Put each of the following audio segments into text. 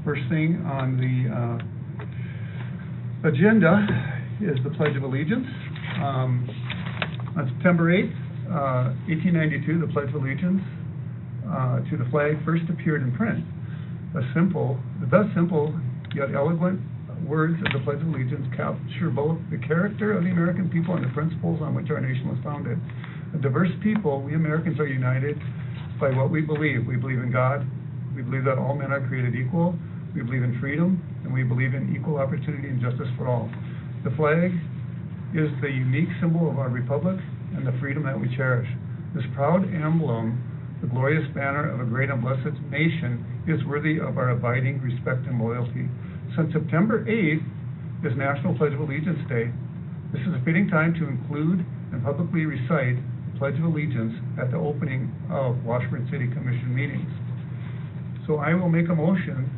First thing on the agenda is the Pledge of Allegiance. On September 8th, 1892, the Pledge of Allegiance to the flag first appeared in print. The simple yet eloquent words of the Pledge of Allegiance capture both the character of the American people and the principles on which our nation was founded. A diverse people, we Americans are united by what we believe. We believe in God. We believe that all men are created equal. We believe in freedom, and we believe in equal opportunity and justice for all. The flag is the unique symbol of our republic and the freedom that we cherish. This proud emblem, the glorious banner of a great and blessed nation, is worthy of our abiding respect and loyalty. Since September 8th is National Pledge of Allegiance Day, this is a fitting time to include and publicly recite the Pledge of Allegiance at the opening of Washburn City Commission meetings. So I will make a motion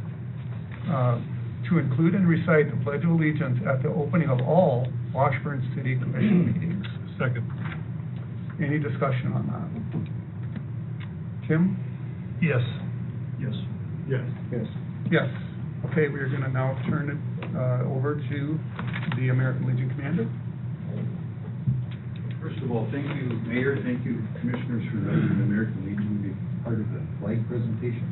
to include and recite the Pledge of Allegiance at the opening of all Washburn City Commission meetings. Second. Any discussion on that? Tim? Yes. Yes. Yes. Yes. Yes. Okay, we're going to now turn it over to the American Legion Commander. First of all, thank you, Mayor, thank you, Commissioners, for letting the American Legion be part of the flag presentation.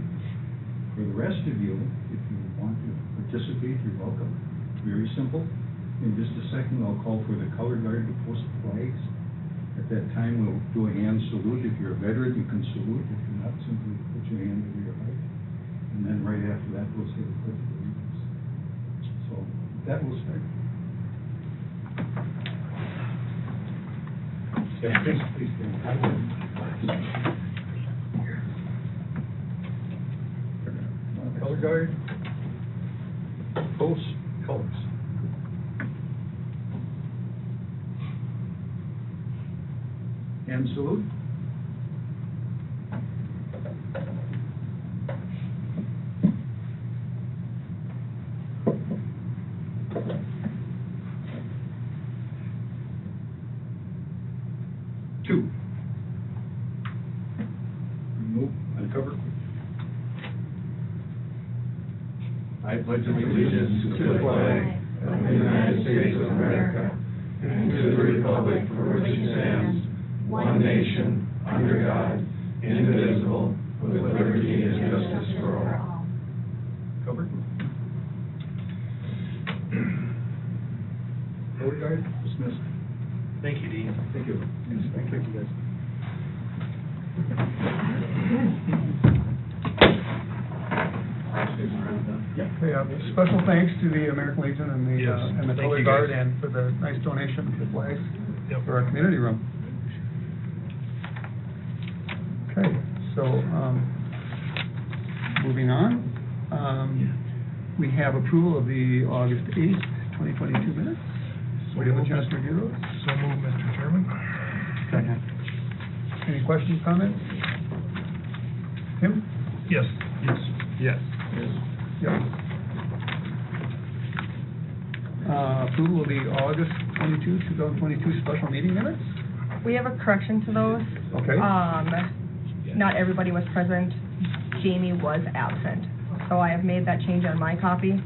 For the rest of you, if you want to participate, you're welcome. Very simple. In just a second, I'll call for the color guard to post the flags. At that time, we'll do a hand salute. If you're a veteran, you can salute. If you're not, simply put your hand over your heart. And then right after that, we'll say the Pledge of Allegiance. So that will start. Stand, please stand. Color guard, post colors. And salute. Two. Remove, uncover. I pledge allegiance to the flag of the United States of America and to the republic for which it stands, one nation, under God, indivisible, with liberty and justice for all. Covered. Color guard, dismissed. Thank you, Dean. Thank you. Yes, thank you. guys. Okay, special thanks to the American Legion and the Yes, thank Color you, Guard, guys. and for the nice donation of the flags Yep. for our community room. Okay, so moving on, we have approval of the August 8th, 2022 minutes. Do you have a chance to review those? So moved, Mr. Chairman. Second. Any questions, comments? Tim? Yes. Yes. Yes. Yes. Approval of the August 22, 2022 special meeting minutes? We have a correction to those. Okay. Not everybody was present. Jamie was absent. So I have made that change on my copy,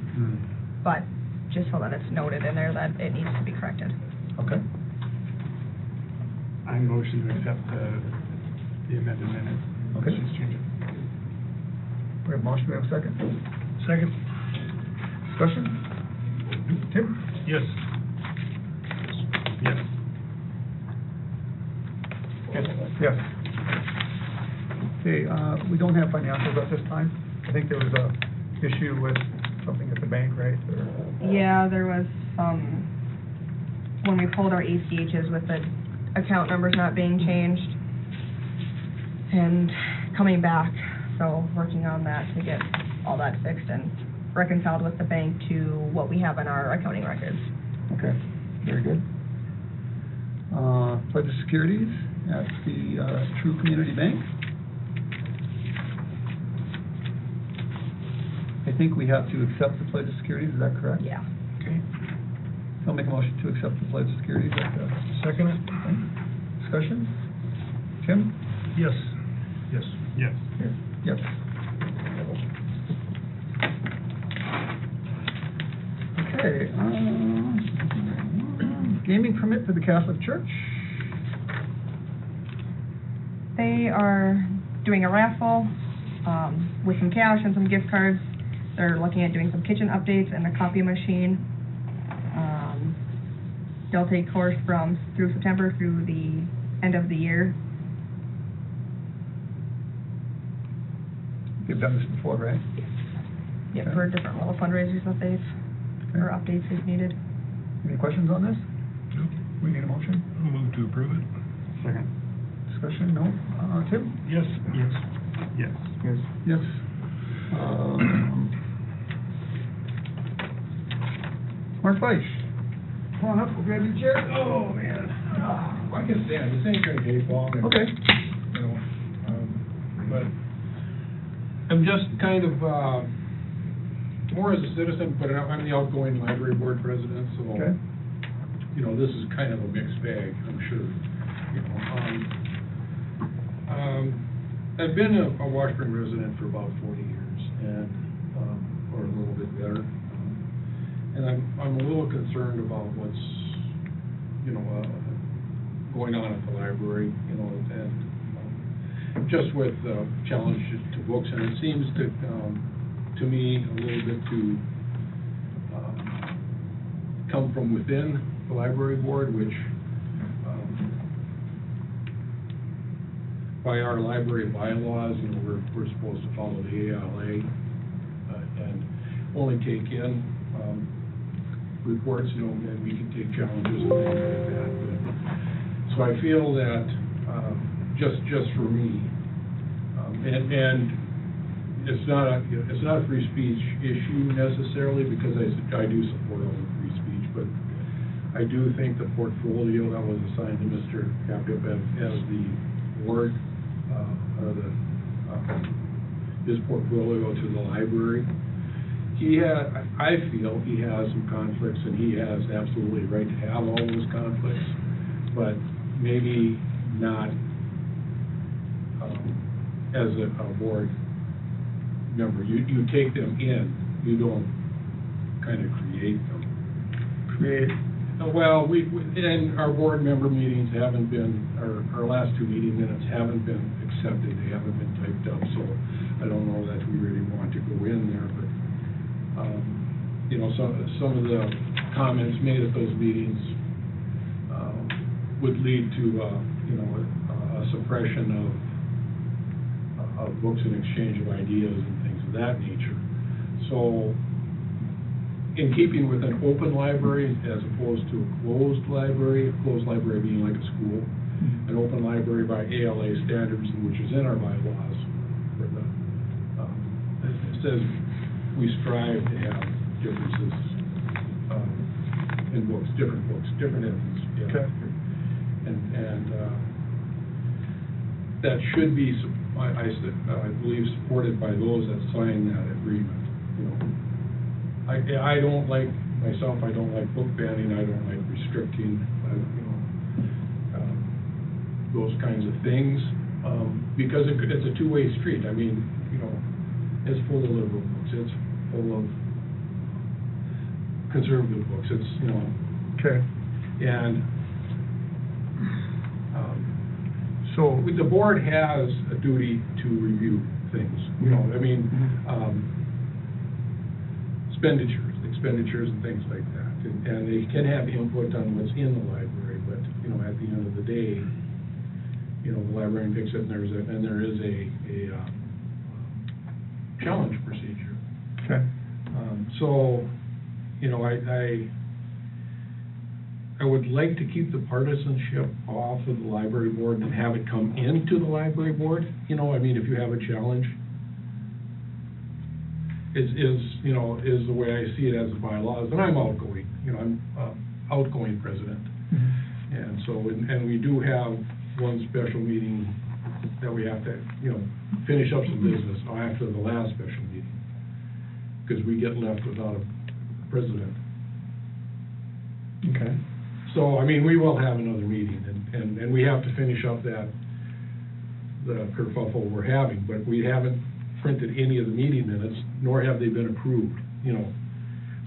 but just so that it's noted in there that it needs to be corrected. Okay. I motion to accept the amended minutes. Okay. Let's just change it. We have a motion, we have a second. Second. Discussion? Tim? Yes. Yes. Yes. Okay, we don't have financials at this time. I think there was a issue with something at the bank, right? Or- Yeah, there was when we pulled our ACHs with the account numbers not being changed and coming back. So working on that to get all that fixed and reconciled with the bank to what we have in our accounting records. Okay, very good. Pledge of securities at the True Community Bank. I think we have to accept the pledge of securities, is that correct? Yeah. Okay. So I'll make a motion to accept the pledge of securities at the... Second it? Discussion? Tim? Yes. Yes. Yes. Yes. Okay, gaming permit for the Catholic Church. They are doing a raffle, with some cash and some gift cards. They're looking at doing some kitchen updates and a copy machine. They'll take course through September through the end of the year. You've done this before, right? Yep, Okay. for different little fundraisers that or updates they've needed. Any questions on this? We need a motion? I'll move to approve it. Second. Discussion, no? Tim? Yes. Yes. Yes. Yes. Yes. Mark Feisch, come on up, we'll grab your chair. Oh, man. I can stand, this ain't gonna take long. Okay. You know, but I'm just kind of, more as a citizen, but I'm the outgoing library board president, so, Okay. you know, this is kind of a mixed bag, I'm sure, you know. I've been a Washburn resident for about 40 years, and, or a little bit better. And I'm a little concerned about what's, you know, going on at the library, you know, and just with challenges to books, and it seems to me a little bit to come from within the library board, which by our library bylaws, you know, we're supposed to follow the ALA and only take in reports, you know, and we can take challenges and things like that. But, so I feel that just for me, and it's not a free speech issue necessarily, because I do support all the free speech, but I do think the portfolio that was assigned to Mr. Capip as the board, or his portfolio to the library, I feel he has some conflicts, and he has absolutely right to have all those conflicts, but maybe not as a board member. You take them in, you don't kind of create them. Create. Well, and our board member meetings haven't been, our last two meeting minutes haven't been accepted, they haven't been typed up, so I don't know that we really want to go in there, but you know, some of the comments made at those meetings would lead to, you know, a suppression of books and exchange of ideas and things of that nature. So, in keeping with an open library as opposed to a closed library being like a school, an open library by ALA standards, which is in our bylaws, for the, it says we strive to have differences in books, different evidence. Yeah. Okay. And that should be, I believe, supported by those that sign that agreement, you know. I don't like, myself, I don't like book banning, I don't like restricting, you know, those kinds of things, because it's a two-way street. I mean, you know, it's full of liberal books, it's full of conservative books, it's, you know. Okay. And, So. the board has a duty to review things, you know, I mean, expenditures and things like that. And they can have input on what's in the library, but, you know, at the end of the day, you know, the librarian picks it, and there is a challenge procedure. Okay. So, you know, I would like to keep the partisanship off of the library board and have it come into the library board. You know, I mean, if you have a challenge, is the way I see it as the bylaws, and I'm outgoing, you know, I'm outgoing president. And so, and we do have one special meeting that we have to, you know, finish up some business after the last special meeting, because we get left without a president. Okay. So, I mean, we will have another meeting, and we have to finish up the kerfuffle we're having, but we haven't printed any of the meeting minutes, nor have they been approved, you know.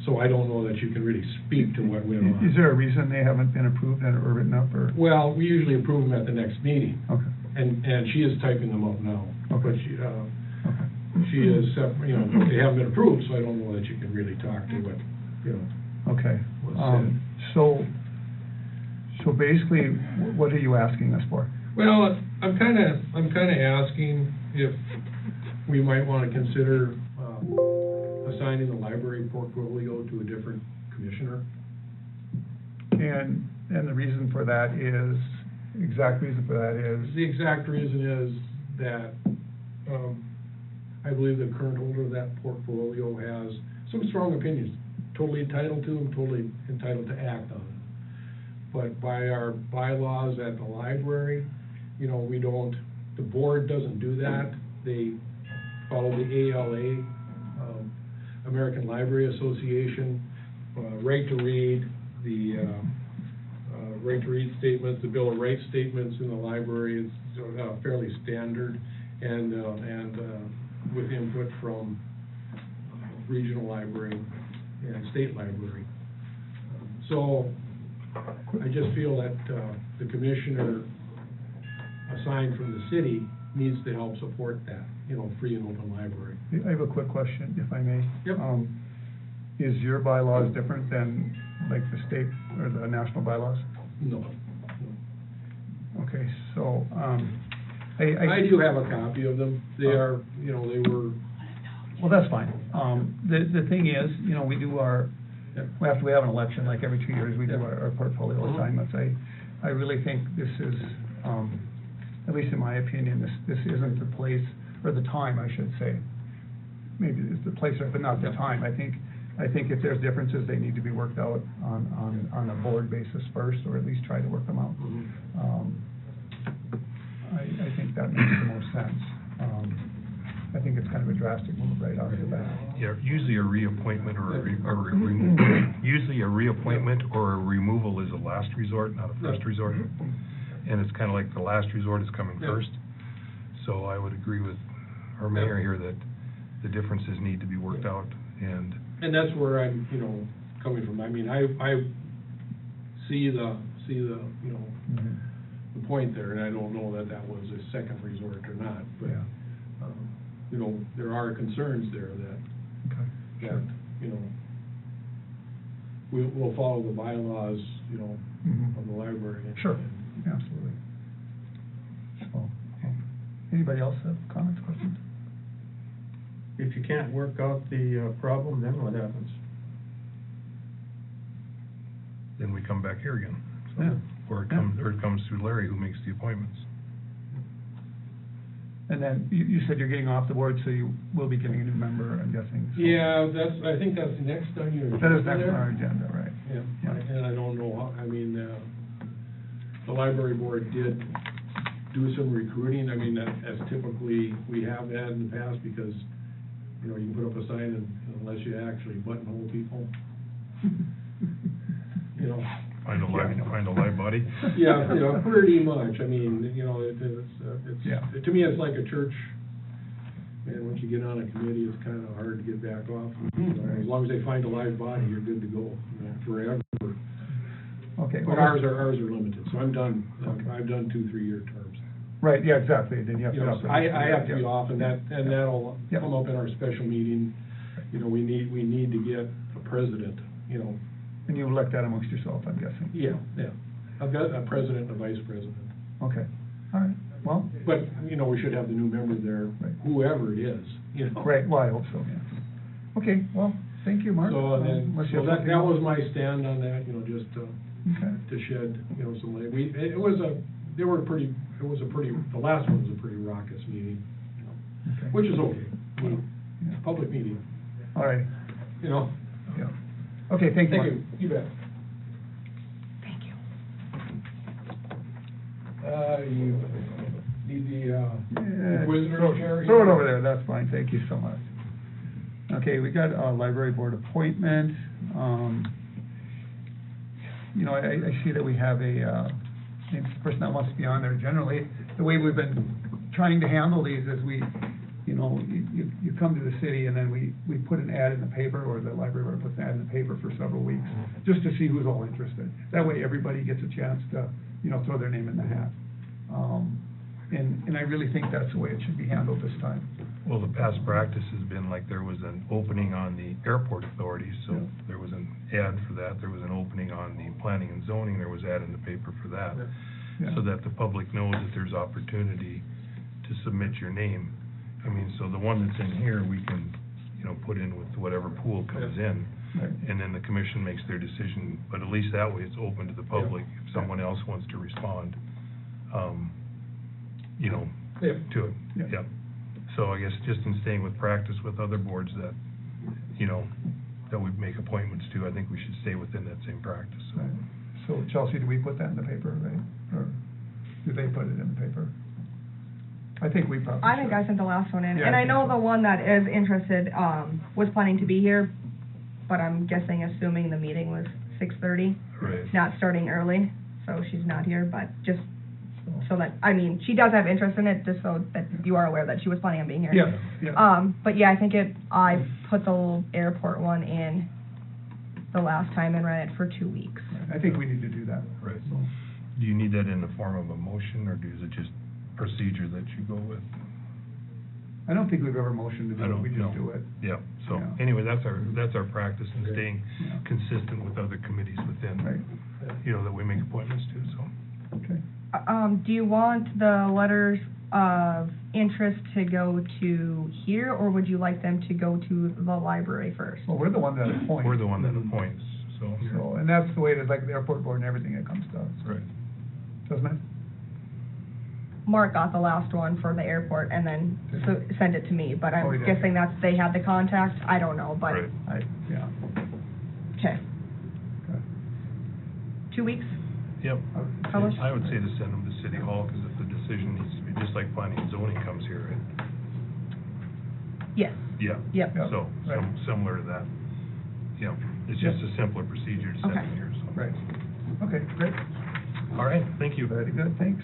So I don't know that you can really speak to what went on. Is there a reason they haven't been approved or written up, or? Well, we usually approve them at the next meeting, Okay, and she is typing them up now. Okay. But okay. she is, they haven't been approved, so I don't know that you can really talk to what, Okay. was said. So basically, what are you asking us for? Well, I'm kinda asking if we might wanna consider, assigning the library portfolio to a different commissioner. And the reason for that is, exact reason for that is? The exact reason is that, I believe the current holder of that portfolio has some strong opinions, totally entitled to them, totally entitled to act on them. But by our bylaws at the library, the board doesn't do that. They follow the ALA, American Library Association, right to read, the, right to read statements, the Bill of Rights statements in the library is fairly standard, and with input from regional library and state library. So I just feel that the commissioner assigned from the city needs to help support that, free and open library. I have a quick question, if I may. Yep. Is your bylaws different than, like, the state or the national bylaws? No. Okay, so, I do have a copy of them. They are, they were, well, that's fine. The thing is, we do after we have an election, like every 2 years, we do our portfolio assignments. I really think this is, at least in my opinion, this isn't the place, or the time, I should say. Maybe it's the place, but not the time. I think if there's differences, they need to be worked out on a board basis first, or at least try to work them out. I think that makes the most sense. I think it's kind of a drastic move right out of the bat. Yeah, usually a reappointment or a removal. Usually a reappointment or a removal is a last resort, not a first resort. And it's kind of like the last resort is coming first. So I would agree with our mayor here that the differences need to be worked out, and that's where I'm, coming from. I mean, I see the, Mhm. the point there, and I don't know that was a second resort or not, but, Yeah. there are concerns there Okay. that, we'll follow the bylaws, Mhm. of the library. Sure, absolutely. So, anybody else have comments, questions? If you can't work out the problem, then what happens? then we come back here again. So, Yeah. Or it comes through Larry, who makes the appointments. And then, you said you're getting off the board, so you will be getting a new member, I'm guessing. So- Yeah, I think that's next on your agenda That is next on there. our agenda, right? Yeah, Yeah. and I don't know how, the library board did do some recruiting. I mean, as typically we have had in the past, because, you can put up a sign and unless you actually buttonhole people, Find a live body. Yeah, pretty much. I mean, it's, Yeah. to me, it's like a church. Man, once you get on a committee, it's kind of hard to get back off. As long as they find a live body, you're good to go, forever. Okay. But ours are limited, so I'm done. Okay. I've done 2-3-year terms. Right, yeah, exactly, then you have to. So I have to be off, and that'll Yeah. come up in our special meeting. We need to get a president, And you elect that amongst yourself, I'm guessing? Yeah. I've got a president and a vice president. Okay, all right, well, But, we should have the new member there, Right. whoever it is, great, well, I hope so, yeah. Okay, well, thank you, Mark. So then, Unless you so have that something else. was my stand on that, just Okay, to shed, some light. The last one was a pretty raucous meeting, okay. which is okay. I mean, Yeah. it's a public meeting, All right, Yeah. okay, thank you, Mark. Thank you, you bet. Thank you. You need the, Yeah, Inquisitor chair? Throw it over there, that's fine, thank you so much. Okay, we got a library board appointment. I see that we have a person that wants to be on there. Generally, the way we've been trying to handle these is we know, you come to the city and then we put an ad in the paper, or the library board puts an ad in the paper for several weeks, just to see who's all interested. That way, everybody gets a chance to, you know, throw their name in the hat. And I really think that's the way it should be handled this time. Well, the past practice has been like there was an opening on the airport authority, so Yeah. there was an ad for that. There was an opening on the planning and zoning, there was ad in the paper for that. Yeah. So that the public knows that there's opportunity to submit your name. I mean, so the one that's in here, we can, you know, put in with whatever pool comes in. Right. And then the commission makes their decision, but at least that way it's open to the public. If someone else wants to respond, you know, Yeah. to it, Yeah. yeah. So I guess just in staying with practice with other boards that, you know, that we make appointments to, I think we should stay within that same practice, so. Right. So Chelsea, do we put that in the paper, right? Or do they put it in the paper? I think we probably should. I think I sent the last one in, Yeah, and I I think know so. the one that is interested, was planning to be here, but I'm guessing, assuming the meeting was 6:30, Right. not starting early, so she's not here, but just so that, I mean, she does have interest in it, just so that you are aware that she was planning on being here. Yeah, yeah. But yeah, I think I put the little airport one in the last time and ran it for 2 weeks. I think we need to do that. Right. Do you need that in the form of a motion, or is it just procedure that you go with? I don't think we've ever motioned to do I it, don't we just know. do it. Yeah, so, Yeah. anyway, that's our practice in Okay. staying Yeah. consistent with other committees within, Right, you know, that we make appointments to, so. okay. Do you want the letters of interest to go to here, or would you like them to go to the library first? Well, we're the one that appoints. We're the one that appoints, so. So, and that's the way it is, like the airport board and everything, it comes to us, Right. doesn't it? Mark got the last one for the airport and then sent it to me, but Oh, he I'm did. guessing they had the contact, I don't know, but, Right. Yeah. okay, Okay. 2 weeks? Yep. Publish? I would say to send them to City Hall, because if the decision needs to be, just like planning and zoning comes here, right? Yes, Yeah. yep. Yeah. So, Right. similar to that. Yeah, it's just a simpler procedure to send Okay. them here, so. Right. Okay, great. All right, thank you. Very good, thanks.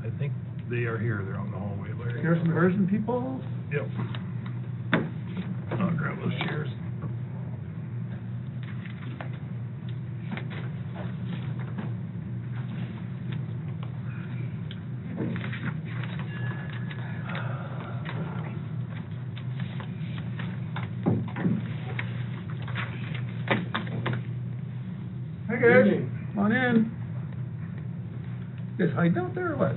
I think they are here, they're on the hallway, Larry. Here's some version people. Yep. I'll grab those chairs. Hi, guys. Evening. Come on in. You guys hiding out there or what?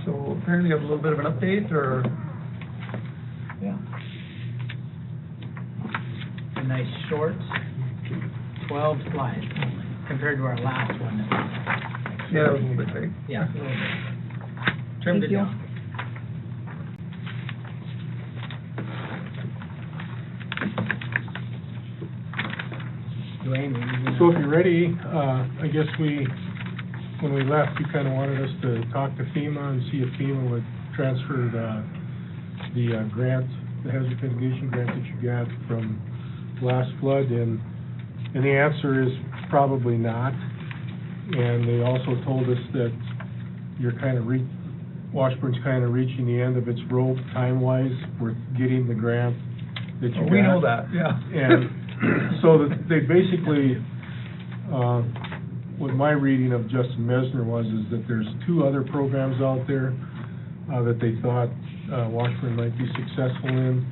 So apparently you have a little bit of an update, or? Yeah. A nice short 12 slides compared to our last one. Yeah, that was a little bit big. Yeah, a little bit. Trimmed Thank it you. down. Dwayne, were you gonna- So if you're ready, I guess when we left, you kind of wanted us to talk to FEMA and see if FEMA would transfer the grant, the hazard mitigation grant that you got from last flood, and the answer is probably not. And they also told us that you're kind of Washburn's kind of reaching the end of its rope time-wise with getting the grant that you got. We know that, yeah. And so that they basically, what my reading of Justin Mesner was, is that there's 2 other programs out there that they thought Washburn might be successful in.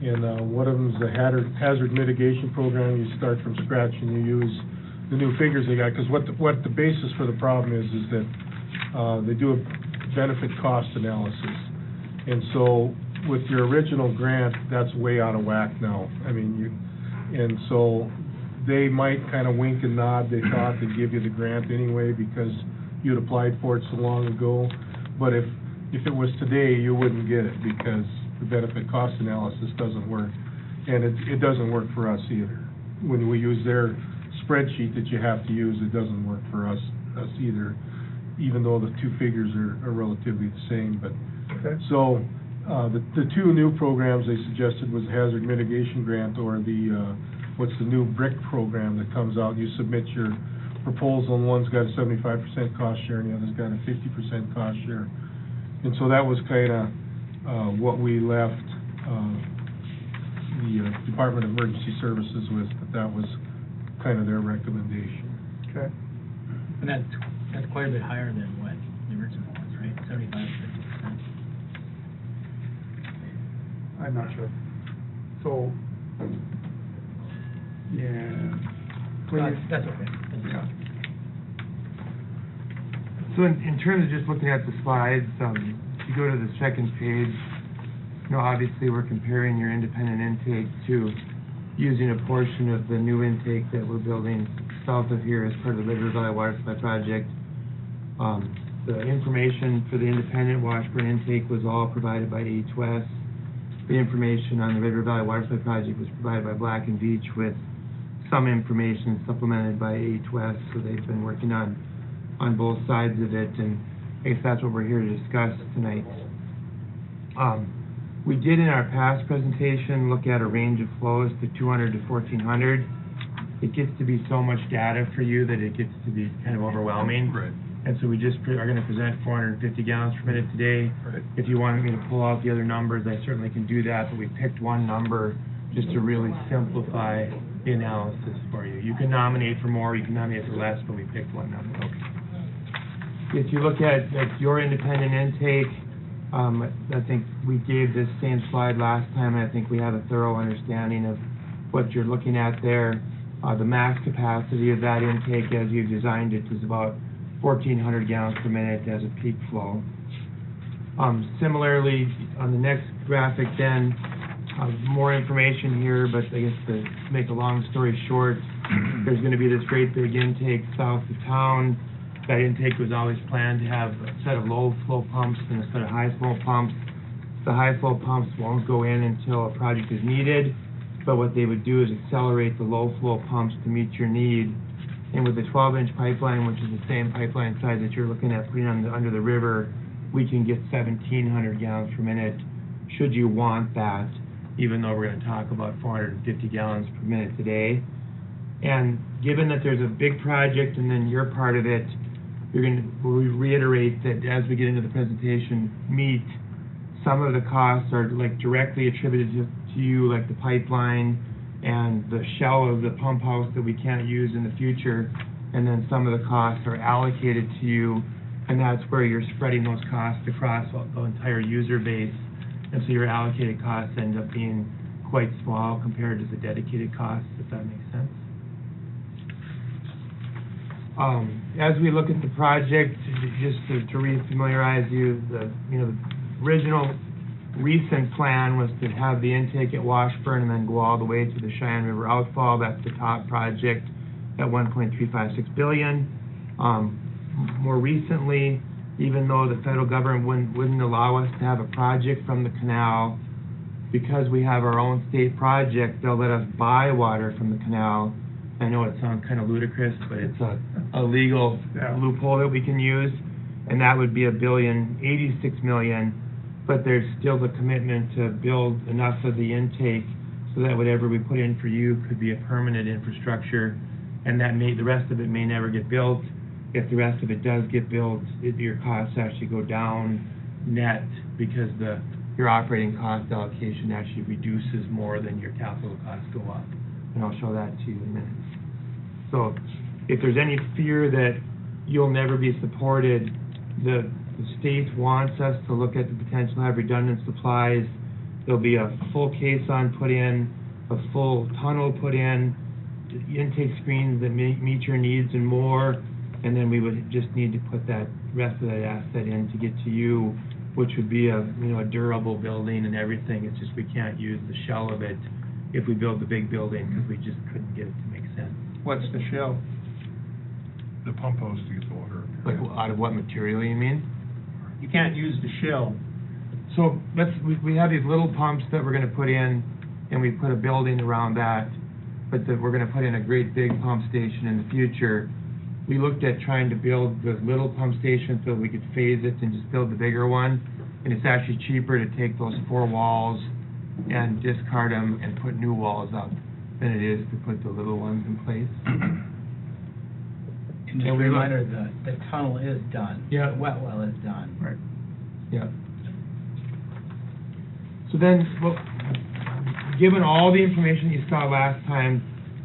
And one of them is the hazard mitigation program. You start from scratch and you use the new figures they got. Because what the basis for the problem is that they do a benefit cost analysis. And so with your original grant, that's way out of whack now. I mean, and so they might kind of wink and nod. They thought they'd give you the grant anyway because you'd applied for it so long ago. But if it was today, you wouldn't get it because the benefit cost analysis doesn't work. And it doesn't work for us either. When we use their spreadsheet that you have to use, it doesn't work for us either, even though the 2 figures are relatively the same. But Okay. so The two new programs they suggested was hazard mitigation grant or the, what's the new BRIC program that comes out. You submit your proposal, and one's got a 75% cost share, and the other's got a 50% cost share. And so that was kinda, what we left, the Department of Emergency Services with, that was kind of their recommendation. Okay. And that's quite a bit higher than what the original was, right? 75 to 50%. I'm not sure. So, yeah. That's okay. Yeah. So in terms of just looking at the slides, if you go to the second page, you know, obviously we're comparing your independent intake to using a portion of the new intake that we're building south of here as part of the River Valley Water Supply Project. The information for the independent Washburn intake was all provided by H-West. The information on the River Valley Water Supply Project was provided by Black and Veatch with some information supplemented by H-West, so they've been working on both sides of it, and I guess that's what we're here to discuss tonight. We did in our past presentation look at a range of flows to 200 to 1400. It gets to be so much data for you that it gets to be kind of overwhelming. Right. And so we just are going to present 450 gallons per minute today. Right. If you wanted me to pull out the other numbers, I certainly can do that, but we picked one number just to really simplify the analysis for you. You can nominate for more, you can nominate for less, but we picked one number. If you look at your independent intake, I think we gave this same slide last time, and I think we have a thorough understanding of what you're looking at there. The max capacity of that intake as you've designed it is about 1,400 gallons per minute as a peak flow. Similarly, on the next graphic then, more information here, but I guess to make a long story short, there's going to be this great big intake south of town. That intake was always planned to have a set of low flow pumps and a set of high flow pumps. The high flow pumps won't go in until a project is needed, but what they would do is accelerate the low flow pumps to meet your need. And with the 12-inch pipeline, which is the same pipeline size that you're looking at putting on under the river, we can get 1,700 gallons per minute should you want that, even though we're going to talk about 450 gallons per minute today. And given that there's a big project and then you're part of it, we'll reiterate that as we get into the presentation, some of the costs are like directly attributed to you, like the pipeline and the shell of the pump house that we can't use in the future, and then some of the costs are allocated to you, and that's where you're spreading those costs across the entire user base, and so your allocated costs end up being quite small compared to the dedicated costs, if that makes sense. As we look at the project, just to re-familiarize you, the original recent plan was to have the intake at Washburn and then go all the way to the Cheyenne River outfall. That's the top project at $1.356 billion. More recently, even though the federal government wouldn't allow us to have a project from the canal, because we have our own state project, they'll let us buy water from the canal. I know it sounds kind of ludicrous, but it's a legal loophole that we can use, and that would be $1.086 billion. But there's still the commitment to build enough of the intake so that whatever we put in for you could be a permanent infrastructure, and that the rest of it may never get built. If the rest of it does get built, your costs actually go down net because your operating cost allocation actually reduces more than your capital costs go up. And I'll show that to you in a minute. So if there's any fear that you'll never be supported, the state wants us to look at the potential to have redundant supplies. There'll be a full caisson put in, a full tunnel put in, intake screens that meet your needs and more, and then we would just need to put that rest of that asset in to get to you, which would be a durable building and everything. It's just we can't use the shell of it if we build the big building because we just couldn't get it to make sense. What's the shell? The pump house to get the water up here. Like out of what material you mean? You can't use the shell. So we have these little pumps that we're going to put in, and we put a building around that, but we're going to put in a great big pump station in the future. We looked at trying to build the little pump station so we could phase it and just build the bigger one. And it's actually cheaper to take those 4 walls and discard them and put new walls up than it is to put the little ones in place. And just a And we look- reminder, the tunnel is done. Yeah. The wet well is done. Right. Yeah. So then, well, given all the information you saw last time,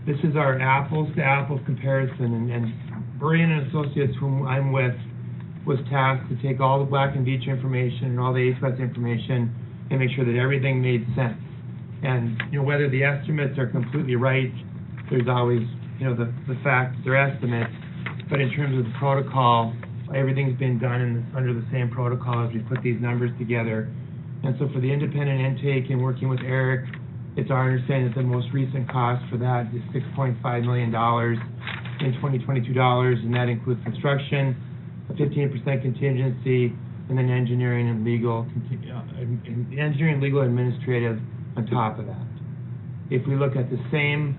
this is our apples to apples comparison, and Brian and Associates, whom I'm with, was tasked to take all the Black and Veatch information and all the HVAC information and make sure that everything made sense. And, you know, whether the estimates are completely right, there's always, you know, the fact that they're estimates, but in terms of the protocol, everything's been done under the same protocol as we put these numbers together. And so for the independent intake and working with Eric, it's our understanding that the most recent cost for that is $6.5 million in 2022 dollars, and that includes construction, a 15% contingency, and then engineering and legal, engineering, legal, administrative on top of that. If we look at the same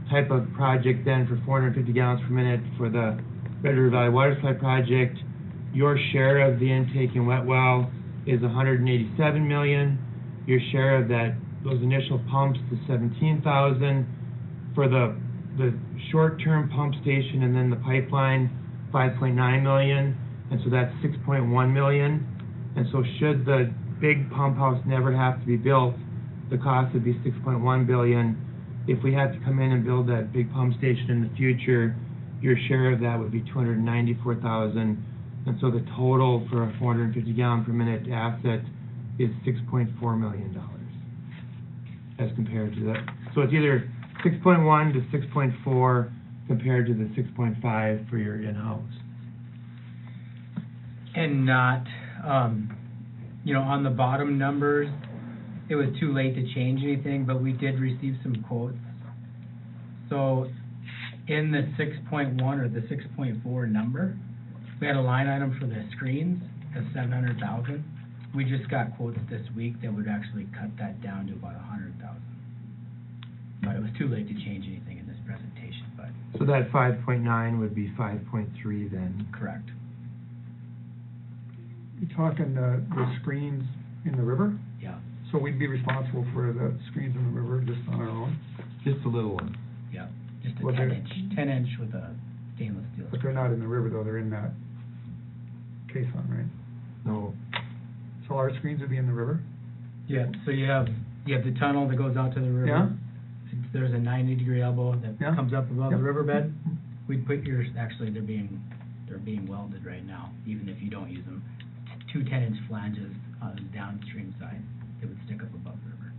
type of project then for 450 gallons per minute for the Red River Valley Water Supply Project, your share of the intake and wet well is $187 million. Your share of those initial pumps is $17,000. For the short-term pump station and then the pipeline, $5.9 million, and so that's $6.1 million. And so should the big pump house never have to be built, the cost would be $6.1 billion. If we had to come in and build that big pump station in the future, your share of that would be $294,000. And so the total for a 450 gallon per minute asset is $6.4 million as compared to that. So it's either 6.1 to 6.4 compared to the 6.5 for your in-house. And not, you know, on the bottom numbers, it was too late to change anything, but we did receive some quotes. So in the 6.1 or the 6.4 number, we had a line item for the screens of $700,000. We just got quotes this week that would actually cut that down to about $100,000. But it was too late to change anything in this presentation, but So that 5.9 would be 5.3 then. correct. You're talking the screens in the river? Yeah, So we'd be responsible for the screens in the river just on our own? Just a little one. yeah, just a Well, they're- 10-inch with a stainless steel. But they're not in the river though, they're in that caisson, right? No. So our screens would be in the river? Yeah, so you have the tunnel that goes out to the river. Yeah. There's a 90-degree elbow that Yeah. comes up above the Yep. riverbed. We'd put yours, actually, they're being welded right now, even if you don't use them. 2 10-inch flanges on the downstream side that would stick up above the river.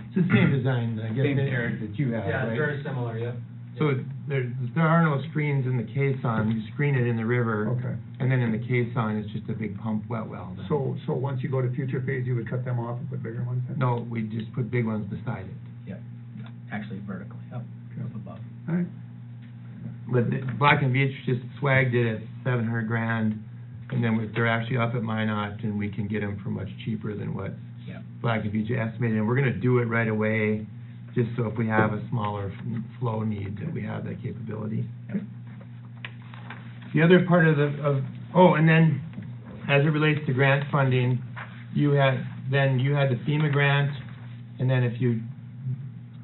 It's the same design, I guess, Same. Eric, that you have, right? similar, yeah. So there are no screens in the caisson, you screen it in the river. Okay. And then in the caisson, it's just a big pump wet well. then. So once you go to future phase, you would cut them off and put bigger ones in? No, we just put big ones beside it. Yeah, actually vertically, up above. All right. But Black and Veatch just swagged it at $700,000, and then they're actually up at Minot, and we can get them for much cheaper than what Yeah. Black and Veatch estimated. And we're gonna do it right away, just so if we have a smaller flow need, that we have that capability. The other part of and then, as it relates to grant funding, you had the FEMA grant, and then if you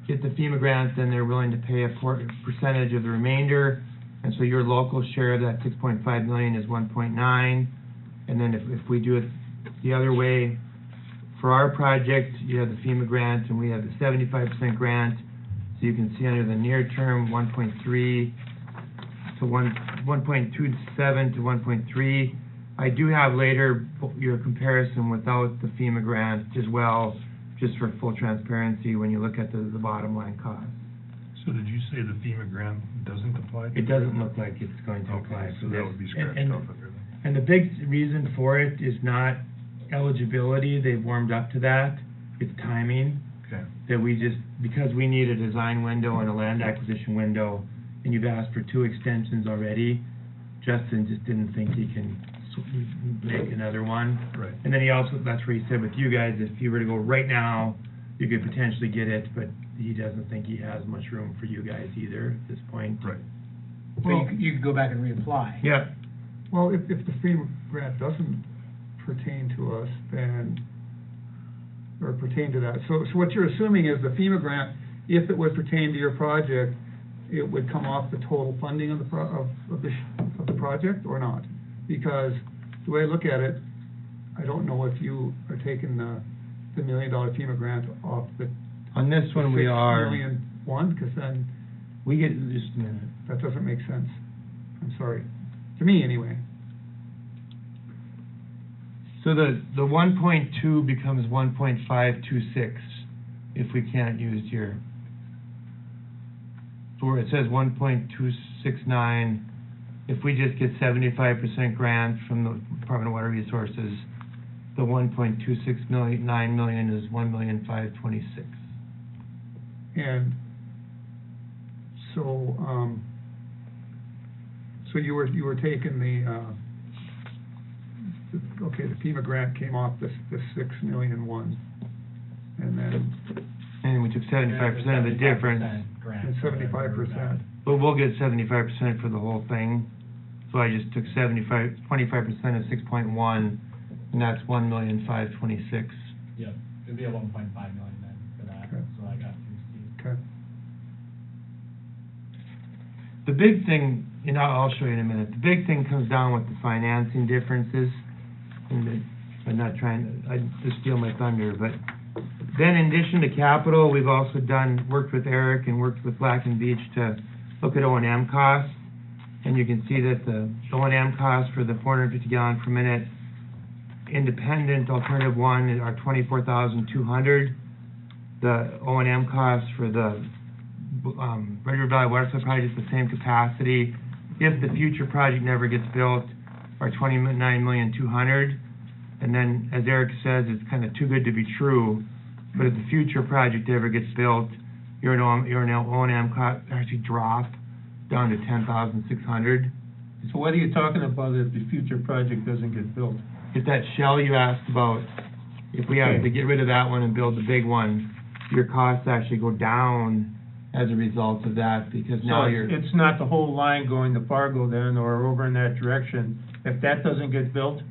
get the FEMA grant, then they're willing to pay a percentage of the remainder, and so your local share of that $6.5 million is 1.9, and then if we do it the other way, for our project, you have the FEMA grant, and we have the 75% grant, so you can see under the near term, 1.3 to 1.27 to 1.3. I do have later your comparison without the FEMA grant as well, just for full transparency when you look at the bottom line cost. So did you say the FEMA grant doesn't apply? to It doesn't look like it's going to apply Okay, for so this. that would be scratched And- off of there then. And the big reason for it is not eligibility, they've warmed up to that, it's timing. Okay. That we just, because we need a design window and a land acquisition window, and you've asked for 2 extensions already, Justin just didn't think he can make another one. Right. And then he also, that's where he said with you guys, if you were to go right now, you could potentially get it, but he doesn't think he has much room for you guys either at this point. Right. So you could go back and reapply. Yeah, Well, if the FEMA grant doesn't pertain to us, then, or pertain to that. So what you're assuming is the FEMA grant, if it would pertain to your project, it would come off the total funding of the project or not? Because the way I look at it, I don't know if you are taking the $1 million FEMA grant off the. On this one, we are. 6 million one, because then We get, just a minute. that doesn't make sense. I'm sorry. To me, anyway. So the 1.2 becomes 1.526 if we can't use your, so where it says 1.269, if we just get 75% grant from the Department of Water Resources, the 1.269 million is 1,526,000. And so, so you were taking okay, the FEMA grant came off the 6 million one, and then, And we took 75% of the difference, and 75%. but we'll get 75% for the whole thing. So I just took 25% of 6.1, and that's 1,526,000. Yep, it'd be a 1.5 million then for that, Okay. so I got through Steve. Okay. The big thing, and I'll show you in a minute, the big thing comes down with the financing differences, and I'm not trying, I just steal my thunder, but then in addition to capital, we've also worked with Eric and worked with Black and Beach to look at O&M costs, and you can see that the O&M costs for the 450 gallon per minute independent alternative one are 24,200. The O&M costs for the Red River Valley Water Supply Project, the same capacity, if the future project never gets built, are 29,200,000. And then, as Eric says, it's kind of too good to be true, but if the future project ever gets built, your O&M cost actually drop down to 10,600. So what are you talking about if the future project doesn't get built? If that shell you asked about, if we have to get rid of that one and build the big one, your costs actually go down as a result of that, because now So you're. it's not the whole line going to Fargo then, or over in that direction. If that doesn't get built,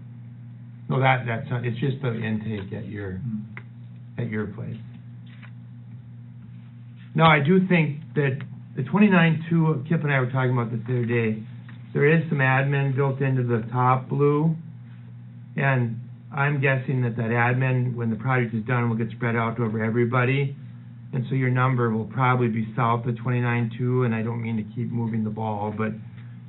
No, that's not, it's just the intake at your place. Now, I do think that the 29.2, Kip and I were talking about this the other day, there is some admin built into the top blue, and I'm guessing that admin, when the project is done, will get spread out over everybody, and so your number will probably be south of 29.2, and I don't mean to keep moving the ball, but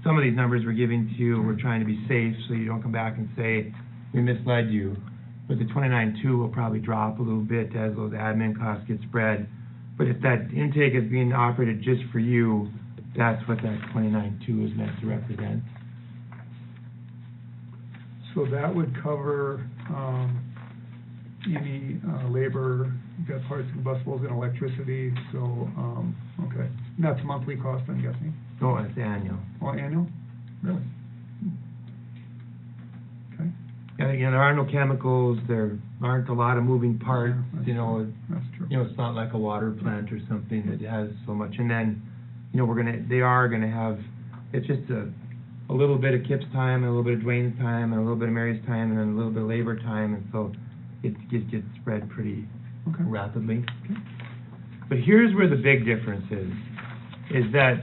some of these numbers we're giving to you, we're trying to be safe, so you don't come back and say, we misled you. But the 29.2 will probably drop a little bit as those admin costs get spread. But if that intake is being operated just for you, that's what that 29.2 is meant to represent. So that would cover, any, labor, you've got parts and combustibles and electricity, so, okay. And that's monthly cost, I'm guessing? No, it's annual. Oh, annual? Really? Okay. And again, there are no chemicals, there aren't a lot of moving parts, Yeah, that's you know, true. That's true. it's not like a water plant or something that has so much. And then, they are gonna have, it's just a little bit of Kip's time, and a little bit of Dwayne's time, and a little bit of Mary's time, and then a little bit of labor time, and so it gets spread pretty Okay. rapidly. But here's where the big difference is that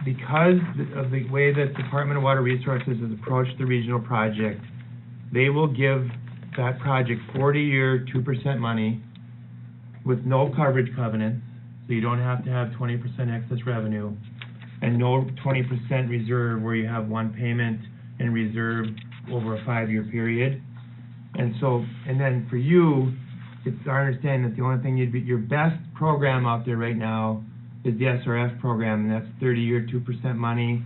because of the way that Department of Water Resources has approached the regional project, they will give that project 40-year, 2% money with no coverage covenants, so you don't have to have 20% excess revenue, and no 20% reserve where you have one payment and reserve over a 5-year period. And so, and then for you, it's our understanding that the only thing your best program out there right now is the SRF program, and that's 30-year, 2% money,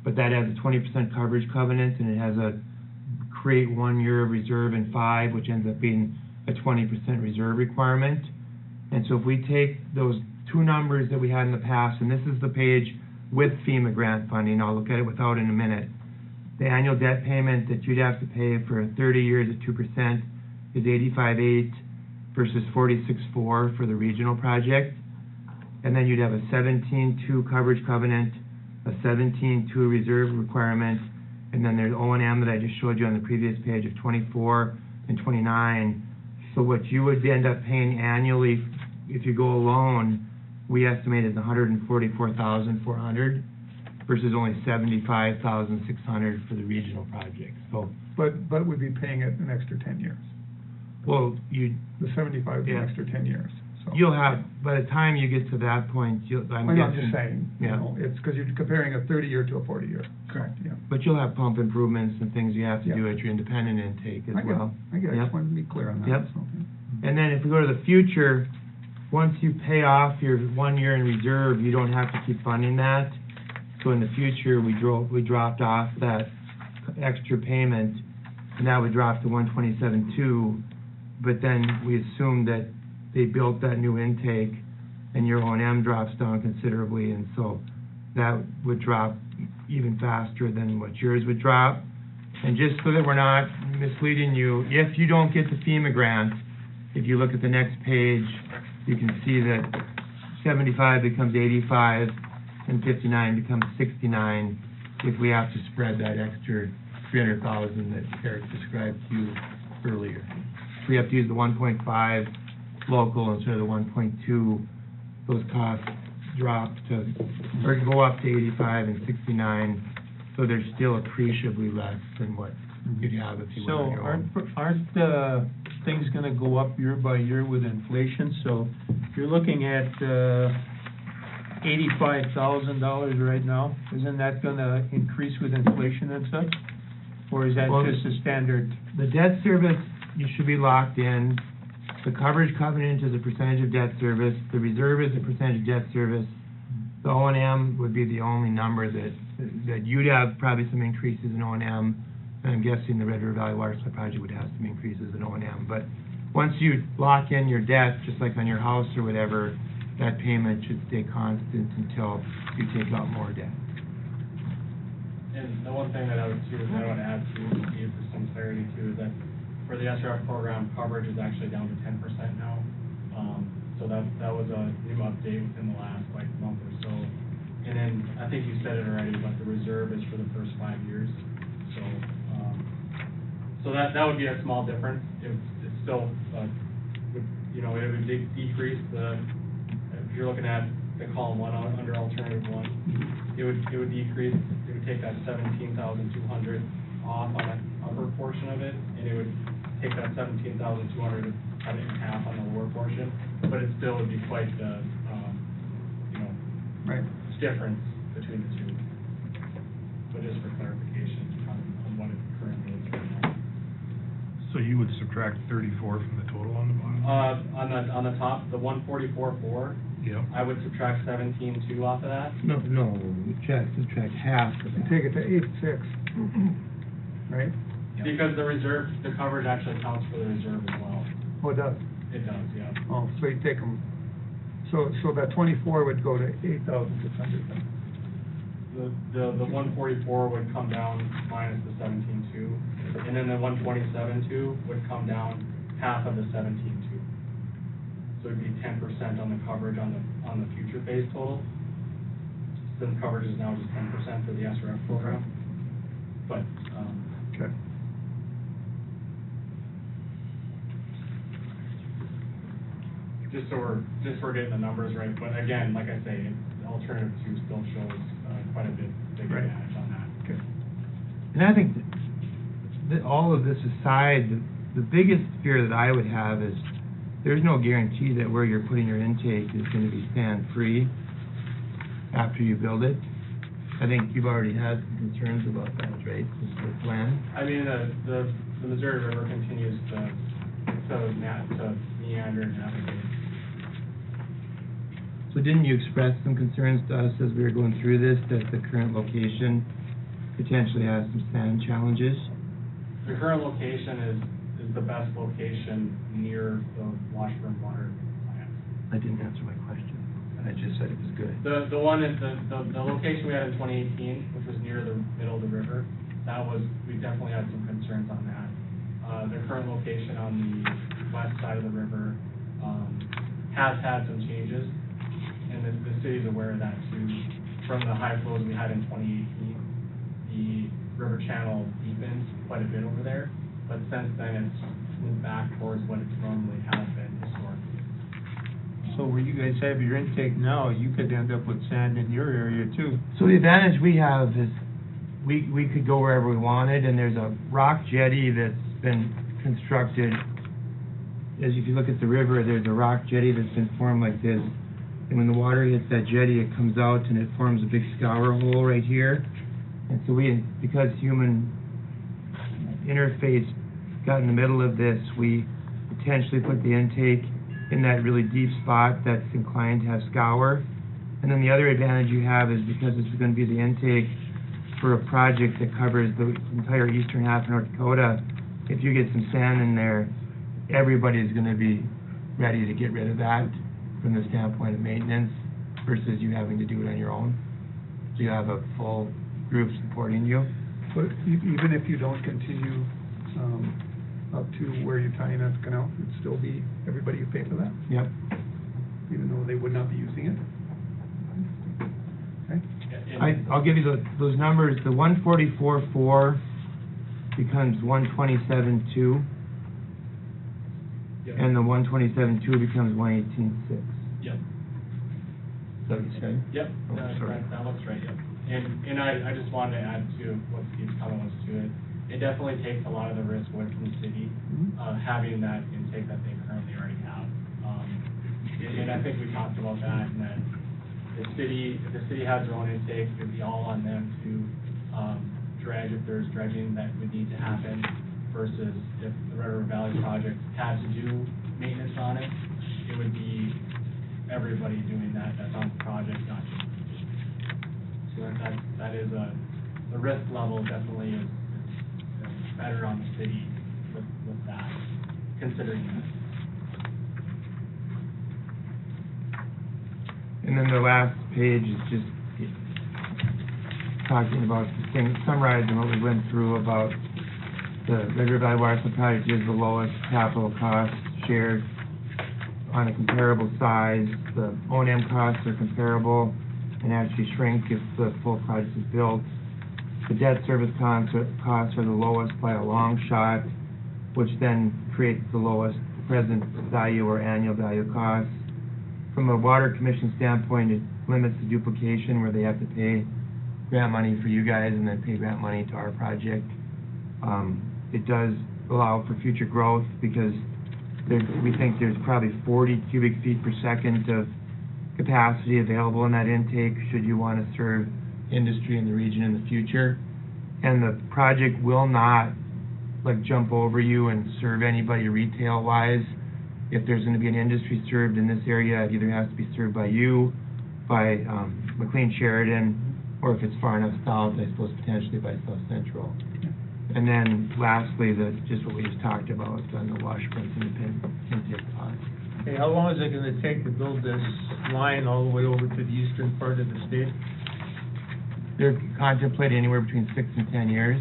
but that has a 20% coverage covenant, and it has a create 1 year of reserve in 5, which ends up being a 20% reserve requirement. And so if we take those two numbers that we had in the past, and this is the page with FEMA grant funding, I'll look at it without in a minute. The annual debt payment that you'd have to pay for 30 years at 2% is $85,800 versus $46,400 for the regional project. And then you'd have a 17.2 coverage covenant, a 17.2 reserve requirement, and then there's O&M that I just showed you on the previous page of 24 and 29. So what you would end up paying annually, if you go alone, we estimate is 144,400 versus only 75,600 for the regional project. So, But we'd be paying it an extra 10 years. well, The 75 is an Yeah. extra 10 years, so. you'll have, by the time you get to that point, I'm I'm guessing. just saying, you Yeah. know, it's because you're comparing a 30-year to a 40-year. Correct. Yeah. But you'll have pump improvements and things you have to do Yeah. at your independent intake as I get it, well. I get it, Yep. just wanted to be clear on that. Yep. so, yeah. And then if we go to the future, once you pay off your 1 year in reserve, you don't have to keep funding that. So in the future, we dropped off that extra payment, and that would drop to 127.2. But then we assumed that they built that new intake, and your O&M drops down considerably, and so that would drop even faster than what yours would drop. And just so that we're not misleading you, if you don't get the FEMA grant, if you look at the next page, you can see that 75 becomes 85, and 59 becomes 69, if we have to spread that extra 300,000 that Eric described to you earlier. We have to use the 1.5 local instead of the 1.2, those costs drop to, or go up to 85 and 69, so they're still appreciably less than what you'd have if you went So on your own. aren't things gonna go up year by year with inflation? So you're looking at, $85,000 right now. Isn't that gonna increase with inflation and such? Or is that Well, just a standard? The debt service, you should be locked in. The coverage covenant is a percentage of debt service. The reserve is a percentage of debt service. The O&M would be the only number that you'd have probably some increases in O&M. And I'm guessing the Red River Valley Water Supply Project would have some increases in O&M. But once you lock in your debt, just like on your house or whatever, that payment should stay constant until you take out more debt. And the one thing that I would add to give some clarity to is that for the SRF program, coverage is actually down to 10% now. So that was a new update within the last month or so. And then, I think you said it already, but the reserve is for the first 5 years. So that would be a small difference. It's still, it would decrease if you're looking at the column 1 under alternative 1, it would decrease, it would take that 17,200 off on the upper portion of it, and it would take that 17,200 and cut it in half on the lower portion, but it still would be quite the, Right. difference between the two. But just for clarification on what it currently is right now. So you would subtract 34 from the total on the bottom? On the top, the 144.4, Yeah. I would subtract 17.2 off of that. No, subtract half of You that. take it to 8.6, right? Because the reserve, the coverage actually counts for the reserve as well. Oh, it does? It does, yeah. Oh, so you take them, so that 24 would go to 8,600 then? The 144 would come down minus the 17.2, and then the 127.2 would come down half of the 17.2. So it'd be 10% on the coverage on the future phase total. Since coverage is now just 10% for the SRF program. But, Okay. just so we're getting the numbers right, but again, like I say, the alternative 2 still shows quite a bit bigger Right. advantage on that. Okay. And I think that all of this aside, the biggest fear that I would have is there's no guarantee that where you're putting your intake is gonna be sand-free after you build it. I think you've already had some concerns about that, right, with land? I mean, the Missouri River continues to meander and navigate. So didn't you express some concerns to us as we were going through this, that the current location potentially has some sand challenges? The current location is the best location near the Washburn water plant. I didn't answer my question. I just said it was good. The location we had in 2018, which was near the middle of the river, we definitely had some concerns on that. The current location on the west side of the river, has had some changes, and the city's aware of that too. From the high flows we had in 2018, the river channel deepened quite a bit over there, but since then move back towards what it normally has been historically. So where you guys have your intake now, you could end up with sand in your area too. So the advantage we have is we could go wherever we wanted, and there's a rock jetty that's been constructed. As if you look at the river, there's a rock jetty that's been formed like this. And when the water hits that jetty, it comes out and it forms a big scour hole right here. And so because human interface got in the middle of this, we potentially put the intake in that really deep spot that's inclined to have scour. And then the other advantage you have is because this is going to be the intake for a project that covers the entire eastern half of North Dakota, if you get some sand in there, everybody's going to be ready to get rid of that from the standpoint of maintenance versus you having to do it on your own. So you have a full group supporting you. But even if you don't continue up to where you're tying that canal, it'd still be everybody who paid for that, Yep. even though they would not be using it? Okay? I'll give you those numbers. The 144.4 becomes 127.2, Yep. and the 127.2 becomes 118.6. Yep. Is that what you said? Yep, Oh, sorry. that looks right, yep. And I just wanted to add to what Steve's comment was to it. It definitely takes a lot of the risk away from the city, having that intake that they currently already have. And I think we talked about that, and that if the city has their own intake, it'd be all on them to dredge if there's dredging that would need to happen, versus if the Red River Valley project had to do maintenance on it, it would be everybody doing that's on the project, not just. So that is the risk level definitely is better on the city with that, considering that. And then the last page is just talking about the thing, summarizing what we went through about the Red River Valley Water Supply project is the lowest capital cost shared on a comparable size. The O&M costs are comparable and actually shrink if the full project is built. The debt service costs are the lowest by a long shot, which then creates the lowest present value or annual value cost. From a water commission standpoint, it limits the duplication where they have to pay grant money for you guys and then pay grant money to our project. It does allow for future growth because we think there's probably 40 cubic feet per second of capacity available in that intake should you want to serve industry in the region in the future. And the project will not jump over you and serve anybody retail wise. If there's going to be an industry served in this area, it either has to be served by you, by McLean Sheridan, or if it's far enough south, I suppose potentially by South Central. And then lastly, just what we just talked about on the Washburn independent intake cost. Okay, how long is it gonna take to build this line all the way over to the eastern part of the state? They're contemplating anywhere between 6 and 10 years.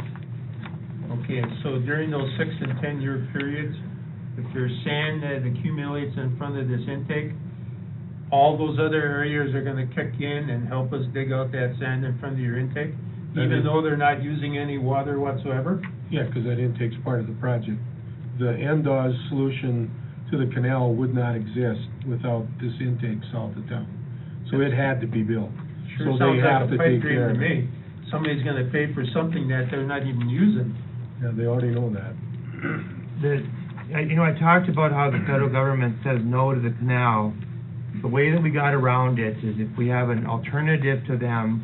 Okay, so during those 6 and 10 year periods, if there's sand that accumulates in front of this intake, all those other areas are gonna kick in and help us dig out that sand in front of your intake, even though they're not using any water whatsoever? Yeah, because that intake's part of the project. The NDOS solution to the canal would not exist without this intake south of town. So it had to be built. Sure So sounds they have like a to pipe take dream care to of it. me. Somebody's gonna pay for something that they're not even using. Yeah, they already know that. I talked about how the federal government says no to the canal. The way that we got around it is if we have an alternative to them,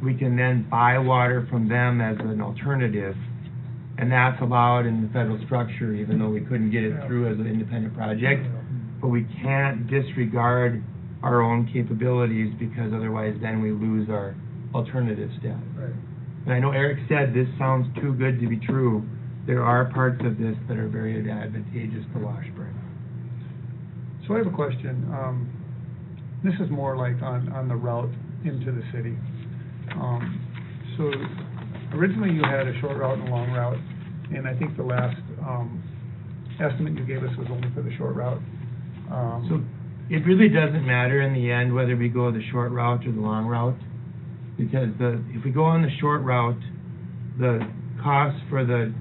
we can then buy water from them as an alternative. And that's allowed in the federal structure, even though we couldn't get it through as an independent project. But we can't disregard our own capabilities because otherwise then we lose our alternative status. Right. And I know Eric said this sounds too good to be true. There are parts of this that are very advantageous to Washburn. So I have a question. This is more like on the route into the city. So originally you had a short route and a long route, and I think the last estimate you gave us was only for the short route. So it really doesn't matter in the end whether we go the short route or the long route, because if we go on the short route, the cost for the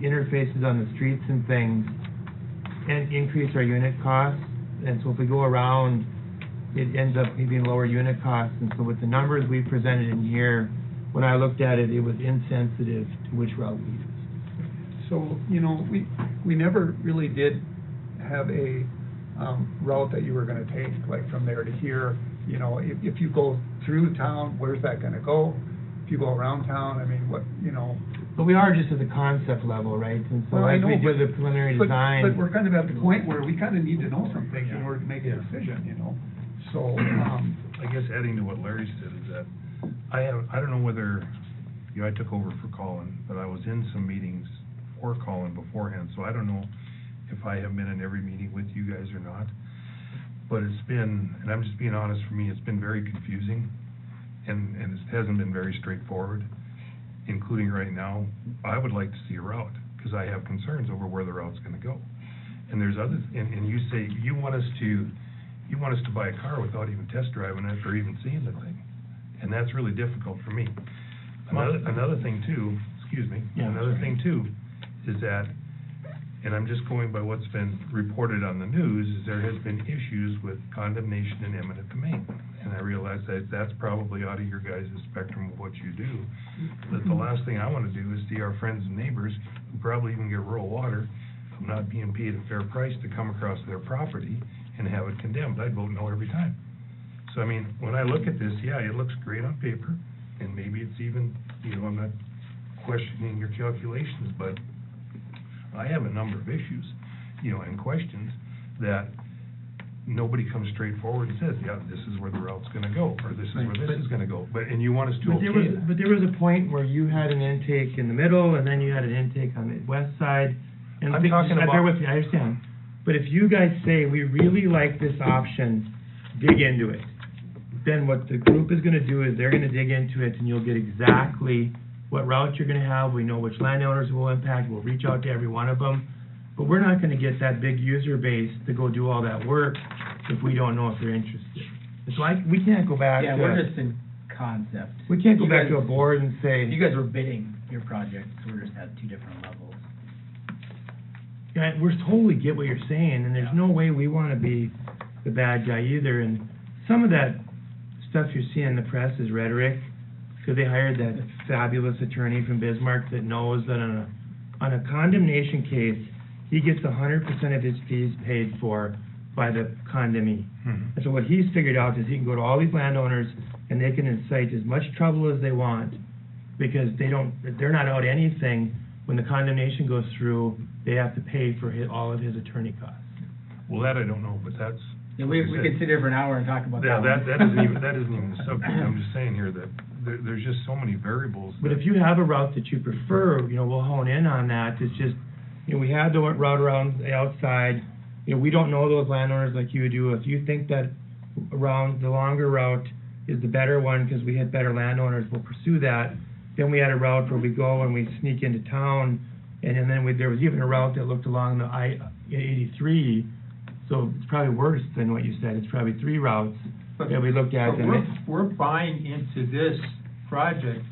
interfaces on the streets and things and increase our unit costs. And so if we go around, it ends up being lower unit costs. And so with the numbers we presented in here, when I looked at it, it was insensitive to which route we used. So, you know, we never really did have a route that you were gonna take, like from there to here. You know, if you go through town, where's that gonna go? If you go around town, I mean, what, you know. But we are just at the concept level, right? And so Well, I as we know, do the preliminary but- design. But we're kind of at the point where we kind of need to know some things in order to make a decision, you know? So, I guess adding to what Larry said is that I don't know whether, you know, I took over for Colin, but I was in some meetings for Colin beforehand, so I don't know if I have been in every meeting with you guys or not. But it's been, and I'm just being honest, for me, it's been very confusing, and it hasn't been very straightforward, including right now. I would like to see a route, because I have concerns over where the route's gonna go. And there's others, and you say, you want us to buy a car without even test driving it or even seeing the thing. And that's really difficult for me. Another thing too, excuse me, Yeah, another sorry. thing too, is that, and I'm just going by what's been reported on the news, is there has been issues with condemnation and eminent domain. And I realize that that's probably out of your guys' spectrum of what you do. But the last thing I wanna do is see our friends and neighbors, who probably even get rural water, of not being paid a fair price to come across their property and have it condemned. I'd vote no every time. So, I mean, when I look at this, yeah, it looks great on paper, and maybe it's even, you know, I'm not questioning your calculations, but I have a number of issues, you know, and questions that nobody comes straight forward and says, yeah, this is where the route's gonna go, or this is where this is gonna go, but, and you want us to okay that. But there was a point where you had an intake in the middle, and then you had an intake on the west side. And I'm talking bear about- with me, I understand. But if you guys say, we really like this option, dig into it, then what the group is gonna do is they're gonna dig into it, and you'll get exactly what route you're gonna have. We know which landowners will impact, we'll reach out to every one of them. But we're not gonna get that big user base to go do all that work if we don't know if they're interested. It's like, we can't go back Yeah, to, we're just in concept. we can't go You back to a guys- board and say. You guys were bidding your project, so we're just at two different levels. Yeah, we're totally get what you're saying, and there's no way we wanna be the bad guy either, and some of that stuff you're seeing in the press is rhetoric, because they hired that fabulous attorney from Bismarck that knows that on a condemnation case, he gets 100% of his fees paid for by the condemnee. Mhm. And so what he's figured out is he can go to all these landowners, and they can incite as much trouble as they want, because they're not out anything. When the condemnation goes through, they have to pay for all of his attorney costs. Well, that I don't know, but that's. Yeah, we could sit here for an hour and talk about Yeah, that. that isn't even the subject. I'm just saying here that there's just so many variables. But if you have a route that you prefer, you know, we'll hone in on that. It's just, you know, we had the route around the outside. You know, we don't know those landowners like you do. If you think that around the longer route is the better one, because we had better landowners, we'll pursue that. Then we had a route where we go and we sneak into town, and then there was even a route that looked along the I-83, so it's probably worse than what you said. It's probably 3 routes that we looked at. But we're buying into this project.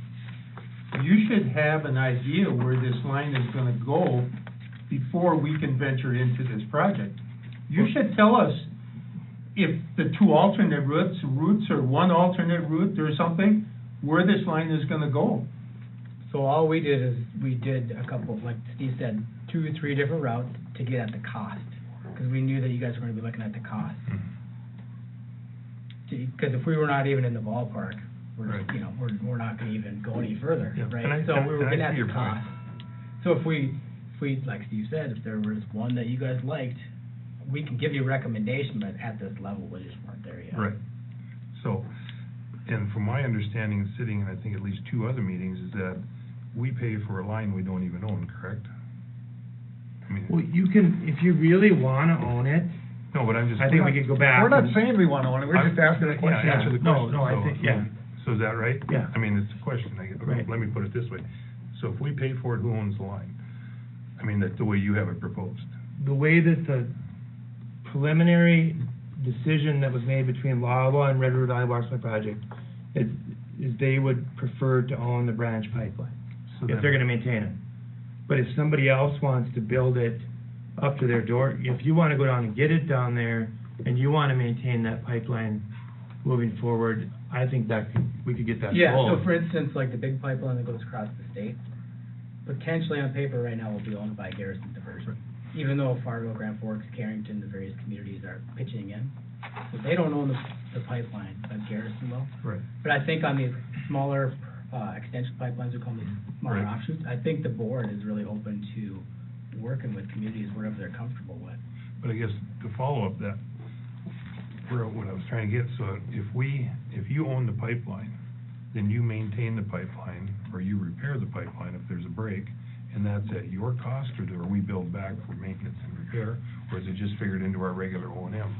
You should have an idea where this line is gonna go before we can venture into this project. You should tell us if the 2 alternate routes or 1 alternate route or something, where this line is gonna go. So all we did is, we did a couple, like Steve said, 2 or 3 different routes to get at the cost, because we knew that you guys were gonna be looking at the cost. Because if we were not even in the ballpark, we're, Right. you know, we're not gonna even go any further, Yeah, and I- right? So we were and I getting see at your the point. cost. So if we, like Steve said, if there was one that you guys liked, we can give you a recommendation, but at this level, we just weren't there yet. Right. So, and from my understanding, sitting in, I think, at least 2 other meetings, is that we pay for a line we don't even own, correct? I mean, Well, you can, if you really wanna own it, no, but I'm just. I think we could go back. We're not and- saying we want to own it, we're just asking a question. Yeah, answer the No, question. no, I So- think- yeah. So is that right? Yeah. I mean, it's a question, Right. let me put it this way. So if we pay for it, who owns the line? I mean, the way you have it proposed. The way that the preliminary decision that was made between Lava and Red River Valley Water Supply Project is they would prefer to own the branch pipeline, So if then- they're gonna maintain it. But if somebody else wants to build it up to their door, if you wanna go down and get it down there, and you wanna maintain that pipeline moving forward, I think we could get that Yeah, solved. so for instance, like the big pipeline that goes across the state, potentially on paper right now will be owned by Garrison Diversion. Even though Fargo, Grand Forks, Carrington, the various communities are pitching in. So they don't own the pipeline, but Garrison will. Right. But I think on these smaller, extension pipelines, we call them smaller Right. offshoots, I think the board is really open to working with communities wherever they're comfortable with. But I guess to follow up that, what I was trying to get, so if you own the pipeline, then you maintain the pipeline, or you repair the pipeline if there's a break, and that's at your cost, or do we build back for maintenance and repair, or is it just figured into our regular O&M?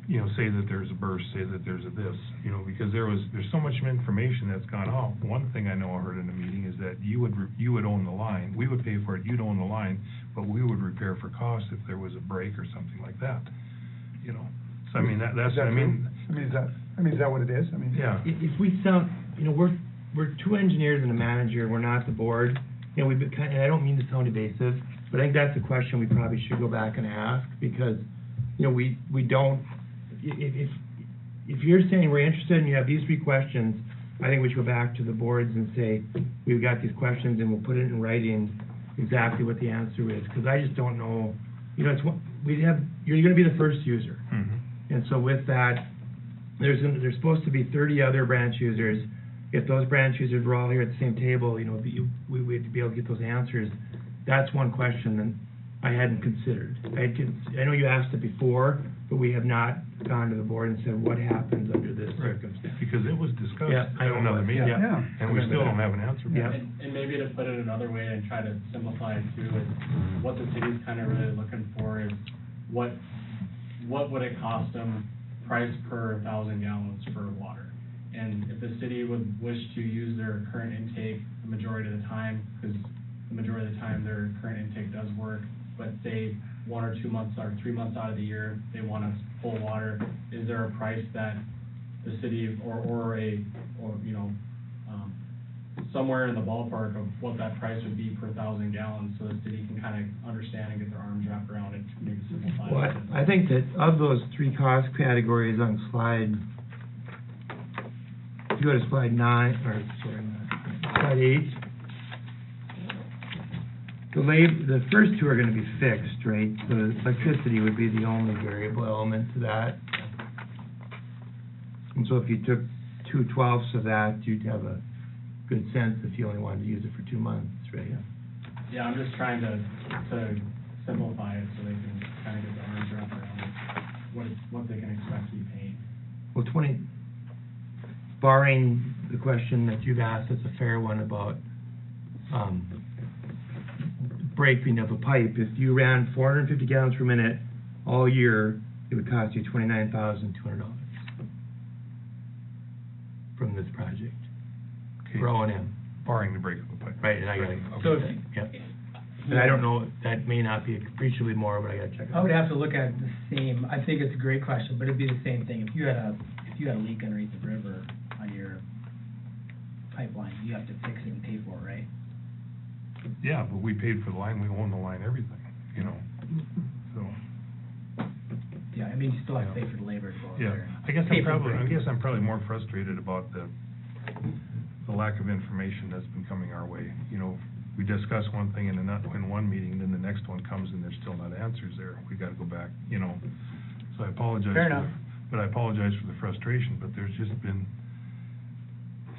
You know, say that there's a burst, say that there's a this, you know, because there's so much information that's gone out. One thing I know I heard in a meeting is that you would own the line, we would pay for it, you'd own the line, but we would repair for cost if there was a break or something like that, you know? So I mean, that's, Is that I mean. true? Is that what it is? I mean. Yeah. If we sound, you know, we're two engineers and a manager, we're not the board. You know, we've been and I don't mean to sound evasive, but I think that's a question we probably should go back and ask, because, you know, we don't, if you're saying we're interested and you have these three questions, I think we should go back to the boards and say, we've got these questions and we'll put it in writing exactly what the answer is, because I just don't know, you know, you're gonna be the first user. Mm-hmm. And so with that, there's supposed to be 30 other branch users. If those branch users were all here at the same table, you know, we'd be able to get those answers. That's one question that I hadn't considered. I know you asked it before, but we have not gone to the board and said, what happens under this circumstance? Because it was discussed Yeah, I at know another it. meeting, Yeah. and we still don't have an answer. for Yeah. it. And maybe to put it another way and try to simplify it too, is what the city's kind of really looking for is what would it cost them price per 1,000 gallons for water? And if the city would wish to use their current intake the majority of the time, because the majority of the time their current intake does work, but say 1 or 2 months or 3 months out of the year, they want to pull water, is there a price that the city or you know, somewhere in the ballpark of what that price would be per 1,000 gallons, so the city can kind of understand and get their arms wrapped around it, maybe simplify Well, it. I think that of those three cost categories on if you go to slide 8, the first two are gonna be fixed, right? So electricity would be the only variable element to that. And so if you took 2/12 of that, you'd have a good sense if you only wanted to use it for 2 months, right? Yeah, I'm just trying to simplify it so they can kind of get their arms wrapped around it, what they can expect to be paying. Well, barring the question that you've asked, it's a fair one about, breaking of a pipe. If you ran 450 gallons per minute all year, it would cost you $29,200 from this project, Okay. for O&M. Barring the break of the pipe. Right, and I got it. Okay. So Yep. And I don't know, that may not be appreciably more, but I gotta check it I would out. have to look at the same, I think it's a great question, but it'd be the same thing. If you had a leak underneath the river on your pipeline, you have to fix it and pay for it, right? Yeah, but we paid for the line, we own the line, everything, you know, so, Yeah, I mean, you still have to pay for the labor to go out yeah. there. I guess Pay for the I'm break. probably more frustrated about the lack of information that's been coming our way. You know, we discuss one thing in one meeting, then the next one comes and there's still not answers there. We gotta go back, you know, so I apologize. Fair enough. But I apologize for the frustration, but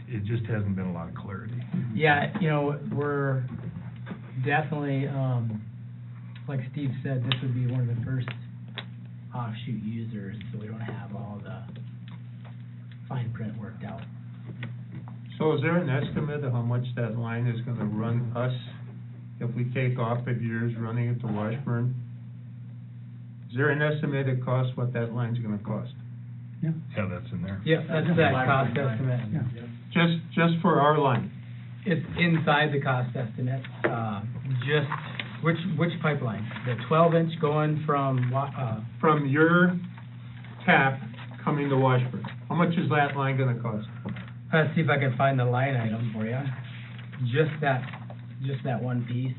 it just hasn't been a lot of clarity. Yeah, you know, we're definitely, like Steve said, this would be one of the first offshoot users, so we don't have all the fine print worked out. So is there an estimate of how much that line is gonna run us if we take off of yours running it to Washburn? Is there an estimated cost what that line's gonna cost? Yeah, that's in there. Yep, that's that cost estimate. Just for our line? It's inside the cost estimate, just, which pipeline? The 12-inch going from, From your tap coming to Washburn, how much is that line gonna cost? let's see if I can find the line item for you. just that one piece.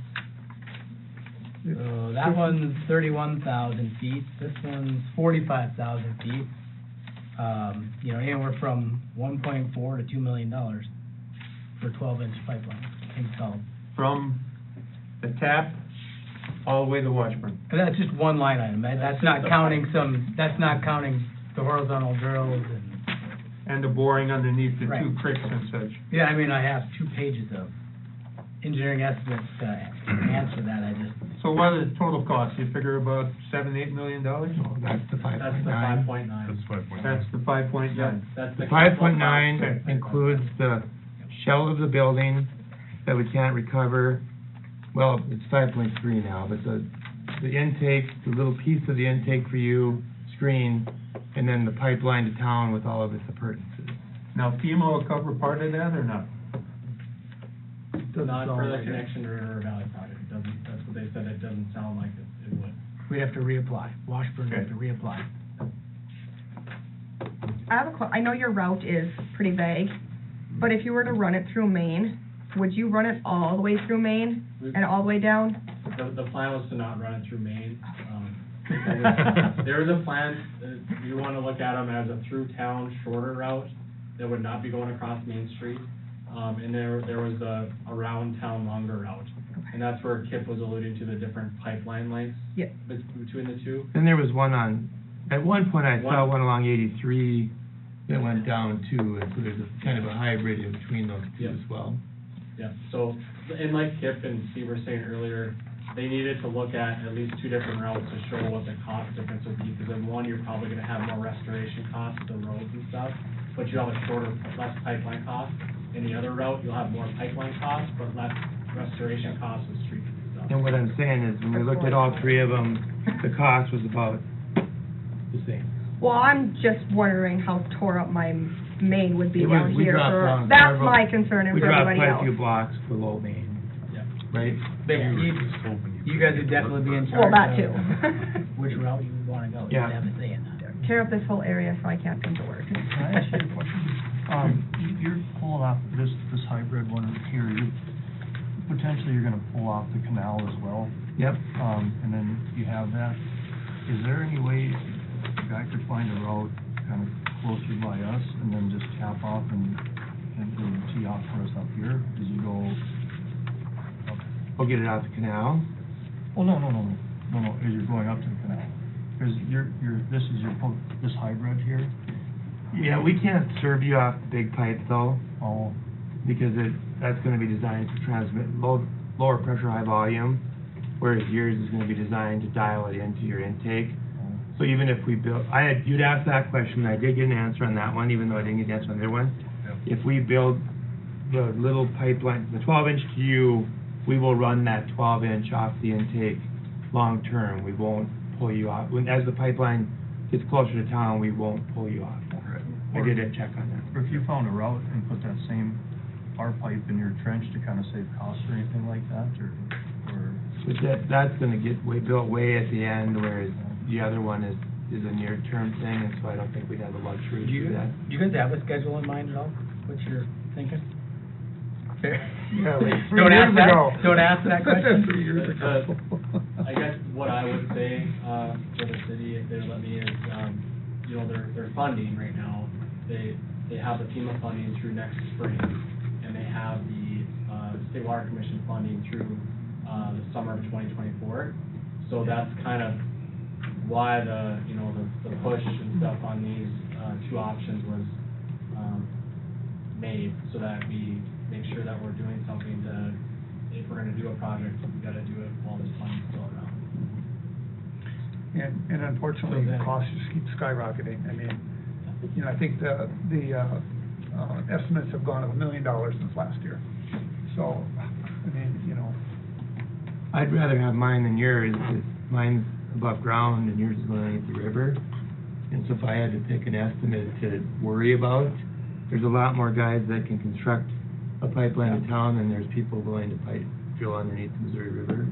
So that one's 31,000 feet, this one's 45,000 feet. You know, anywhere from 1.4 to $2 million for 12-inch pipeline installed. From the tap all the way to Washburn. And that's just one line item, that's not counting that's not counting the horizontal drills And the boring underneath the Right. two creeks and such. yeah, I mean, I have 2 pages of engineering estimates to answer that, I just, So what are the total costs? You figure about $7-8 million? No, that's the That's the 5.9. 5.9. That's 5.9. That's the 5.9. That's the. The 5.9 Okay. includes the shell of the building that we can't recover. Well, it's 5.3 now, but the intake, the little piece of the intake for you, screen, and then the pipeline to town with all of its appurtenances. Now FEMA will cover part of that or not? Not for the connection to River Valley project, it doesn't, that's what they said, it doesn't sound like it would. we'd have to reapply, Washburn would have to Okay. reapply. I have I know your route is pretty vague, but if you were to run it through Maine, would you run it all the way through Maine and all the way down? The plan was to not run it through Maine. There was a plan, you wanna look at them as a through-town shorter route that would not be going across Main Street. And there was a around-town longer route. And that's where Kip was alluding to the different pipeline lengths Yeah. between the two. Then there was one at one point I saw One- one along 83 that went down too, and so there's a kind of a hybrid in between those two Yeah. as well. Yeah, so, and like Kip and Steve were saying earlier, they needed to look at least 2 different routes to show what the cost difference would be, because in one, you're probably gonna have more restoration costs, the roads and stuff, but you have a shorter, less pipeline cost. In the other route, you'll have more pipeline costs, but less restoration costs with streets and stuff. And what I'm saying is, when we looked at all 3 of them, the cost was about the same. Well, I'm just wondering how tore up my Maine would be It was- down we here dropped for, down that's several- my concern and We for dropped everybody quite a else. few blocks for low main, Yeah. right? But you guys would definitely be in charge Well, that of too. which route you would wanna go, you'd Yeah. have a say in that. Tear up this whole area so I can't come to work. Can I ask you a question? You're pulling off this hybrid one here, potentially you're gonna pull off the canal as well, Yep. and then you have that. Is there any way a guy could find a route kind of closer by us and then just tap off and tee off for us up here? Does he go, We'll get it out the canal. oh, no, as you're going up to the canal? Because this hybrid here? Yeah, we can't serve you off the big pipe though, Oh, because that's gonna be designed to transmit lower pressure, high volume, whereas yours is gonna be designed to dial it into your intake. So even if we build, you'd asked that question, I did get an answer on that one, even though I didn't get an answer on the other one. If we build the little pipeline, the 12-inch to you, we will run that 12-inch off the intake long-term. We won't pull you off. As the pipeline gets closer to town, we won't pull you off. I did a check on that. or if you found a route and put that same R pipe in your trench to kind of save costs or anything like that, or? But that's gonna get built way at the end, whereas the other one is a near-term thing, and so I don't think we'd have the luxury to do that. Do you guys have a schedule in mind at all, what you're thinking? Fair. Yeah, like 3 Don't years ask that, ago. don't ask that question. 3 years ago. I guess what I would say, for the city, if they let me, is, you know, their funding right now, they have the FEMA funding through next spring, and they have the, State Water Commission funding through, the summer of 2024. So that's kind of why the push and stuff on these, 2 options was, made, so that we make sure that we're doing something to, if we're gonna do a project, we gotta do it while this funding's still around. And unfortunately, the costs just keep skyrocketing. I mean, you know, I think the estimates have gone up $1 million since last year. So, I mean, you know, I'd rather have mine than yours, because mine's above ground and yours is going underneath the river. And so if I had to pick an estimate to worry about, there's a lot more guys that can construct a pipeline to town than there's people willing to drill underneath the Missouri River.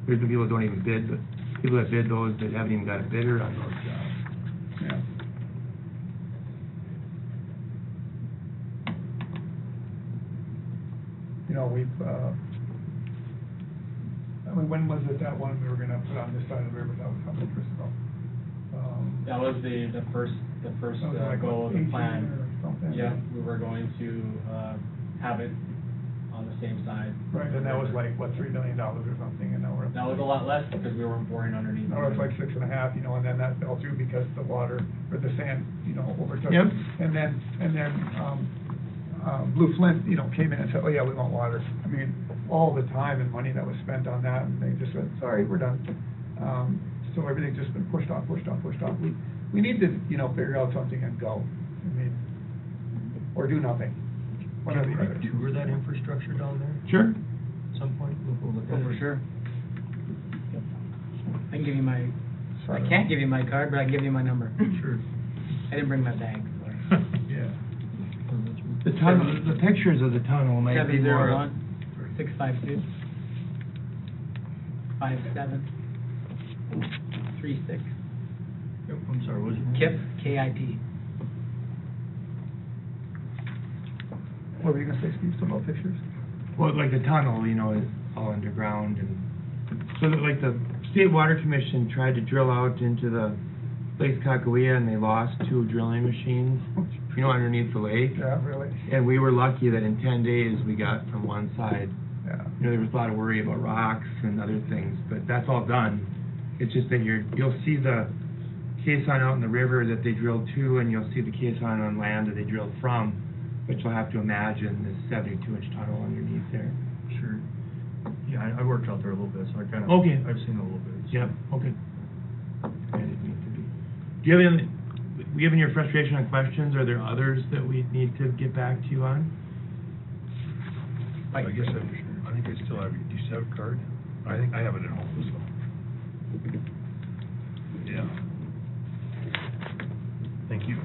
There's been people that don't even bid, but people that bid those that haven't even got a bidder on those jobs. yeah. we've, I mean, when was it that one we were gonna put on this side of the river? That was how many years ago? That was the first that was like, goal what, of the 18 plan. or something? Yeah, we were going to, have it on the same side. Right, and that was like, what, $3 million or something, and now we're. That was a lot less because we weren't boring underneath. Now it's like 6.5, and then that fell through because the water, or the sand, overtook. Yep. And then, Blue Flint, came in and said, oh yeah, we want water. I mean, all the time and money that was spent on that, and they just said, sorry, we're done. So everything's just been pushed off. We need to, figure out something and go. I mean, or do nothing. One or the other. Tour that infrastructure down there Sure. at some point? We'll look at Oh, for it. sure. I can give you my, I can't give you my card, but I can give you my number. Sure. I didn't bring my bag, sorry. Yeah. The tunnel, the pictures of the tunnel might be more. 701-652-5736. Yep, I'm sorry, what was your name? KIP, K-I-P. What were you gonna say, Steve, something about pictures? Well, like the tunnel, is all underground, and so that, like, the State Water Commission tried to drill out into the Lake Kakawea, and they lost 2 drilling machines, underneath the lake. Yeah, really? And we were lucky that in 10 days, we got from one side. Yeah. There was a lot of worry about rocks and other things, but that's all done. It's just that you'll see the caisson out in the river that they drilled to, and you'll see the caisson on land that they drilled from, but you'll have to imagine this 72-inch tunnel underneath there. Sure. Yeah, I worked out there a little bit, so I kind of. Okay. I've seen it a little bit. so. Yep, okay. I didn't need to be. Do you have any, given your frustration on questions, are there others that we need to get back to you on? I guess I think I still have your, do you still have a card? I think I have it at home, so. Yeah. Thank you.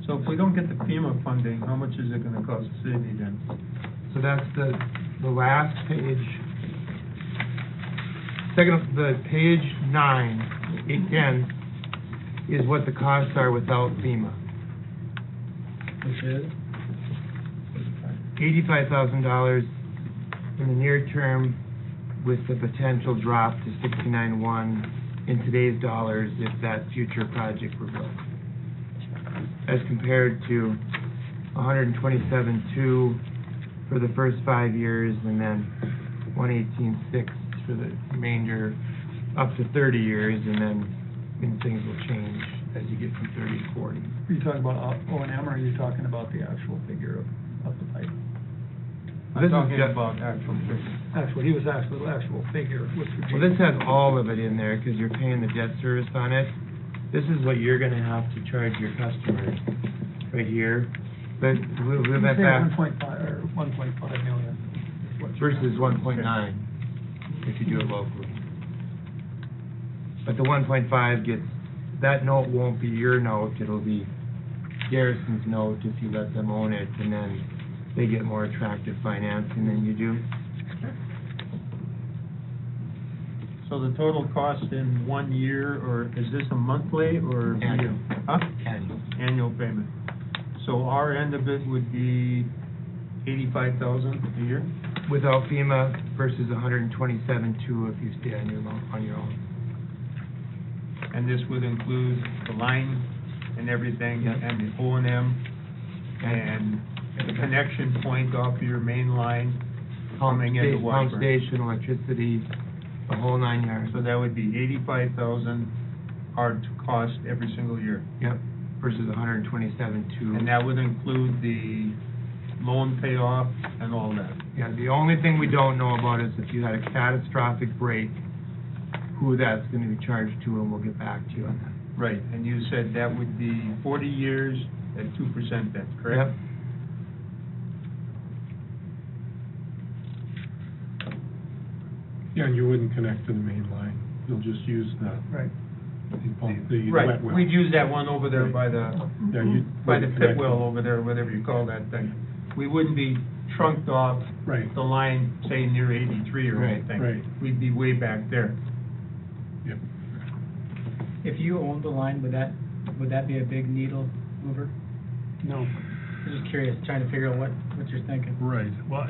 So if we don't get the FEMA funding, how much is it gonna cost the city then? So that's the last page. The page 9, 810, is what the costs are without FEMA. Which is? $85,000 in the near term, with the potential drop to 69.1 in today's dollars if that future project were built. As compared to 127.2 for the first 5 years, and then 118.6 for the remainder up to 30 years, and then things will change as you get from 30 to 40. Are you talking about O&M, or are you talking about the actual figure of the pipe? I'm talking about actual figures. He was asking the actual figure, which would be. Well, this has all of it in there, because you're paying the debt service on it. This is what you're gonna have to charge your customers, right here. But we'll You let say that, 1.5, or 1.5 million. is what you're versus 1.9, if you do it locally. But the 1.5 gets, that note won't be your note, it'll be Garrison's note if you let them own it, and then they get more attractive financing than you do. So the total cost in 1 year, or is this a monthly or? Annual. Huh? Annual. Annual payment. So our end of it would be 85,000 a year? Without FEMA versus 127.2 if you stay on your own. And this would include the line and everything, Yep. and the O&M, and the connection point off your main line coming into Pump Washburn. station, electricity, the whole 9 yards. So that would be 85,000 hard to cost every single year. Yep, versus 127.2. And that would include the loan payoff and all that. Yeah, the only thing we don't know about is if you had a catastrophic break, who that's gonna be charged to, and we'll get back to you on that. Right, and you said that would be 40 years at 2% then, correct? Yep. Yeah, and you wouldn't connect to the main line. You'll just use the, Right. the Right, wet well. we'd use that one over there by the, Yeah, you. by the wouldn't pit connect well them. over there, whatever you call that thing. We wouldn't be trunked off Right, the line, say near 83 or Right, anything. right. We'd be way back there. yep. If you owned the line, would that be a big needle mover? No. I'm just curious, trying to figure out what you're thinking. Right, well,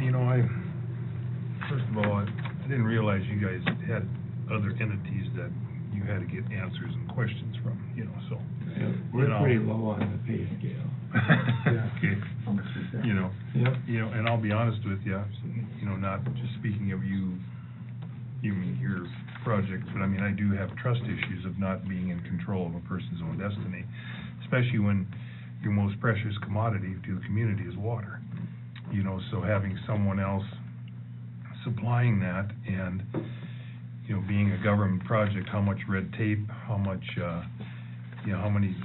first of all, I didn't realize you guys had other entities that you had to get answers and questions from, so. We're pretty low on the pay scale. Okay, Yep. and I'll be honest with you, not just speaking of you mean your project, but I do have trust issues of not being in control of a person's own destiny, especially when your most precious commodity to the community is water. So having someone else supplying that and, being a government project, how much red tape, how much, how many,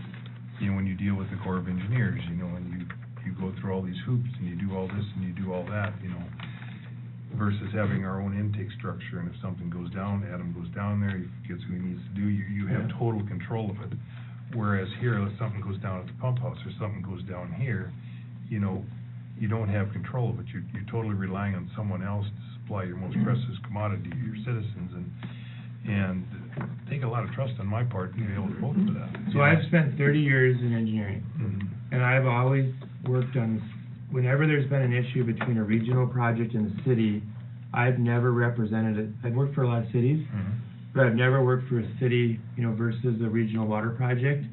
when you deal with the Corps of Engineers, and you go through all these hoops and you do all this and you do all that, versus having our own intake structure, and if something goes down, Adam goes down there, he gets who he needs to do, you have total control of it. Whereas here, if something goes down at the pump house or something goes down here, you don't have control of it. You're totally relying on someone else to supply your most precious commodity to your citizens, and take a lot of trust on my part to be able to vote for that. So I've spent 30 years in engineering, and I've always worked on, whenever there's been an issue between a regional project and the city, I've never represented it. I've worked for a lot of cities, but I've never worked for a city, versus a regional water project.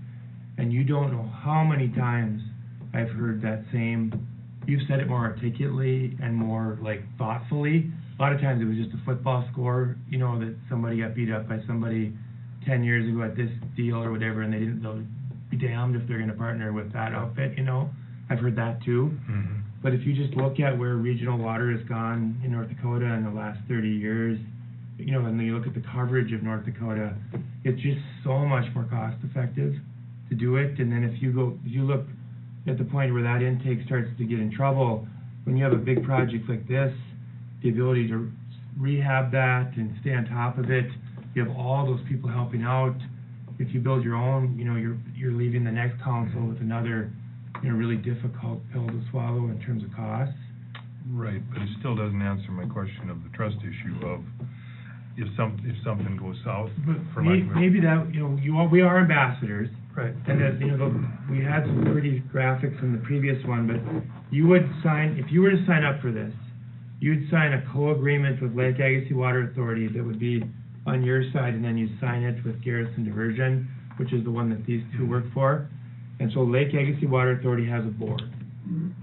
And you don't know how many times I've heard that same, you've said it more articulately and more thoughtfully. A lot of times it was just a football score, that somebody got beat up by somebody 10 years ago at this deal or whatever, and they'll be damned if they're gonna partner with that outfit, I've heard that too. But if you just look at where regional water has gone in North Dakota in the last 30 years, and then you look at the coverage of North Dakota, it's just so much more cost effective to do it. And then if you look at the point where that intake starts to get in trouble, when you have a big project like this, the ability to rehab that and stay on top of it, you have all those people helping out. If you build your own, you're leaving the next council with another, really difficult pill to swallow in terms of costs. Right, but it still doesn't answer my question of the trust issue of if something goes south. But maybe that, we are ambassadors. Right. And that, we had some pretty graphics in the previous one, but you would sign, if you were to sign up for this, you'd sign a co-agreement with Lake Agassiz Water Authority that would be on your side, and then you sign it with Garrison Diversion, which is the one that these two work for. And so Lake Agassiz Water Authority has a board.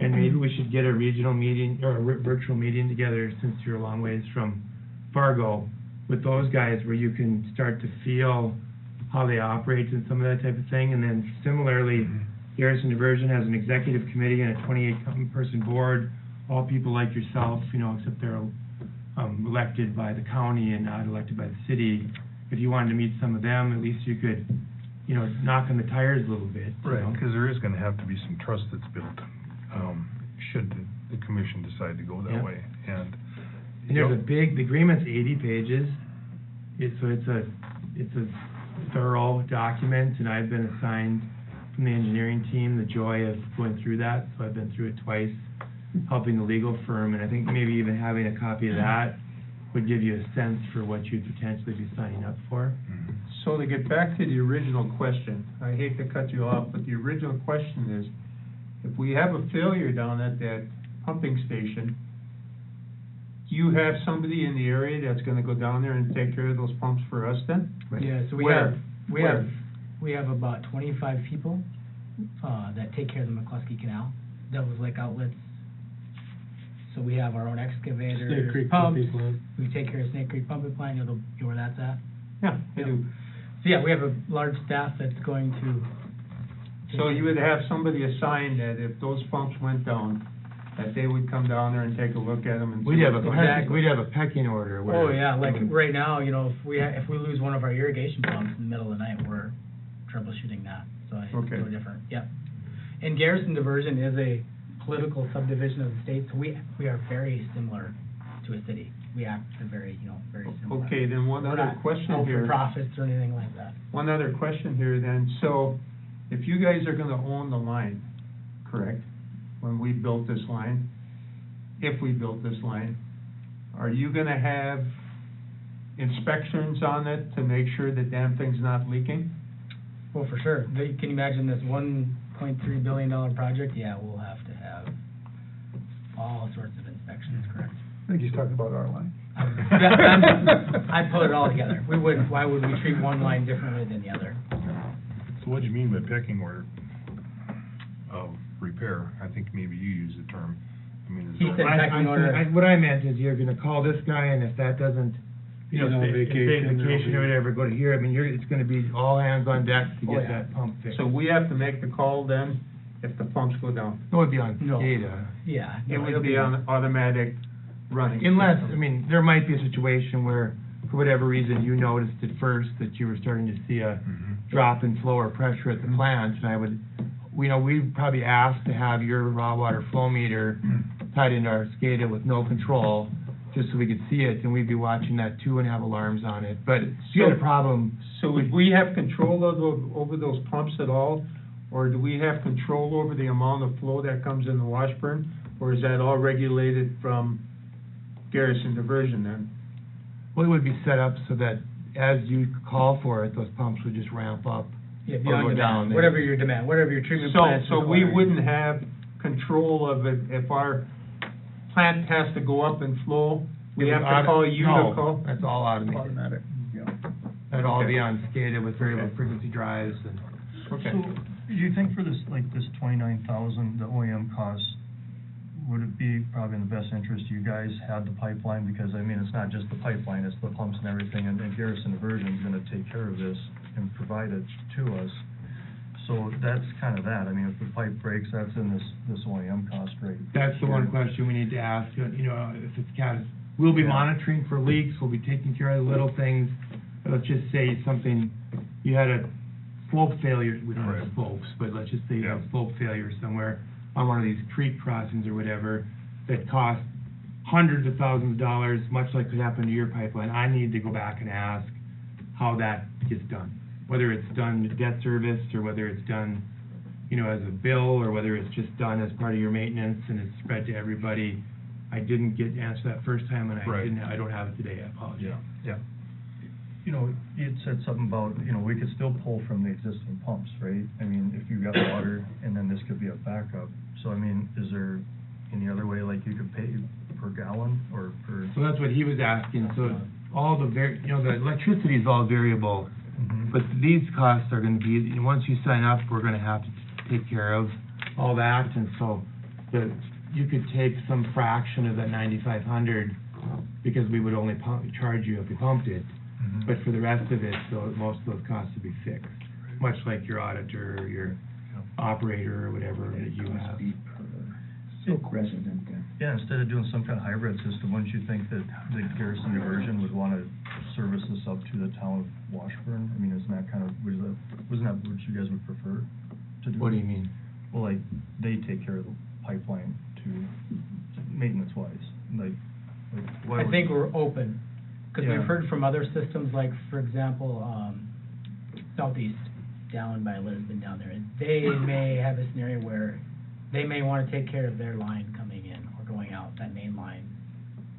And maybe we should get a regional meeting, or a virtual meeting together, since you're a long ways from Fargo, with those guys, where you can start to feel how they operate and some of that type of thing. And then similarly, Garrison Diversion has an executive committee and a 28-person board, all people like yourself, except they're elected by the county and not elected by the city. If you wanted to meet some of them, at least you could, knock on the tires a little bit. Right, because there is gonna have to be some trust that's built, should the commission decide to go that way, and there's the agreement's 80 pages, it's a thorough document, and I've been assigned from the engineering team the joy of going through that, so I've been through it twice, helping the legal firm, and I think maybe even having a copy of that would give you a sense for what you'd potentially be signing up for. So to get back to the original question, I hate to cut you off, but the original question is, if we have a failure down at that pumping station, do you have somebody in the area that's gonna go down there and take care of those pumps for us then? Yeah, so Where? we have about 25 people, that take care of the McCluskey Canal, Devil's Lake outlets. So we have our own excavator, Snake Creek pumps, pumping plant. we take care of Snake Creek pumping plant, you know where that's at? Yeah, I do. So yeah, we have a large staff that's going to. So you would have somebody assigned that if those pumps went down, that they would come down there and take a look at them and see. We'd have what's a going on. we'd have a pecking order where. Oh, yeah, like right now, if we lose one of our irrigation pumps in the middle of the night, we're troubleshooting that, so it's Okay. totally different, yep. And Garrison Diversion is a political subdivision of the state, so we are very similar to a city. We act very similar. Okay, then one We're other not question out for here. profits or anything like that. One other question here then, so if you guys are gonna own the line, correct? When we built this line, if we built this line, are you gonna have inspections on it to make sure the damn thing's not leaking? Well, for sure, can you imagine this $1.3 billion project? Yeah, we'll have to have all sorts of inspections, correct? I think he's talking about our line. I put it all together. Why would we treat one line differently than the other? So what do you mean by pecking order of repair? I think maybe you use the term. I mean, is He it- said pecking order. What I meant is you're gonna call this guy, and if that doesn't, you know, He's on say vacation, vacation or whatever, go to here, I mean, it's gonna be all hands on deck to Oh, get yeah. that pump fixed. So we have to make the call then if the pumps go down? It would be on No. SCADA. Yeah. It no, would it'll be on automatic running. Unless, system. I mean, there might be a situation where, for whatever reason, you noticed at first that you were starting to see a Mhm. drop in flow or pressure at the plant, and I would, we'd probably ask to have your raw water flow meter tied into our SCADA with no control, just so we could see it, and we'd be watching that too and have alarms on it. But if you had a problem, So would we have control over those pumps at all? Or do we have control over the amount of flow that comes in the Washburn? Or is that all regulated from Garrison Diversion then? well, it would be set up so that as you call for it, those pumps would just ramp up. Yeah, or beyond go down demand, there. whatever your demand, whatever your treatment plant. So we wouldn't have control of it if our plant has to go up and flow? We have to call you to No, call? that's all automated. Automatic, yeah. That'd all be Okay. on SCADA with variable frequency drives and. Okay. So, do you think for this, like, this 29,000, the OEM costs, would it be probably in the best interest you guys had the pipeline? Because, I mean, it's not just the pipeline, it's the pumps and everything, and Garrison Diversion's gonna take care of this and provide it to us. So that's kind of that. I mean, if the pipe breaks, that's in this OEM cost rate. That's the one question we need to ask, you know, if it's we'll be Yeah. monitoring for leaks, we'll be taking care of the little things. Let's just say something, you had a slope failure, we don't have Right. slopes, but let's just say you have Yeah. a slope failure somewhere on one of these creek crossings or whatever, that cost hundreds of thousands of dollars, much like could happen to your pipeline. I need to go back and ask how that gets done. Whether it's done debt service, or whether it's done, you know, as a bill, or whether it's just done as part of your maintenance and it's spread to everybody. I didn't get to answer that first time, and Right. I don't have it today, I apologize. Yeah. You know, you'd said something about, you know, we could still pull from the existing pumps, right? I mean, if you got water, and then this could be a backup. So, I mean, is there any other way, like, you could pay per gallon, or per? So that's what he was asking, so all the the electricity is all variable, Mhm. but these costs are gonna be, once you sign up, we're gonna have to take care of all that, and so you could take some fraction of that 9,500, because we would only charge you if you pumped it. Mhm. But for the rest of it, so most of those costs would be fixed, much like your auditor, or your operator, or whatever that you have. Resident then. Yeah, instead of doing some kind of hybrid system, wouldn't you think that the Garrison Diversion would wanna service this up to the town of Washburn? I mean, isn't that kind of, wasn't that what you guys would prefer to do? What do you mean? Well, like, they take care of the pipeline to, maintenance-wise, like, why I would- think we're open, because Yeah. we've heard from other systems, like, for example, Southeast, down by Lisbon down there, they may have a scenario where they may wanna take care of their line coming in or going out, that main line.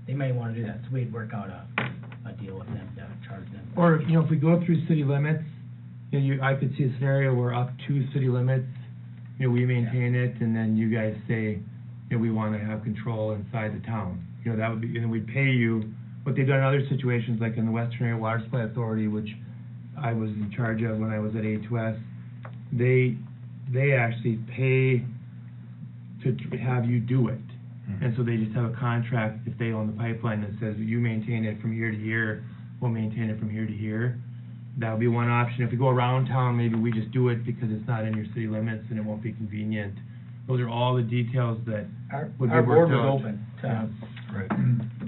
They may wanna do that, so we'd work out a deal with them to charge them. Or, you know, if we go through city limits, you know, I could see a scenario where up to city limits, you know, we maintain it, and then you guys say, you know, we wanna have control inside the town. You know, that would be, and we'd pay you, what they've done in other situations, like in the Western Area Water Supply Authority, which I was in charge of when I was at A2S, they actually pay to have you do it. And so they just have a contract, if they own the pipeline, that says, you maintain it from here to here, we'll maintain it from here to here. That would be one option. If we go around town, maybe we just do it because it's not in your city limits and it won't be convenient. Those are all the details that would be Our board worked was out. open Yeah. to, Right.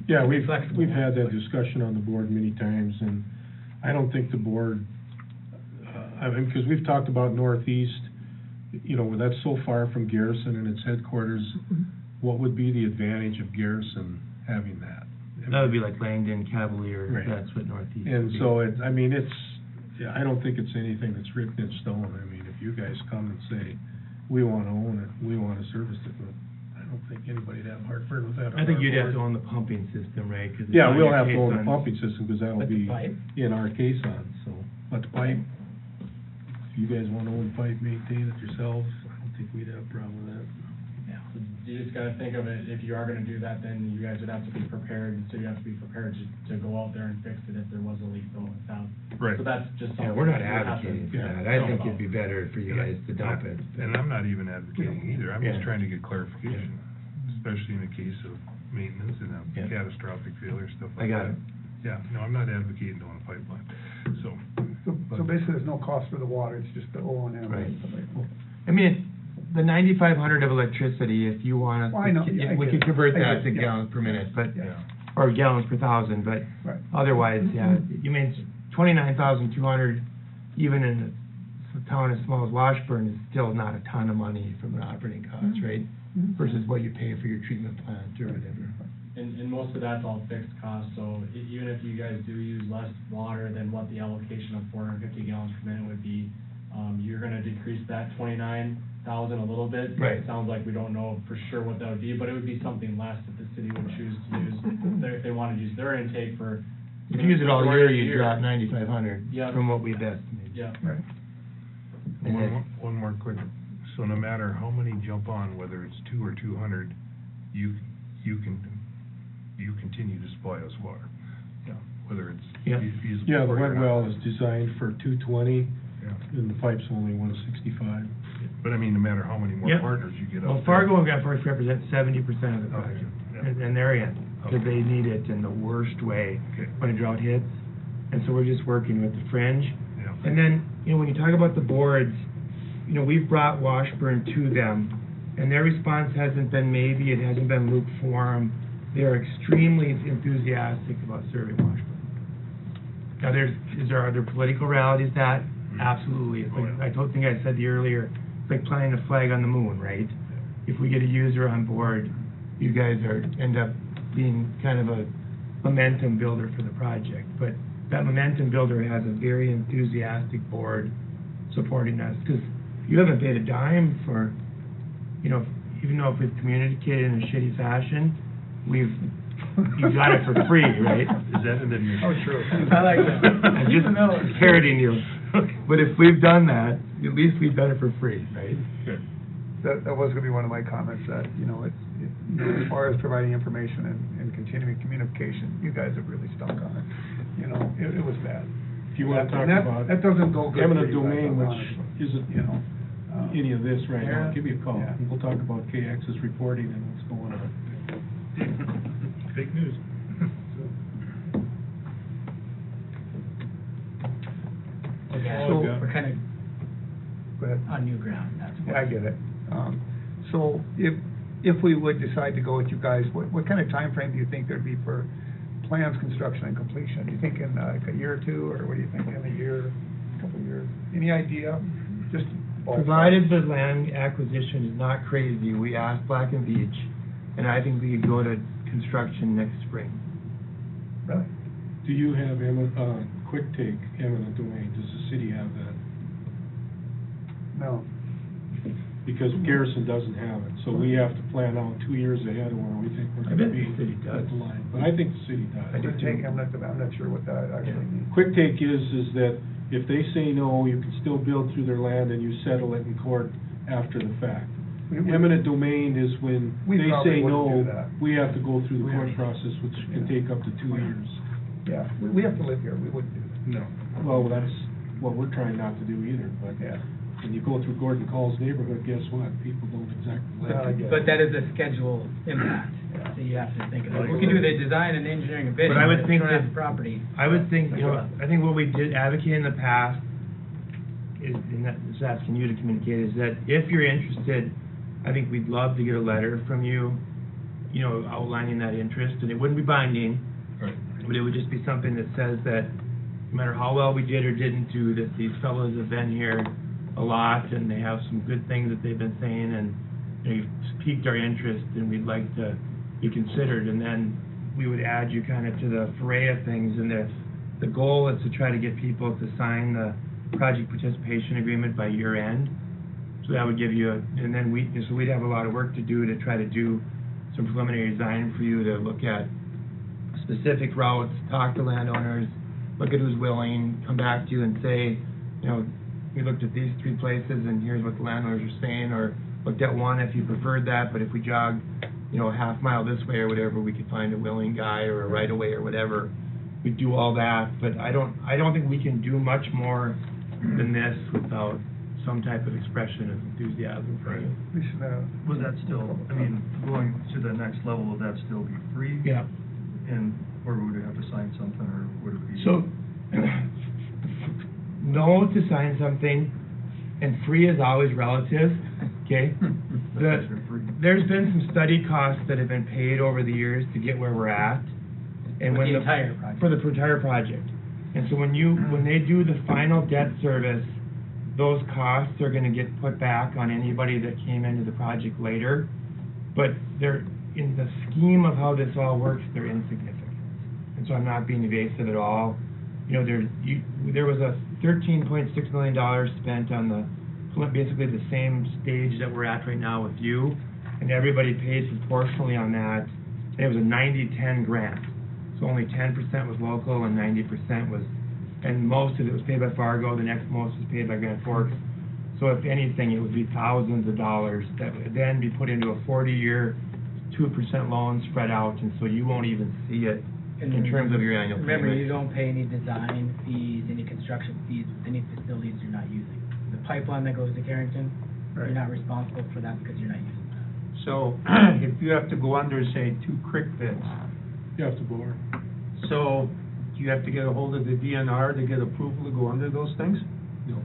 Yeah, we've Flexible. had that discussion on the board many times, and I don't think the board, I mean, because we've talked about Northeast, you know, that's so far from Garrison and its headquarters, what would be the advantage of Garrison having that? That would be like Langdon, Cavalier, Right. that's what Northeast would And be. so I mean, yeah, I don't think it's anything that's written in stone. I mean, if you guys come and say, we wanna own it, we wanna service it, but I don't think anybody'd have heartburn with that on I think our you'd have to board. own the pumping system, right? 'Cause it's Yeah, on we'll your have to case own the on- pumping system, because that'll But the be pipe? in our case on, so, but the pipe, if you guys wanna own the pipe, maintain it yourselves, I don't think we'd have a problem with that. yeah. Yeah. You just gotta think of it, if you are gonna do that, then you guys would have to be prepared, the city has to be prepared to go out there and fix it if there was a leak though, if that. Right. So that's just something. Yeah, we're not you have to advocating for think that. I think about. it'd be better for you guys to dump it. And I'm not even advocating either, I'm just Yeah. trying to get clarification, especially in the case of maintenance and Yeah. a catastrophic failure, stuff I like got that. it. Yeah, no, I'm not advocating doing a pipeline, so. So basically, there's no cost for the water, it's just the O and M. Right. I mean, the 9,500 of electricity, if you want Well, I know, to, yeah, I we get could it. convert I that get to it, yeah. gallons per minute, but, Yeah. or gallons per thousand, but Right. otherwise, yeah, you mean, 29,200, even in a town as small as Washburn, is still not a ton of money from an operating cost, right? Versus what you pay for your treatment plant or whatever. And most of that's all fixed costs, so even if you guys do use less water than what the allocation of 450 gallons per minute would be, you're gonna decrease that 29,000 a little bit. Right. It sounds like we don't know for sure what that would be, but it would be something less that the city would choose to use, if they wanted to use their intake for. If you use it all year, majority of the you drop 9,500 Yeah. from what we've estimated. Yeah. Right. And then- One more quick, so no matter how many jump on, whether it's 2 or 200, you continue to supply us water. Yeah. Whether it's Yeah. feasible. Yeah, the or wet not. well is designed for 220, Yeah. and the pipe's only 165. But I mean, no matter how many more Yep. partners you get out there. Well, Fargo and Grand Forks represent 70% of the Okay, project, yeah. and they're in, because Okay. they need it in the worst way Okay. when a drought hits. And so we're just working with the fringe. Yeah. And then, when you talk about the boards, we've brought Washburn to them, and their response hasn't been maybe, it hasn't been lukewarm. They're extremely enthusiastic about serving Washburn. Now, are there political realities to that? Absolutely. It's like, I think I said earlier, it's like planting a flag on the moon, right? If we get a user on board, you guys end up being kind of a momentum builder for the project. But that momentum builder has a very enthusiastic board supporting us, because you haven't paid a dime for, even though if we've communicated in a shitty fashion, you got it for free, right? Is that an admission? Oh, true. I like that. I'm just parroting you. But if we've done that, at least we've done it for free, right? Good. That was gonna be one of my comments, that, as far as providing information and continuing communication, you guys have really stunk on it. It was bad. If you want to talk And that- about that doesn't go good for eminent you guys, domain, which honestly. isn't any of this right now, Yeah. give me a call. Yeah. We'll talk about KX's reporting and what's going on. Fake news. Yeah, So- we're kind of Go ahead. on new ground, that's Yeah, why. I get it. So if we would decide to go with you guys, what kind of time frame do you think there'd be for plans, construction, and completion? Do you think in like a year or two, or what do you think, in a year, a couple of years? Any idea? Just ballpark. Provided the land acquisition is not crazy, we asked Black and Beach, and I think we could go to construction next spring. Really? Do you have quick take eminent domain? Does the city have that? No. Because Garrison doesn't have it, so we have to plan out 2 years ahead of where we think we're I gonna bet be the city does. at the line. But I think the city does. I do Quick take, I'm not sure what that actually means. Quick take is that if they say no, you can still build through their land and you settle it in court after the fact. We- Eminent domain is when We they probably say wouldn't no, do that. we have to go through the We court have- process, which can take up to 2 years. Yeah, we have to live here, we wouldn't do that. No. Well, that's what we're trying not to do either, but Yeah. when you go through Gordon Call's neighborhood, guess what? People don't exactly Well, I like get it. But that is a schedule impact, so you have to think of it. We can do the design and engineering and bidding, But I would but if think we don't have that- the property. I would think, I think what we did advocate in the past is, and that, just asking you to communicate, is that if you're interested, I think we'd love to get a letter from you, outlining that interest, and it wouldn't be binding, Right. but it would just be something that says that no matter how well we did or didn't do, that these fellows have been here a lot, and they have some good things that they've been saying, and, you've piqued our interest, and we'd like to be considered, and then we would add you kind of to the fray of things, and the goal is to try to get people to sign the project participation agreement by year end. So that would give you and then we'd have a lot of work to do to try to do some preliminary design for you to look at specific routes, talk to landowners, look at who's willing, come back to you and say, we looked at these 3 places, and here's what the landowners are saying, or looked at one if you preferred that, but if we jogged, you know, a half mile this way or whatever, we could find a willing guy or a right-of-way or whatever. We'd do all that, but I don't think we can do much more than this without some type of expression of enthusiasm for it. We should, Would that still, I mean, going to the next level, would that still be free? Yeah. And, or would we have to sign something, or would it be? So, no to sign something, and free is always relative, okay? There's been some study costs that have been paid over the years to get where we're at. And With when the entire project. For the entire project. And so when they do the final debt service, those costs are gonna get put back on anybody that came into the project later. But they're, in the scheme of how this all works, they're insignificant. And so I'm not being evasive at all. You know, there was a $13.6 million spent on basically the same stage that we're at right now with you, and everybody pays proportionally on that. And it was a 90-10 grant. So only 10% was local and 90% was, and most of it was paid by Fargo, the next most was paid by Grand Forks. So if anything, it would be thousands of dollars that would then be put into a 40-year, 2% loan spread out, and so you won't even see it in terms of your annual payment. Remember, you don't pay any design fees, any construction fees with any facilities you're not using. The pipeline that goes to Carrington, Right. you're not responsible for that because you're not using that. So, if you have to go under, say, 2 creek beds, You have to bore. so you have to get a hold of the DNR to get approval to go under those things? No.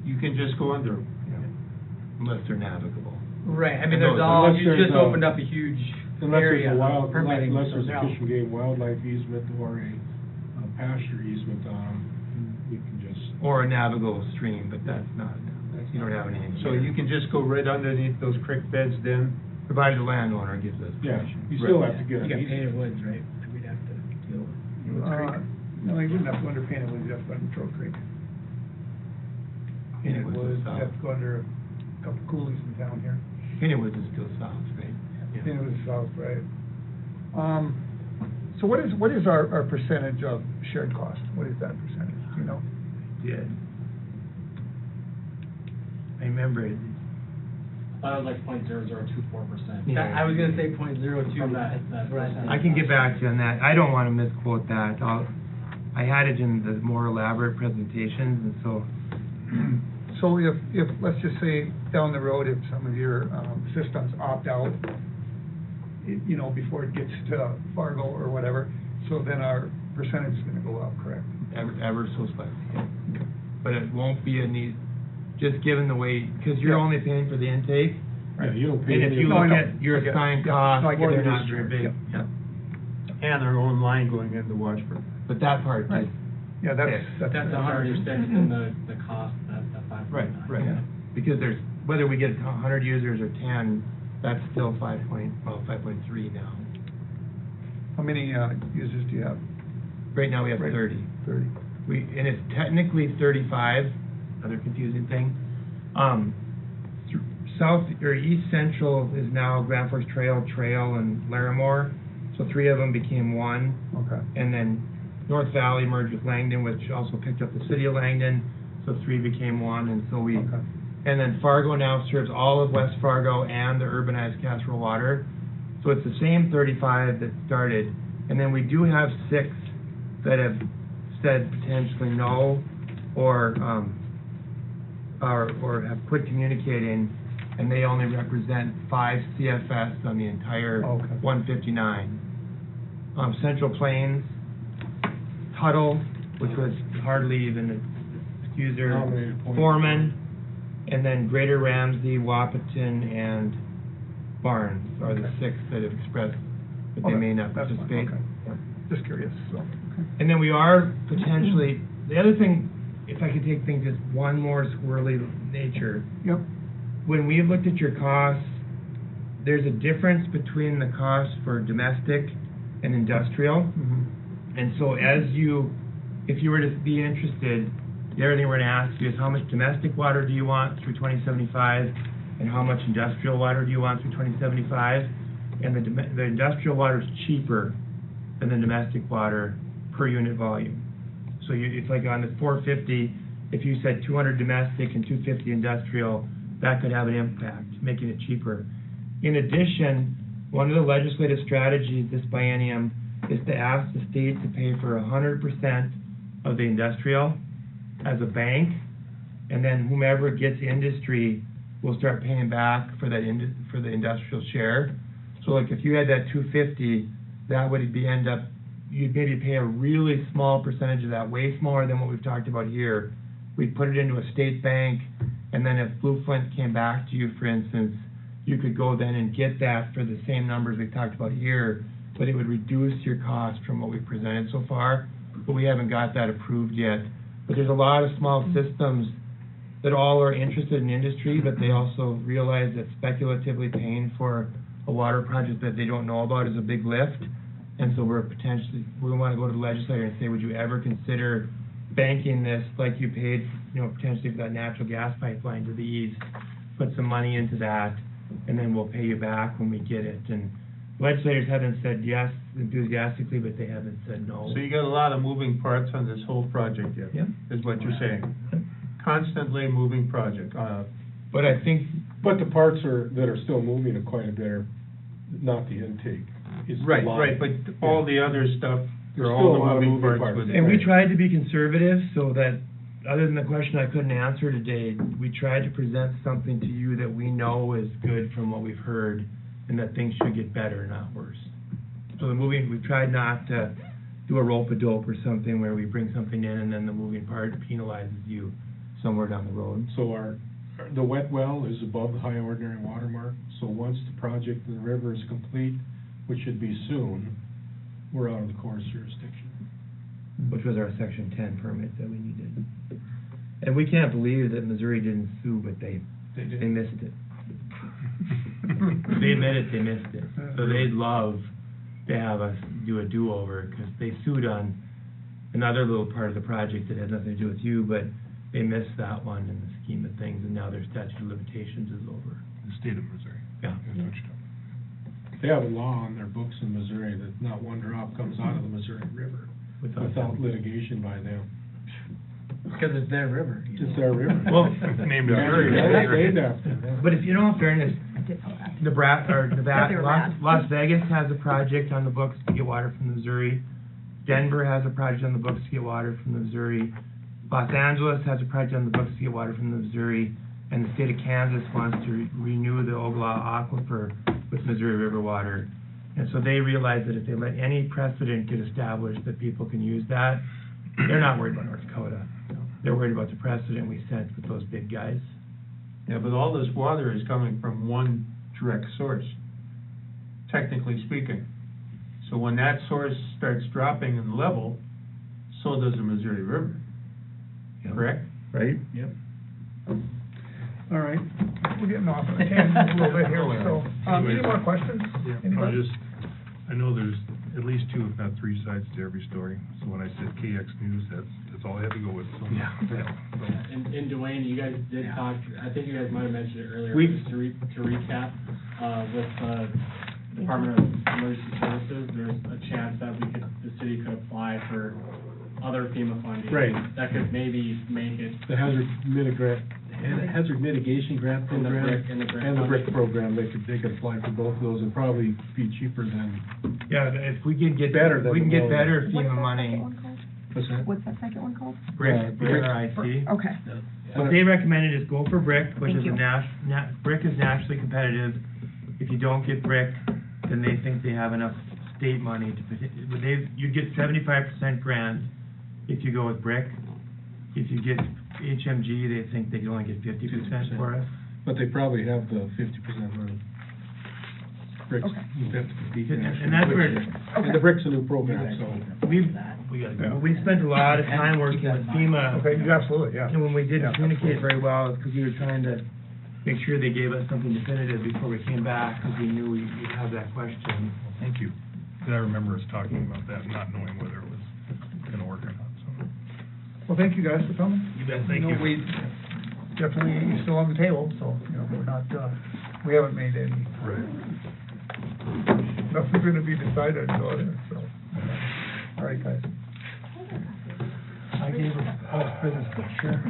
You can just go under them. Unless they're navigable. Right, I mean, Unless you there's just a- opened up a huge area of permitting. Unless so there's they're a all- Fish and Game wildlife easement or a pasture easement on them, we can just. Or a navigable stream, but that's not, you don't have anything. So you can just go right underneath those creek beds then? Provided the landowner gives us Yeah, permission. you still have to get You an got easement. Painted Woods, right, that we'd have to deal with. no, you wouldn't have to go under Painted Woods, you'd have to go under Troll Creek. Painted Woods is You'd south. have to go under a couple coulees in town here. Painted Woods is still south, right? Yeah. Painted Woods is south, right. So what is our percentage of shared cost? What is that percentage, do you know? Did. I remember it. It was like 0.0024%. Yeah. I was gonna say 0.02. From that percentage. I can get back to you on that. I don't want to misquote that. I had it in the more elaborate presentations, and so, So if, let's just say, down the road, if some of your systems opt out, you know, before it gets to Fargo or whatever, so then our percentage is gonna go up, correct? ever so slightly, yeah. But it won't be a need, just given the way, because you're Yeah. only paying for the intake. Yeah, you don't And pay if any you of No, I look know. at your I get it. assigned Yeah. costs, No, I get they're it. not very big. Yeah. Yeah. And their own line going into Washburn. But that part, Right. just, Yeah, that's. That's The 106 and the cost, that 5.9. right. Because there's, whether we get 100 users or 10, that's still 5.3 now. How many users do you have? Right now, we have Right. 30. 30. And it's technically 35, another confusing thing. South, or East Central is now Grand Forks Trail, and Larimore, so 3 of them became one. Okay. And then North Valley merged with Langdon, which also picked up the city of Langdon, so 3 became one, and so we, Okay. and then Fargo now serves all of West Fargo and the urbanized Casserole Water. So it's the same 35 that started, and then we do have 6 that have said potentially no, or have quit communicating, and they only represent 5 CFS on the entire Okay. 159. Central Plains, Tuttle, which was hardly even a user, Nominated point. Foreman, and then Greater Ramsey, Wapaton, and Barnes are the Okay. 6 that have expressed that they Okay, may not that's fine, participate. okay. Yeah. Just curious, so. And then we are potentially, the other thing, if I could take things just one more squirrely nature, Yep. when we looked at your costs, there's a difference between the cost for domestic and industrial. Mhm. And so if you were to be interested, the other thing we're gonna ask you is how much domestic water do you want through 2075? And how much industrial water do you want through 2075? And the industrial water is cheaper than the domestic water per unit volume. So it's like on the 450, if you said 200 domestic and 250 industrial, that could have an impact, making it cheaper. In addition, one of the legislative strategies this biennium is to ask the state to pay for 100% of the industrial as a bank, and then whomever gets industry will start paying back for that for the industrial share. So like if you had that 250, that would be you'd maybe pay a really small percentage of that, way smaller than what we've talked about here. We'd put it into a state bank, and then if Blue Flint came back to you, for instance, you could go then and get that for the same numbers we talked about here, but it would reduce your cost from what we've presented so far, but we haven't got that approved yet. But there's a lot of small systems that all are interested in industry, but they also realize that speculatively paying for a water project that they don't know about is a big lift. And so we want to go to the legislator and say, would you ever consider banking this like you paid, potentially for that natural gas pipeline to the east, put some money into that, and then we'll pay you back when we get it. And legislators haven't said yes enthusiastically, but they haven't said no. So you got a lot of moving parts on this whole project yet, Yep. is what you're saying. Constantly moving project. But I think, But the parts that are still moving quite a bit are not the intake. It's the line. Right, but all the other stuff, There's are all still a lot the of moving moving parts parts. with it. and we tried to be conservative so that, other than the question I couldn't answer today, we tried to present something to you that we know is good from what we've heard, and that things should get better, not worse. So we tried not to do a rope-a-dope or something where we bring something in and then the moving part penalizes you somewhere down the road. So the wet well is above the high ordinary water mark, so once the project in the river is complete, which should be soon, we're out of the Corps jurisdiction. Which was our Section 10 permit that we needed. And we can't believe that Missouri didn't sue, but they missed it. They admitted they missed it. So they'd love to have us do a do-over, because they sued on another little part of the project that had nothing to do with you, but they missed that one in the scheme of things, and now their statute of limitations is over. The state of Missouri. Yeah. They have a law on their books in Missouri that not one drop comes out of the Missouri River without litigation by them. Because it's their river. It's their river. Well, named Yeah, after it's named after them. but if you know, in fairness, I did know that. Nevada, That they were mad. Las Vegas has a project on the books to get water from the Missouri. Denver has a project on the books to get water from the Missouri. Los Angeles has a project on the books to get water from the Missouri. And the state of Kansas wants to renew the Ogallala Aquifer with Missouri River water. And so they realize that if they let any precedent get established that people can use that, they're not worried about North Dakota. They're worried about the precedent we set with those big guys. Yeah, but all this water is coming from one direct source, technically speaking. So when that source starts dropping in level, so does the Missouri River, correct? Right? Yep. All right, we're getting off on a tangent a little bit here, so, any more questions? Anybody? I know there's at least two, if not three sides to every story. So when I said KX News, that's all I had to go with. So, And Dwayne, you guys did talk, I think you guys might have mentioned it earlier, We- but just to recap, with Department of Emergency Services, there's a chance that the city could apply for other FEMA funding. Right. That could maybe make it, The hazard mitigation grant And the program. brick- and the brick And the brick funding. program, they could apply for both of those and probably be cheaper than, Yeah, if we can get Better than we can the get low. better What's FEMA that money. second one called? what's that? What's that second one called? Brick, Brick. BRIC. Okay. What they recommended is go for brick, which Thank is you. brick is nationally competitive. If you don't get brick, then they think they have enough state money to, you get 75% grant if you go with brick. If you get HMG, they think they can only get 50% for us. But they probably have the 50% money. Bricks, Okay. you have to compete And that's where, And the brick's a new program, so. we gotta go. We spent a lot of time working with FEMA. Okay, absolutely, yeah. And when we Yeah, didn't communicate absolutely. very well, it's because we were trying to make sure they gave us something definitive before we came back, because we knew we'd have that question. thank you. 'Cause I remember us talking about that, not knowing whether it was going to work or not. So, Well, thank you guys for coming. You bet, thank know, you. We definitely, you're still on the table, so, we're not, we haven't made any, nothing's gonna be decided, so, so. All right, guys. I gave her all business to share.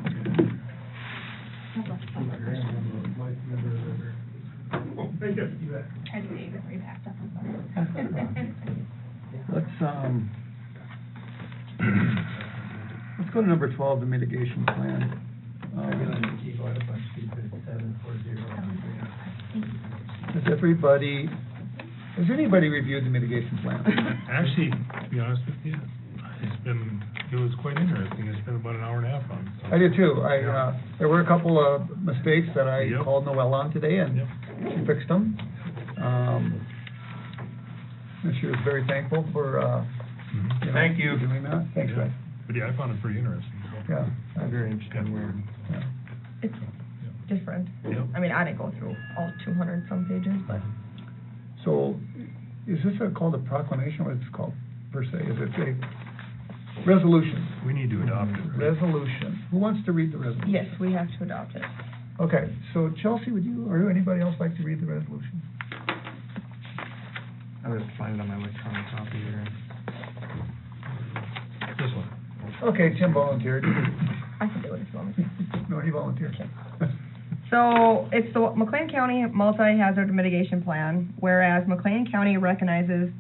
Thank you. You bet. Tried to save it right back up. Let's go to number 12, the mitigation plan. Has anybody reviewed the mitigation plan? Actually, to be honest with you, it was quite interesting. It's been about an hour and a half on it. I did too. There were a couple of mistakes that I Yep. called Noelle on today, and Yep. she fixed them. And she was very thankful for, Mhm. Thank you. doing that. Thanks, Yeah. Ray. But yeah, I found it pretty interesting, so. Yeah. Very interesting. Yeah. It's different. Yep. I mean, I didn't go through all 200 some pages, but So, is this called a proclamation, or what it's called, per se? Is it a resolution? We need to adopt it, right? Resolution. Who wants to read the resolution? yes, we have to adopt it. Okay, so Chelsea, would you, or anybody else like to read the resolution? I would have to find it on my electronic copy here. This one. Okay, Tim volunteered. I can do it if you want me to. No, he volunteered. So, it's the McLean County Multi-Hazard Mitigation Plan, whereas McLean County recognizes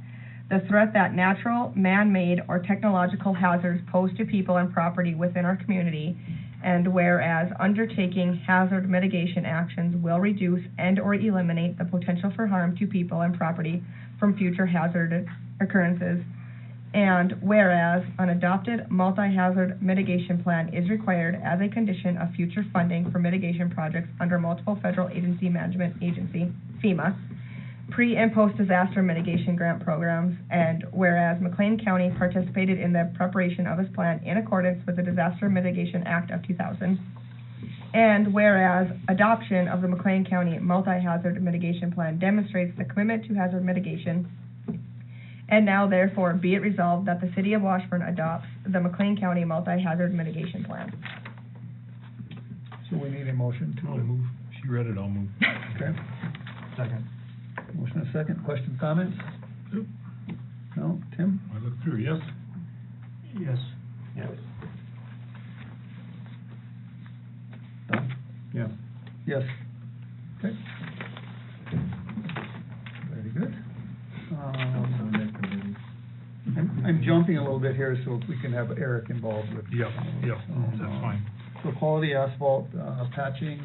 the threat that natural, man-made, or technological hazards pose to people and property within our community, and whereas undertaking hazard mitigation actions will reduce and/or eliminate the potential for harm to people and property from future hazard occurrences, and whereas an adopted multi-hazard mitigation plan is required as a condition of future funding for mitigation projects under multiple federal agency management agency, FEMA, pre- and post-disaster mitigation grant programs, and whereas McLean County participated in the preparation of this plan in accordance with the Disaster Mitigation Act of 2000, and whereas adoption of the McLean County Multi-Hazard Mitigation Plan demonstrates the commitment to hazard mitigation. And now therefore be it resolved that the City of Washburn adopts the McLean County Multi-Hazard Mitigation Plan. So we need a motion I'll to, move. She read it, I'll move. okay? Second. Motion and second, questions, comments? Nope. No, Tim? I looked through, yes? Yes. Yes. Don? Yes. Yes. Okay. Very good. I'm jumping a little bit here so we can have Eric involved with. Yep, yep, that's fine. So quality asphalt, patching,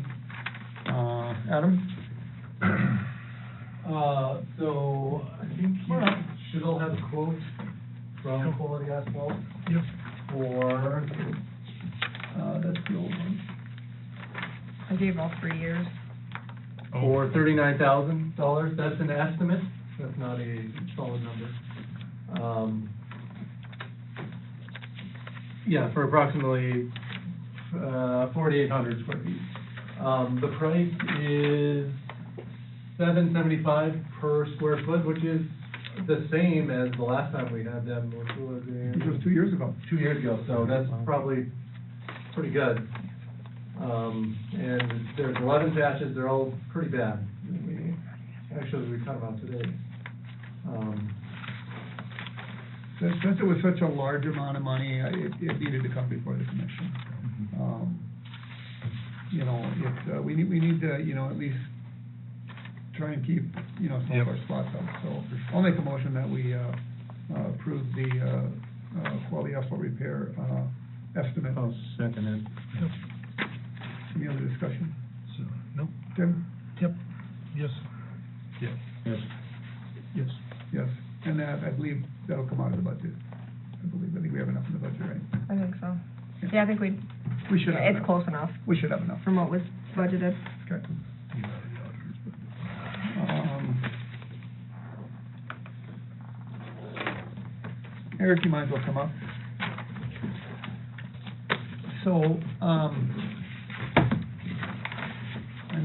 Adam? So I think you should all have a quote from Quality Asphalt Yep. for, That's the old one. I gave all 3 years. Oh, for $39,000. That's an estimate, that's not a solid number. Yeah, for approximately 4,800 square feet. The price is $775 per square foot, which is the same as the last time we had them, which was This was in 2 years ago. 2 years ago, so that's probably pretty good. And there's 11 patches, they're all pretty bad. Actually, we cut them out today. Since it was such a large amount of money, it needed to come before the commission. You know, we need to, you know, at least try and keep, you know, some of our spots up. So I'll make a motion that we approve the quality asphalt repair estimate. I'll second it. Yep. Any other discussion? So, nope, Tim? yep, yes. Yes. Yes. Yes. Yes, and that, I believe that'll come out of the budget. I think we have enough in the budget, right? I think so. Yeah, I think We should have it's enough. close enough We should have enough. from what was budgeted. Okay. You know, the auditors, but- Eric, you might as well come up. So, I'm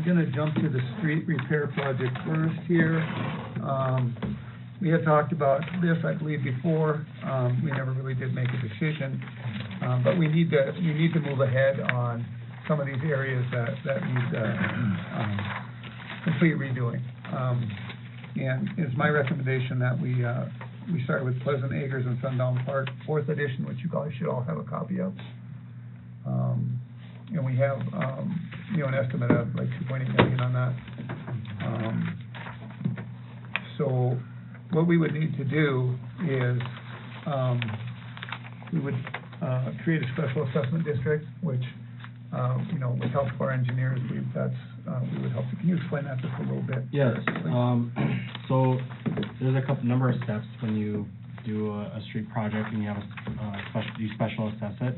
gonna jump to the street repair project first here. We had talked about this, I believe, before. We never really did make a decision. But we need to move ahead on some of these areas that need, complete redoing. And it's my recommendation that we we started with Pleasant Acres and Sundown Park, fourth edition, which you guys should all have a copy of. And we have, an estimate of like 2.8 million on that. So what we would need to do is, we would, create a special assessment district, which, with help of our engineers, we would help. Can you explain that just a little bit? Yes, so there's a number of steps when you do a street project and you have you special assess it.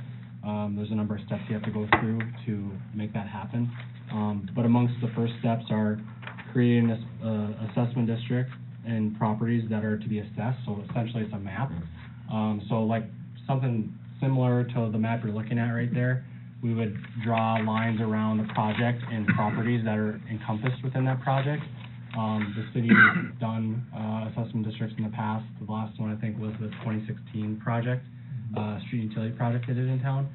There's a number of steps you have to go through to make that happen. But amongst the first steps are creating this assessment district and properties that are to be assessed, so essentially it's a map. So like something similar to the map you're looking at right there, we would draw lines around the project and properties that are encompassed within that project. The city has done assessment districts in the past. The last one I think was the 2016 project, street utility project they did in town.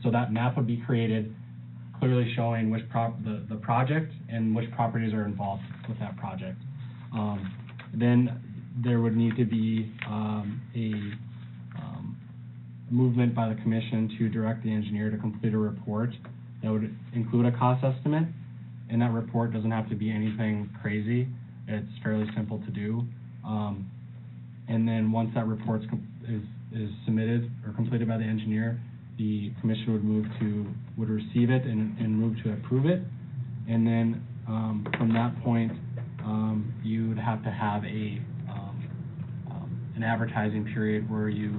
So that map would be created, clearly showing which the project and which properties are involved with that project. Then there would need to be a movement by the commission to direct the engineer to complete a report that would include a cost estimate, and that report doesn't have to be anything crazy. It's fairly simple to do. And then once that report is submitted or completed by the engineer, the commission would receive it and move to approve it. And then from that point, you would have to have an advertising period where you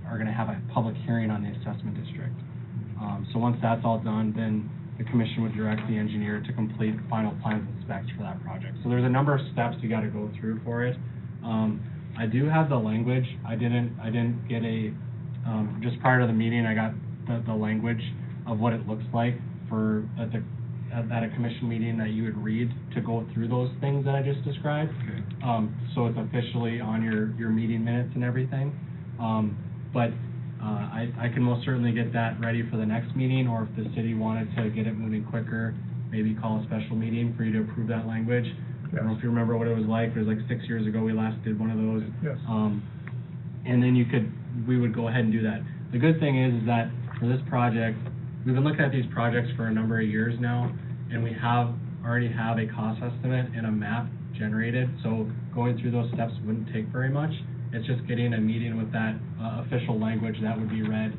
are going to have a public hearing on the assessment district. So once that's all done, then the commission would direct the engineer to complete final plans and specs for that project. So there's a number of steps you got to go through for it. I do have the language. I didn't get just prior to the meeting, I got the language of what it looks like at a commission meeting that you would read to go through those things that I just described. Okay. So it's officially on your meeting minutes and everything. But I can most certainly get that ready for the next meeting, or if the city wanted to get it moving quicker, maybe call a special meeting for you to approve that language. I don't know if you remember what it was like. It was like 6 years ago we last did one of those. Yes. And then we would go ahead and do that. The good thing is that for this project, we've been looking at these projects for a number of years now, and we already have a cost estimate and a map generated, so going through those steps wouldn't take very much. It's just getting a meeting with that official language that would be read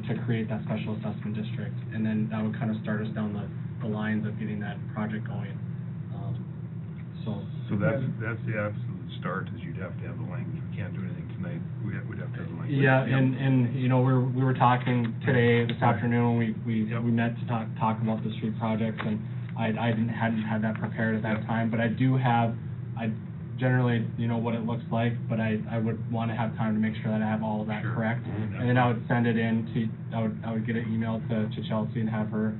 to create that special assessment district, and then that would kind of start us down the lines of getting that project going. So that's the absolute start, is you'd have to have the language. We can't do anything tonight. We'd have to have the language. Yeah, and we were talking today, this afternoon, we met to talk about the street projects, and I hadn't had that prepared at that time, but I generally, what it looks like, but I would want to have time to make sure that I have all of that correct. And then I would send it I would get an email to Chelsea and have her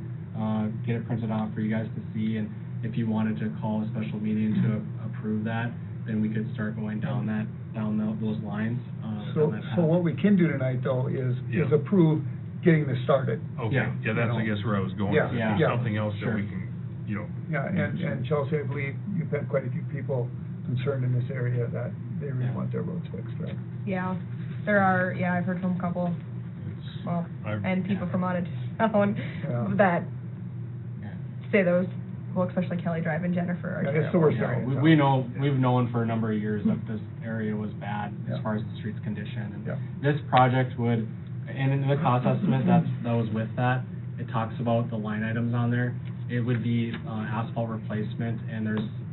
get it printed out for you guys to see, and if you wanted to call a special meeting to approve that, then we could start going down those lines. So what we can do tonight, though, is approve getting this started. Okay, yeah, that's, I guess, where I was going. Yeah, If there's yeah. something else that Sure. we can, Yeah, and Chelsea, I believe you've had quite a few people concerned in this area that they really want their roads fixed, right? Yeah, there are, I've heard from a couple, and people from out of town Yeah. that say those, especially Kelly Drive and Jennifer are Yeah, it's terrible. the worst area. We've known for a number of years that this area was bad as Yeah. far as the street's condition. And Yeah. this project would, and in the cost estimate that was with that, it talks about the line items on there. It would be asphalt replacement, and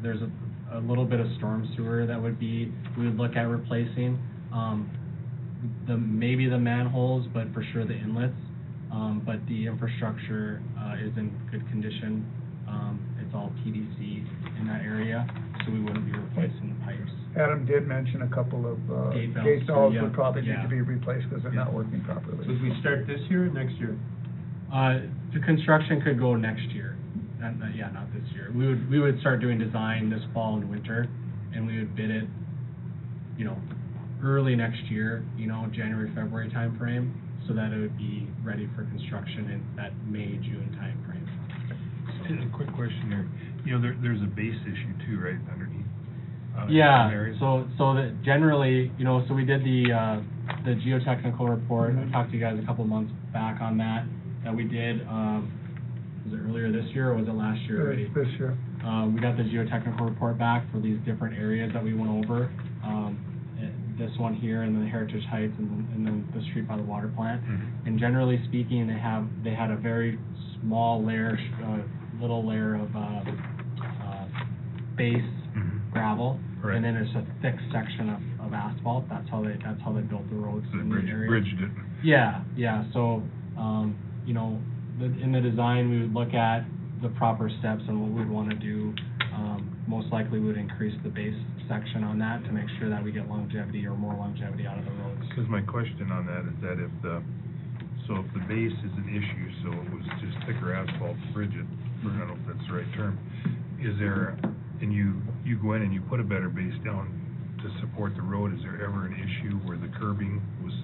there's a little bit of storm sewer that we would look at replacing. Maybe the manholes, but for sure the inlets. But the infrastructure is in good condition. It's all PVC in that area, so we wouldn't be replacing the pipes. Adam did mention a couple of Gate valves, gate valves yeah, would probably need yeah. to be replaced because they're not Yeah. working properly. Would we start this year or next year? The construction could go next year. Not this year. We would start doing design this fall and winter, and we would bid it, early next year, January, February timeframe, so that it would be ready for construction in that May, June timeframe. Just a quick question there. There's a base issue too, right, underneath? in Yeah, some areas? so that generally, you know, so we did the geotechnical report. I talked to you guys a couple months back on that we did, was it earlier this year or was it last year already? This year. We got the geotechnical report back for these different areas that we went over. This one here, and then the Heritage Heights, and then the street by the water plant. Mhm. And generally speaking, they had a very small layer, little layer of base Mhm. gravel, Right. and then there's a thick section of asphalt. That's how they built the roads So in they the area. bridged it. Yeah. So, you know, in the design, we would look at the proper steps and what we'd want to do. Most likely, we would increase the base section on that to make sure that we get longevity or more longevity out of the roads. Because my question on that is that if the base is an issue, so it was just thicker asphalt to bridge it, or I don't know if that's the right term, is there, and you go in and you put a better base down to support the road, is there ever an issue where the curbing was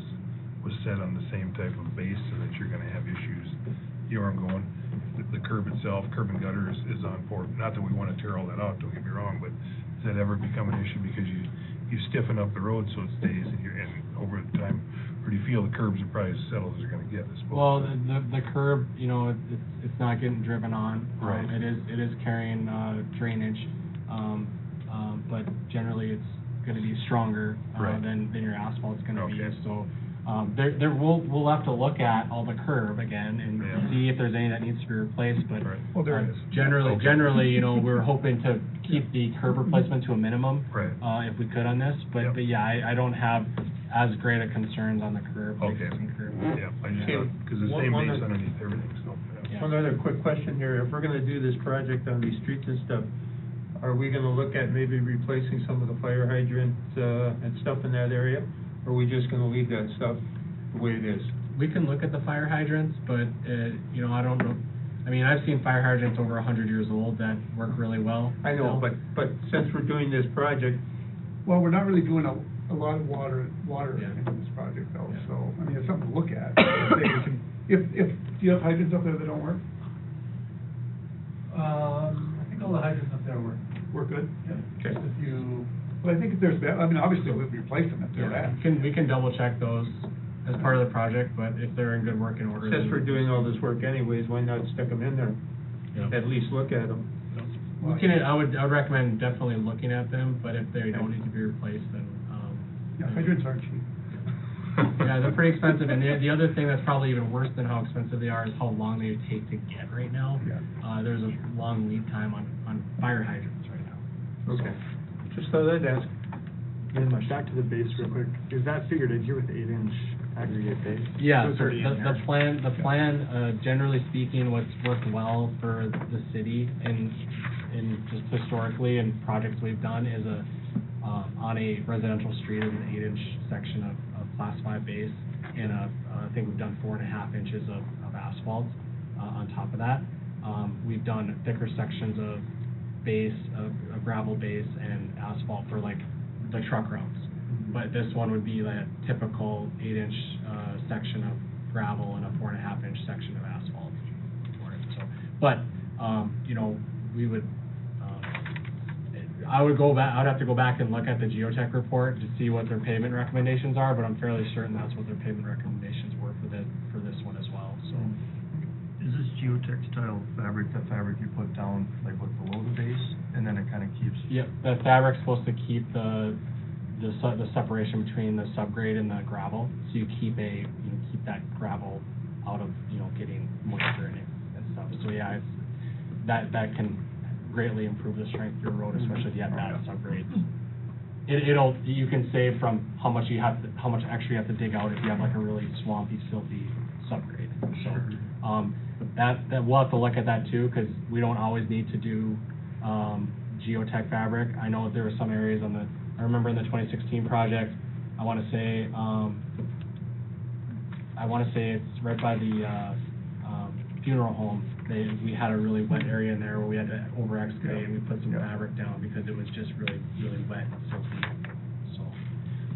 set on the same type of base so that you're gonna have issues? You know where I'm going? The curb itself, curb and gutter is on board, not that we wanna tear all that out, don't get me wrong, but does that ever become an issue because you stiffen up the road so it stays and over time, or do you feel the curbs are probably as settled as they're gonna get, I suppose? Well, the curb, you know, it's not getting driven on. Right. It is carrying drainage, but generally it's gonna be stronger Right. than your asphalt's gonna be. Okay. So we'll have to look at all the curb again and Yeah. see if there's any that needs to be replaced. But Right. Well, there is. Generally, you know, we're hoping to keep the curb replacement to a minimum. Right. If we could on this, Yep. but yeah, I don't have as great a concerns on the curb. Okay. existing curb. Yeah, I just Okay. thought, because the One- same one base of- underneath everything, so. Yeah. One other quick question here, if we're gonna do this project on these streets and stuff, are we gonna look at maybe replacing some of the fire hydrant, and stuff in that area? Or are we just gonna leave that stuff the way it is? We can look at the fire hydrants, but, you know, I don't know, I mean, I've seen fire hydrants over 100 years old that work really well. I know, still. but since we're doing this project, Well, we're not really doing a lot of water Yeah. in this project though, Yeah. so, I mean, it's something to look at. Say we can- If, do you have hydrants up there that don't work? I think all the hydrants up there Work good? Okay. If you, But I think if there's, I mean, obviously we'll replace them if they're Yeah, bad. we can double check those as part of the project, but if they're in good working order. since then- we're doing all this work anyways, why not stick them in there? Yeah. At least look at them. We can, I would recommend definitely looking at them, but if they don't need to be replaced, then, Yeah, hydrants aren't cheap. yeah, they're pretty expensive, and the other thing that's probably even worse than how expensive they are is how long they take to get right now. Yeah. There's a long lead time on fire hydrants right now. Okay. Just thought I'd ask. Back to the base real quick, is that figured in here with the 8-inch aggregate base? Yeah, Those so are in the there. plan, generally speaking, what's worked well for the city and just historically and projects we've done is on a residential street is an 8-inch section of class 5 base and I think we've done 4.5 inches of asphalt, on top of that. We've done thicker sections of base, of gravel base and asphalt for like the truck routes. But this one would be like a typical 8-inch, section of gravel and a 4.5-inch section of asphalt for it, so. But, you know, we would, I'd have to go back and look at the geotech report to see what their pavement recommendations are, but I'm fairly certain that's what their pavement recommendations were for this one as well, so. is this geotextile fabric, the fabric you put down, like, what, below the base? And then it kind of keeps... Yep, the fabric's supposed to keep the separation between the subgrade and the gravel, so you keep that gravel out of, you know, getting moisture in it and stuff. So yeah, that can greatly improve the strength of your road, especially if you have bad subgrades. You can save from how much extra you have to dig out if you have like a really swampy, silty subgrade. So, that we'll have to look at that too, because we don't always need to do, geotech fabric. I know there were some areas I remember in the 2016 project, I wanna say it's right by the, funeral home. We had a really wet area in there where we had to over excavate and we put some fabric down because it was just really, really wet and silty, so.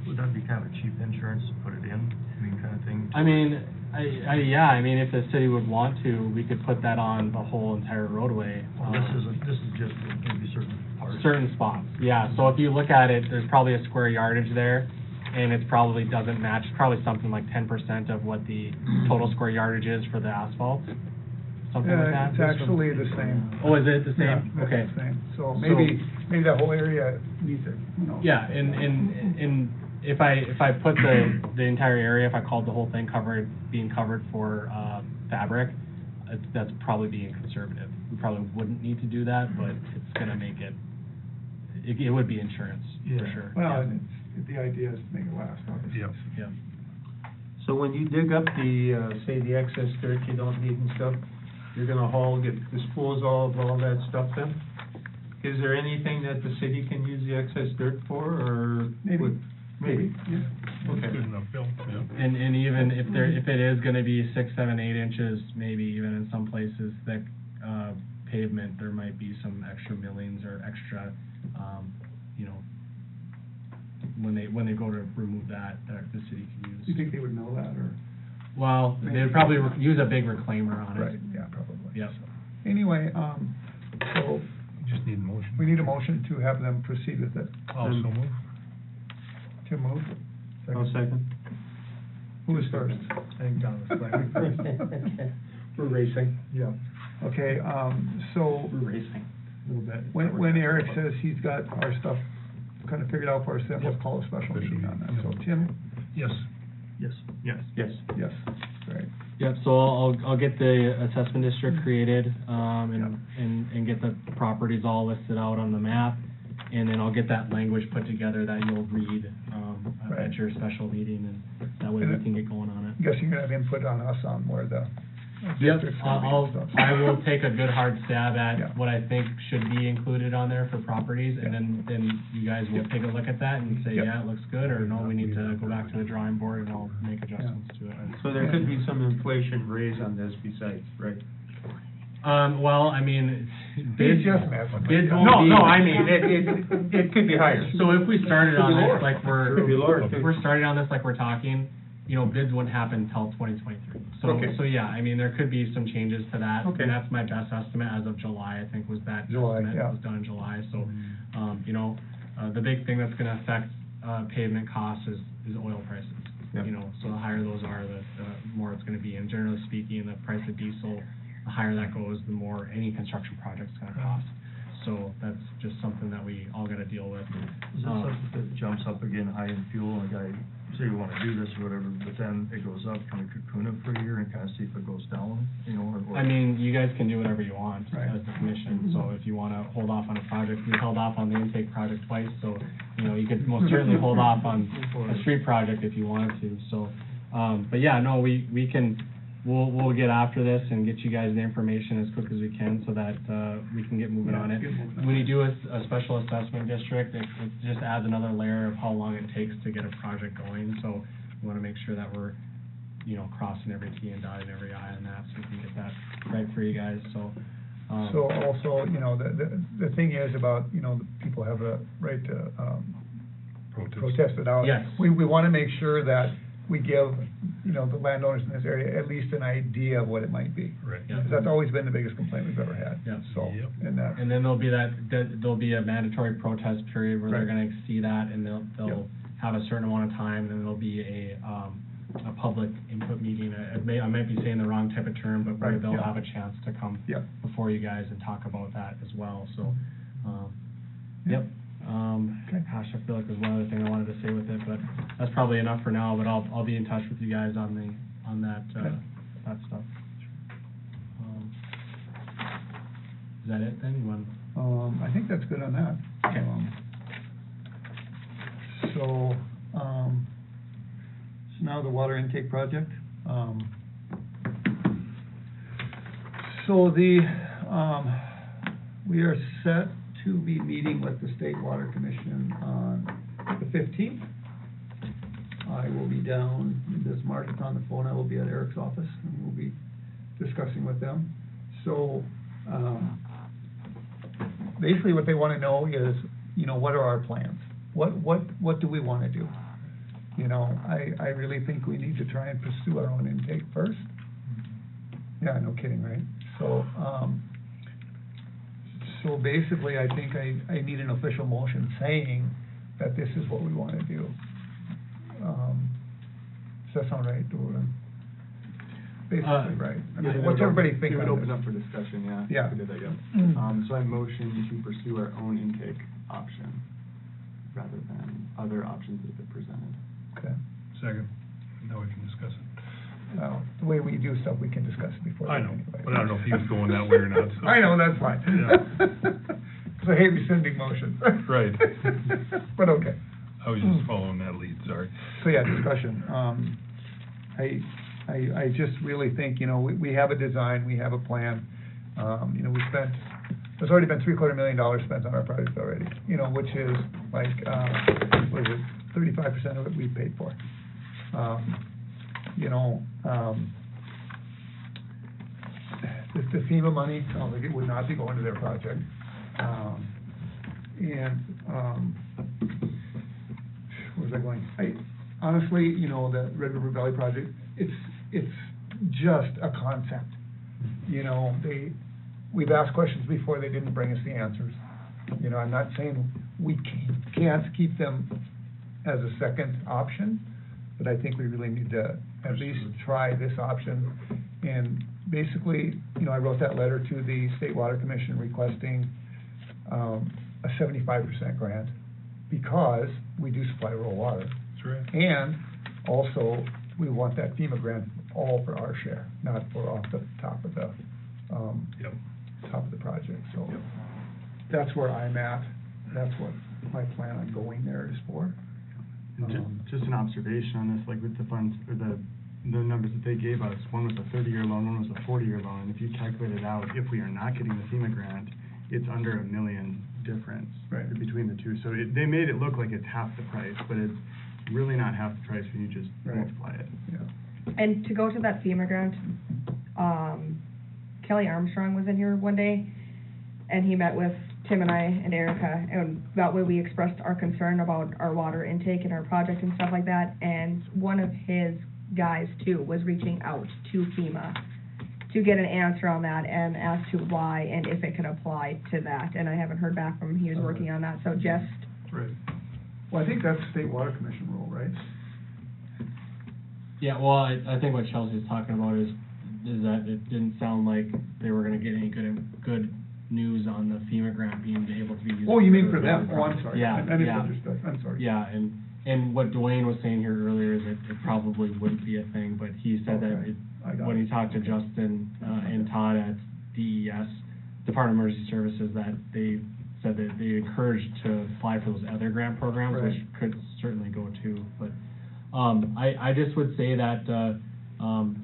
Would that be kind of a cheap insurance to put it in, I mean, kind of thing? I mean, I mean, if the city would want to, we could put that on the whole entire roadway. Well, this is just maybe certain parts. certain spots, yeah. So if you look at it, there's probably a square yardage there, and it probably doesn't match, probably something like 10% of what the total square yardage is for the asphalt, something like that. It's actually the same. Oh, is it the Yeah, same? it's Okay. the same. So maybe that whole area needs it, you know. Yeah, and if I put the entire area, if I called the whole thing being covered for, fabric, that's probably being conservative. We probably wouldn't need to do that, but it's gonna make it would be insurance, for sure. Well, and the idea is to make it last, obviously. Yep. Yeah. So when you dig up the, say, the excess dirt you don't need and stuff, you're gonna dispose of all that stuff then? Is there anything that the city can use the excess dirt for, or? Maybe. Maybe, Yeah. okay. Good enough, Bill, yeah. And even if it is gonna be 6, 7, 8 inches, maybe even in some places thick, pavement, there might be some extra millings or extra, you know, when they go to remove that the city can Do you use. think they would know that, or? Well, they'd probably use a big reclaimer on it. Right, yeah, probably. Yep. Anyway, so You just need a motion. we need a motion to have them proceed with it. Also move. Tim move. I'll second. Who was first? I think John was second. We're racing. Yeah. Okay, so We're racing. A little bit. when Eric says he's got our stuff kind of figured out for us, then we'll call a special meeting on that. So Tim? Yes. Yes. Yes. Yes. Great. Yep, so I'll get the assessment district created, and get the properties all listed out on the map, and then I'll get that language put together that you'll read, Right. at your special meeting, and that way we can get going on it. I'm guessing you're gonna have input on us on where the Yep, district's gonna be and stuff. I will take a good hard stab Yeah. at what I think should be included on there for properties, and then you guys will take a look at that and say, Yep. yeah, it looks good, or no, we need to go back to the drawing board and I'll make adjustments to it. So there could be some inflation raised on this besides, right? Well, I mean, He's just messing with bids you. won't be. I mean, it could be higher. So if we started on this like Could be lower, if too. we're starting on this like we're talking, you know, bids wouldn't happen until 2023. Okay. So yeah, I mean, there could be some changes to that. Okay. And that's my best estimate as of July, I think was that July, estimate yeah. was done in July. So, you know, the big thing that's gonna affect, pavement costs is oil prices. Yep. You know, so the higher those are, the more it's gonna be. And generally speaking, the price of diesel, the higher that goes, the more any construction project's gonna cost. So that's just something that we all gotta deal with. Is it something that jumps up again high in fuel, and a guy, say you wanna do this or whatever, but then it goes up, can we cocoon it for a year and kinda see if it goes down, you know, or? I mean, you guys can do whatever you want Right. as the commission, so if you wanna hold off on a project, we held off on the intake project twice, so, you know, you could most certainly hold off on a street project if you wanted to, so, but yeah, no, we can, we'll get after this and get you guys the information as quick as we can so that, we can get moving on it. Get moving on When it. you do a special assessment district, it just adds another layer of how long it takes to get a project going, so we wanna make sure that we're, you know, crossing every T and dotting every I on that, so we can get that right for you guys, so. So also, you know, the thing is about, you know, people have a right to, protest it out. Yes. We wanna make sure that we give, you know, the landowners in this area at least an idea of what it might be. Right. Yeah. Because that's always been the biggest complaint we've ever had. Yeah. So, Yep. and that, And then there'll be there'll be a mandatory protest period where they're Right. gonna see that, and they'll Yep. have a certain amount of time, and then there'll be a public input meeting. I might be saying the wrong type of term, but where Right, they'll yeah. have a chance to come Yep. before you guys and talk about that as well, so, Yeah. yep. Okay. Gosh, I feel like there's one other thing I wanted to say with it, but that's probably enough for now, but I'll be in touch with you guys on that, Okay. that stuff. Is that it then? You want? I think that's good on that. Okay. So now the water intake project. So we are set to be meeting with the State Water Commission on the 15th. I will be down in Bismarck, it's on the phone, I will be at Eric's office, and we'll be discussing with them. So, basically what they wanna know is, you know, what are our plans? What do we wanna do? You know, I really think we need to try and pursue our own intake first. So basically, I think I need an official motion saying that this is what we wanna do. Does that sound right, Doran? Basically, right? I mean, what's everybody think It would on open this? up for discussion, yeah. Yeah. We did that, yeah. Mm. So I motion to pursue our own intake option rather than other options that have been presented. Okay. Second, now we can discuss it. Well, the way we do stuff, we can discuss it before. I the know, meeting, right? but I don't know if he was going that way or not, so. I know, that's fine. Yeah. Cause I hate rescinding motions. Right. But okay. I was just following that lead, sorry. So, yeah, discussion. I just really think, you know, we have a design, we have a plan. You know, there's already been $750,000 spent on our project already, you know, which is like, what is it, 35% of it we paid for. You know, the FEMA money, sounds like it would not be going to their project. Where's that going? Honestly, you know, the Red River Valley project, it's just a concept. You know, we've asked questions before, they didn't bring us the answers. You know, I'm not saying we can't keep them as a second option, but I think we really need to at least try this option. And basically, you know, I wrote that letter to the State Water Commission requesting a 75% grant, because we do supply rural water. That's right. And also, we want that FEMA grant all for our share, not for off the top of the, Yep. top of the project, so. Yep. That's where I'm at, that's what my plan on going there is for. And just an observation on this, like with the funds, or the numbers that they gave us, one was a 30-year loan, one was a 40-year loan, and if you calculate it out, if we are not getting the FEMA grant, it's under $1 million difference Right. between the two. So they made it look like it's half the price, but it's really not half the price when you just Right. multiply it. Yeah. And to go to that FEMA grant, Kelly Armstrong was in here one day, and he met with Tim and I and Erica, and that way we expressed our concern about our water intake and our project and stuff like that, and one of his guys too was reaching out to FEMA to get an answer on that and as to why and if it could apply to that, and I haven't heard back from him, he was working on that, so just, Right. Well, I think that's State Water Commission rule, right? Yeah, well, I think what Chelsea's talking about is that it didn't sound like they were gonna get any good news on the FEMA grant being able to be used. Oh, you mean for the them? water Oh, I'm project. sorry. Yeah, I yeah. misunderstood, I'm sorry. Yeah, and what Dwayne was saying here earlier is that it probably wouldn't be a thing, but he said that Okay, I got when it. he talked to Justin, and Todd at DES, Department of Emergency Services, that they said that they encouraged to apply for those other grant programs, which Right. could certainly go too, but, I just would say that,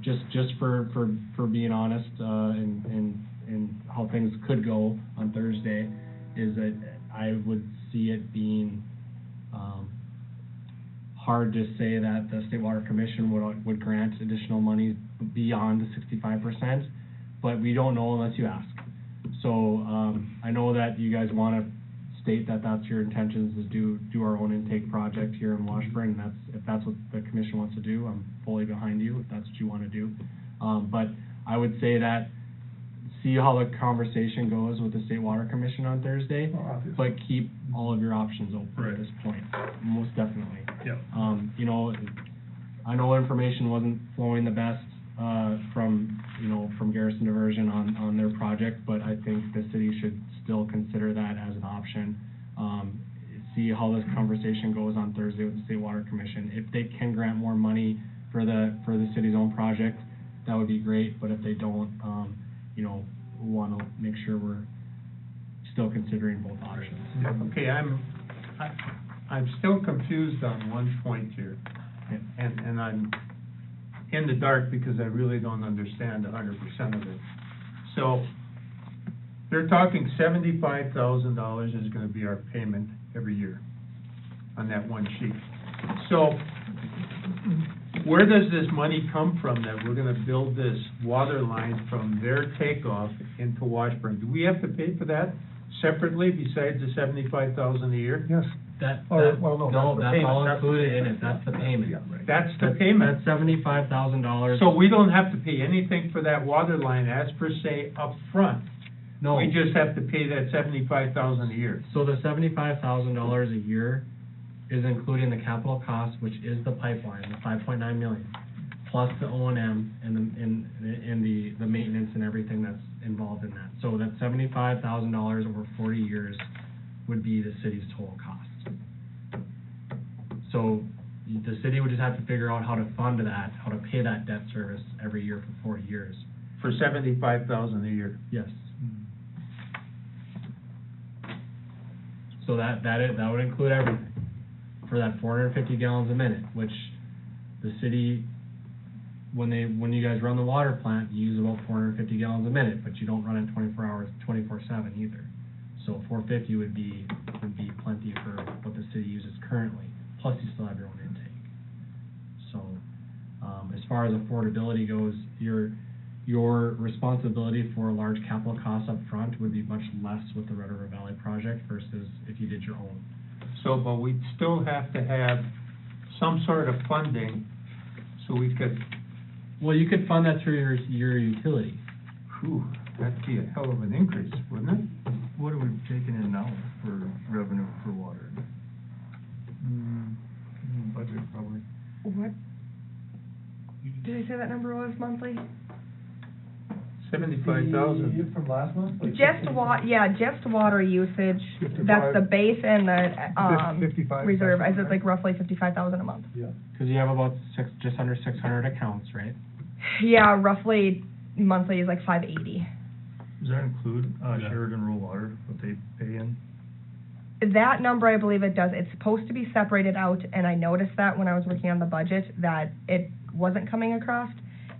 just for being honest, and how things could go on Thursday, is that I would see it being, hard to say that the State Water Commission would grant additional money beyond the 65%, but we don't know unless you ask. So, I know that you guys wanna state that that's your intentions, is do our own intake project here in Washburn, and if that's what the commission wants to do, I'm fully behind you, if that's what you wanna do. But I would say that, see how the conversation goes with the State Water Commission on Thursday, Well, obviously. but keep all of your options open Right. at this point, most definitely. Yeah. You know, I know information wasn't flowing the best, from Garrison Diversion on their project, but I think the city should still consider that as an option. See how this conversation goes on Thursday with the State Water Commission. If they can grant more money for the city's own project, that would be great, but if they don't, we wanna make sure we're still considering both options. Okay, I'm still confused on one point here, and I'm in the dark because I really don't understand 100% of it. So, they're talking $75,000 is gonna be our payment every year on that one sheet. So, where does this money come from that we're gonna build this water line from their takeoff into Washburn? Do we have to pay for that separately besides the $75,000 a year? Yes. That, Or, that, well, no, no, that's the that's all payment. included in it, that's the payment. Yeah, right. That's the payment. That's $75,000. So we don't have to pay anything for that water line as per se up front. No. We just have to pay that $75,000 a year. So the $75,000 a year is including the capital cost, which is the pipeline, the 5.9 million, plus the O&M and the maintenance and everything that's involved in that. So that $75,000 over 40 years would be the city's total cost. So the city would just have to figure out how to fund that, how to pay that debt service every year for 40 years. For $75,000 a year. Yes. So that would include everything for that 450 gallons a minute, which the city, when you guys run the water plant, you use about 450 gallons a minute, but you don't run it 24 hours, 24/7 either. So 450 would be plenty for what the city uses currently, plus you still have your own intake. So, as far as affordability goes, your responsibility for large capital costs up front would be much less with the Red River Valley project versus if you did your own. So, but we'd still have to have some sort of funding, so we could, Well, you could fund that through your utility. whew, that'd be a hell of an increase, wouldn't it? What are we taking in now for revenue for water? Budget probably. What? Did I say that number was monthly? 75,000. From last month? Like Just water usage, 55. that's the base and the, 55, reserve, I said right? like roughly 55,000 a month. Yeah. Because you have about just under 600 accounts, right? Yeah, roughly monthly is like 580. Does that include, Yeah. Sheridan Rural Water, what they pay in? That number, I believe it does, it's supposed to be separated out, and I noticed that when I was working on the budget, that it wasn't coming across,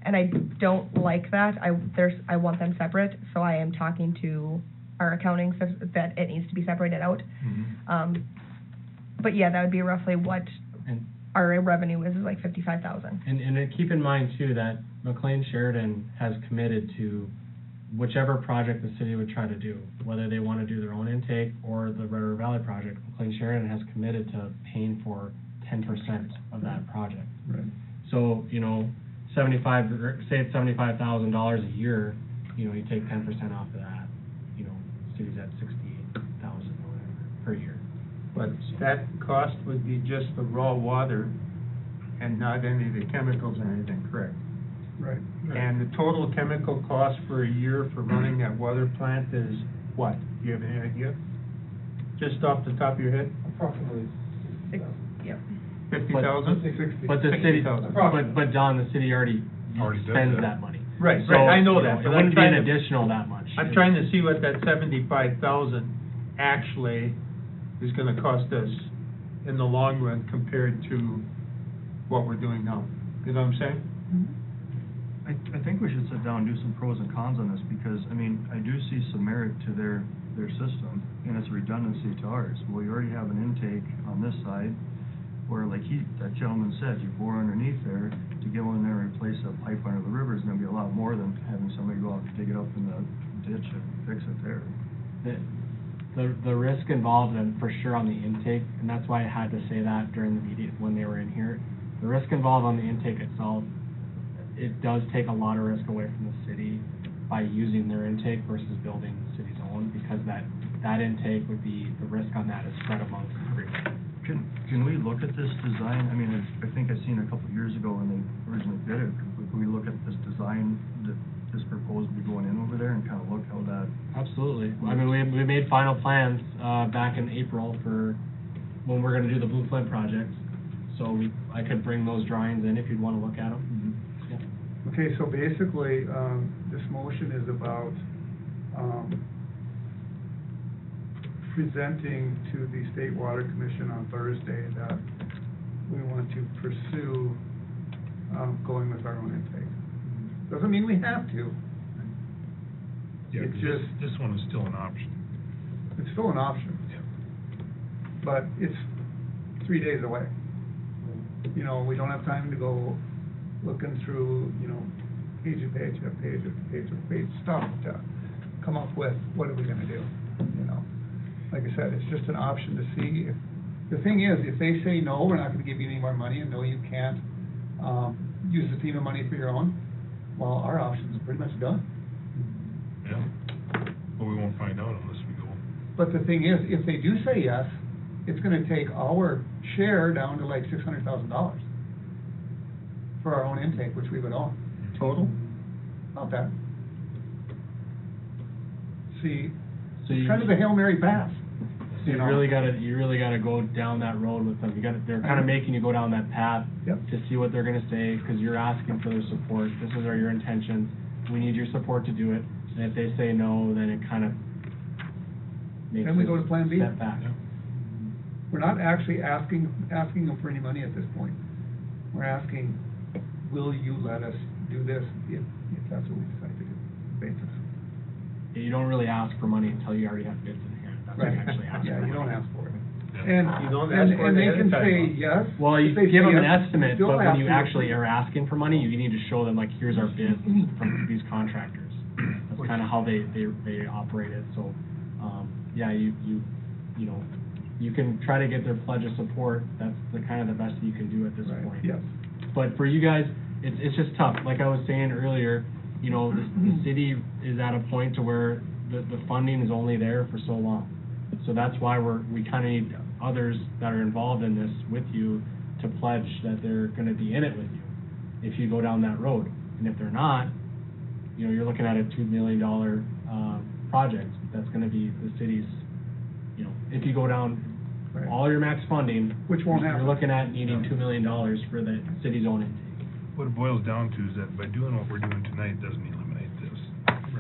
and I don't like that, I want them separate, so I am talking to our accounting, that it needs to be separated out. But yeah, that would be roughly what And our revenue is like 55,000. and keep in mind too that McLean Sheridan has committed to whichever project the city would try to do, whether they want to do their own intake or the Red River Valley project. McLean Sheridan has committed to paying for 10% of that project. Right. So, say it's $75,000 a year, you take 10% off of that, city's at 68,000 or whatever per year. But that cost would be just the raw water and not any of the chemicals or anything, correct? Right. And the total chemical cost for a year for running that water plant is what? Do you have any idea? Just off the top of your head? Approximately. Yep. 50,000? 60. But the city, 60,000. but Don, the city already Already does spends that. that money. Right, So, right, I know that. It but wouldn't be I'm an trying to- additional that much. I'm trying to see what that 75,000 actually is gonna cost us in the long run compared to what we're doing now. You know what I'm saying? I think we should sit down and do some pros and cons on this, because, I do see some merit to their system, and it's a redundancy to ours. Well, you already have an intake on this side, where like that gentleman said, you bore underneath there, to go in there and replace a pipe under the river is gonna be a lot more than having somebody go out and dig it up in the ditch and fix it there. The risk involved, and for sure on the intake, and that's why I had to say that during the meeting when they were in here. The risk involved on the intake itself, it does take a lot of risk away from the city by using their intake versus building the city's own, because that intake would be, the risk on that is spread amongst everybody. Can we look at this design? I think I seen a couple of years ago when they originally did it, can we look at this design that is proposed to be going in over there and kind of look how that? Absolutely. We made final plans, back in April for when we're gonna do the Blue Flint project. So I could bring those drawings in if you'd wanna look at them. Okay, so basically, this motion is about, presenting to the State Water Commission on Thursday that we want to pursue, going with our own intake. Doesn't mean we have to. Yeah, It's 'cause just- this one is still an option. It's still an option. But it's 3 days away. We don't have time to go looking through, page of page of page of page of page stuff to come up with what are we gonna do, Like I said, it's just an option to see if, the thing is, if they say, no, we're not gonna give you any more money, and no, you can't, use the FEMA money for your own, well, our option's pretty much done. Yeah. But we won't find out unless we go. But the thing is, if they do say yes, it's gonna take our share down to like $600,000 for our own intake, which we would own. Total? Not that. See, So you, kind of a Hail Mary pass. so you really gotta go down that road with them. They're kind of making you go down that path Yep. to see what they're gonna say, because you're asking for their support. This is your intentions. We need your support to do it. And if they say no, then it kind of makes Then we go us to Plan B. step back. We're not actually asking them for any money at this point. We're asking, will you let us do this if that's what we decide to do, basis. You don't really ask for money until you already have bids in hand. That's when you actually ask for Yeah, you money. don't ask for it. Yeah. And, You don't ask for it and they ahead can of time, say huh? yes. Well, you If they give say them an yes, estimate, still but when have you to- actually are asking for money, you need to show them, like, here's our bids from these contractors. That's kind of how they operate it, so, yeah, you know, you can try to get their pledge of support, that's the kind of the best that you can do at this Right, point. yes. But for you guys, it's just tough, like I was saying earlier, you know, the city is at a point to where the funding is only there for so long. So that's why we kind of need others that are involved in this with you to pledge that they're gonna be in it with you, if you go down that road. And if they're not, you know, you're looking at a $2 million, project, that's gonna be the city's, you know, if you go down Right. all your max funding. Which won't happen. You're looking at needing $2 million for the city's own intake. What it boils down to is that by doing what we're doing tonight doesn't eliminate this.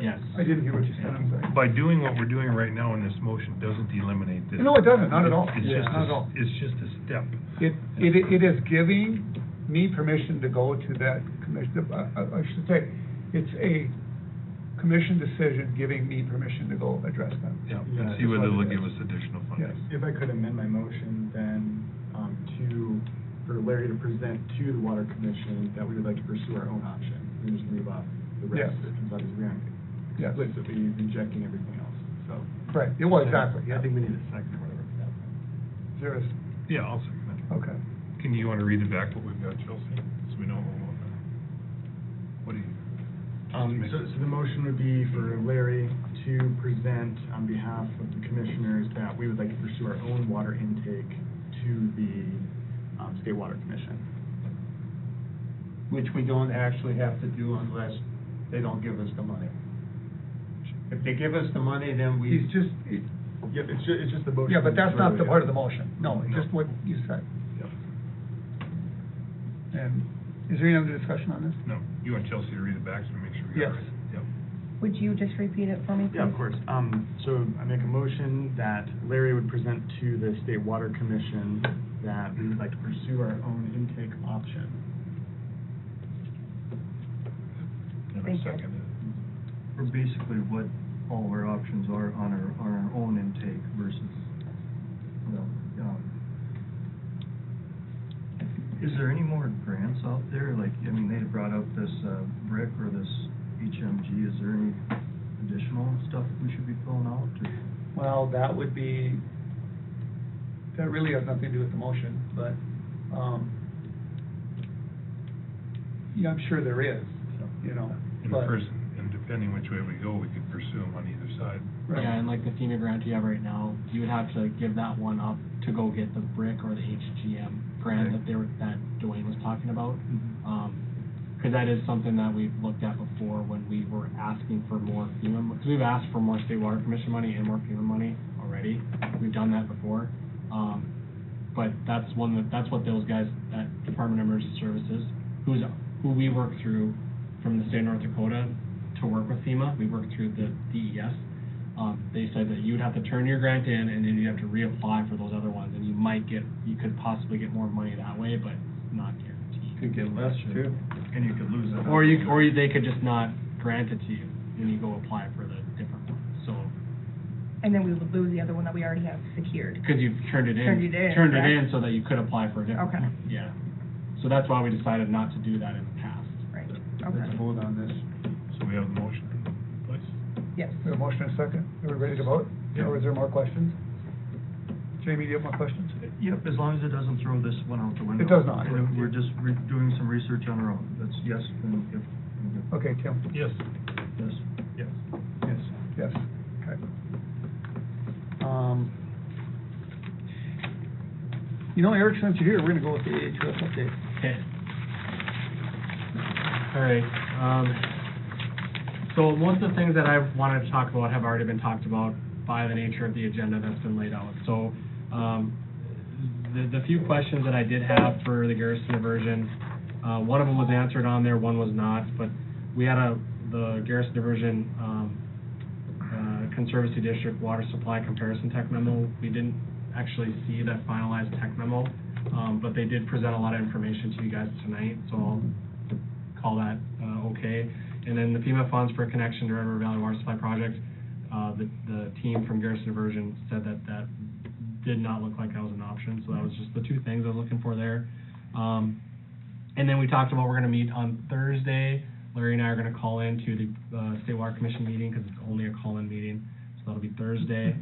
Yes. I didn't hear what you said, I'm sorry. By doing what we're doing right now in this motion doesn't eliminate this. No, it doesn't, not at all. It's Yeah, just not at all. It's just a step. It is giving me permission to go to that commission, I should say, it's a commission decision giving me permission to go address them. Yeah, Yeah, and see whether that's they'll what it give is. us additional funding. Yes. If I could amend my motion, then, for Larry to present to the Water Commission that we would like to pursue our own option, and just leave off the rest, Yes. since obviously we aren't Yes. explicitly rejecting everything else, so. Right, it was exactly, I yeah. think we need a second or whatever for that. There is, Yeah, I'll second that. okay. Can you want to read it back what we've got, Chelsea, so we know what what do you? So the motion would be for Larry to present on behalf of the commissioners that we would like to pursue our own water intake to the, State Water Commission. Which we don't actually have to do unless they don't give us the money. If they give us the money, then we. He's just, Yep, it's just the motion. yeah, but that's not the Really, part of the motion, no, it's just what you said. Yep. And is there any other discussion on this? No, you want Chelsea to read it back, so we make sure we got it Yes. right? Yep. Would you just repeat it for me, please? Yeah, of course. So I make a motion that Larry would present to the State Water Commission that we would like to pursue our own intake option. Never Thank you. seconded. Or basically what all our options are on our own intake versus, is there any more grants out there? Like, I mean, they had brought up this, BRIC or this HMG, is there any additional stuff we should be filling out? Well, that would be, that really has nothing to do with the motion, but, yeah, I'm sure there is, you know, And but. and depending which way we go, we could pursue them on either side. Right. Yeah, and like the FEMA grant you have right now, you would have to give that one up to go get the BRIC or the HGM grant that Dwayne was talking about. Cause that is something that we've looked at before when we were asking for more FEMA, cause we've asked for more State Water Commission money and more FEMA money already. We've done that before. But that's what those guys at Department of Emergency Services, who we work through from the state of North Dakota to work with FEMA, we work through the DES. They said that you'd have to turn your grant in and then you'd have to reapply for those other ones, and you could possibly get more money that way, but not guaranteed. Could get less too. And you could lose it. Or they could just not grant it to you when you go apply for the different one, so. And then we would lose the other one that we already have secured. Because you've turned it in. Turned it in, Turned it correct? in so that you could apply for a different Okay. one. Yeah. So that's why we decided not to do that in the past. Right, Let's okay, vote on this. So we have the motion in place. yes. We have a motion and a second, are we ready to vote? Or is there more questions? Jamie, do you have more questions? Yep, as long as it doesn't throw this one out the window. It does not. And if we're just doing some research on our own, that's yes, and if, Okay, Tim? Yes. yes. Yes. Yes. Yes, okay. You know, Eric, since you're here, we're gonna go with the AHS update. Okay. All right, so most of the things that I wanted to talk about have already been talked about by the nature of the agenda that's been laid out. So, the few questions that I did have for the Garrison diversion, one of them was answered on there, one was not, but we had the Garrison diversion, Conservancy District Water Supply Comparison Tech Memo. We didn't actually see that finalized tech memo, but they did present a lot of information to you guys tonight, so I'll call that okay. And then the FEMA funds for connection to River Valley Water Supply Project, the team from Garrison Diversion said that did not look like that was an option, so that was just the two things I was looking for there. And then we talked about we're going to meet on Thursday. Larry and I are going to call in to the State Water Commission meeting because it's only a call-in meeting, so that'll be Thursday.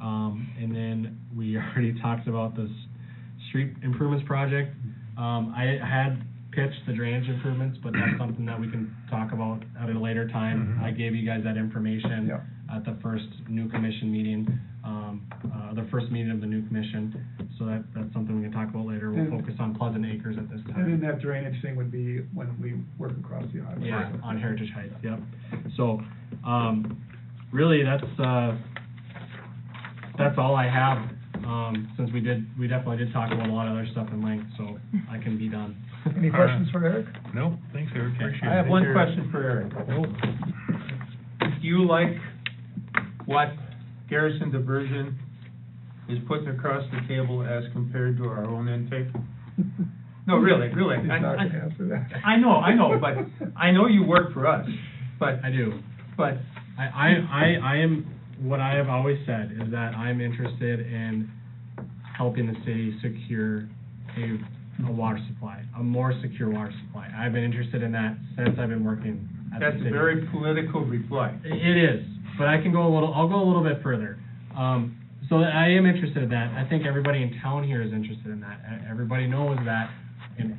And then we already talked about this street improvements project. I had pitched the drainage improvements, but that's something that we can talk about at a later time. I gave you guys that information at the first new commission meeting, the first meeting of the new commission. So that's something we can talk about later. We'll focus on Pleasant Acres at this time. And then that drainage thing would be when we work across the highway. Yeah, on Heritage Heights, yep. So, really, that's all I have, since we definitely did talk about a lot of other stuff in length, so I can be done. Any questions for Eric? No, thanks, Eric, appreciate it. I have one question for Eric. Do you like what Garrison Diversion is putting across the table as compared to our own intake? No, really. He's not gonna answer that. I know, but I know you work for us, but. I do. But. I am, what I have always said is that I'm interested in helping the city secure a water supply, a more secure water supply. I've been interested in that since I've been working at the That's city. a very political reply. It is, but I'll go a little bit further. So I am interested in that. I think everybody in town here is interested in that. Everybody knows that, and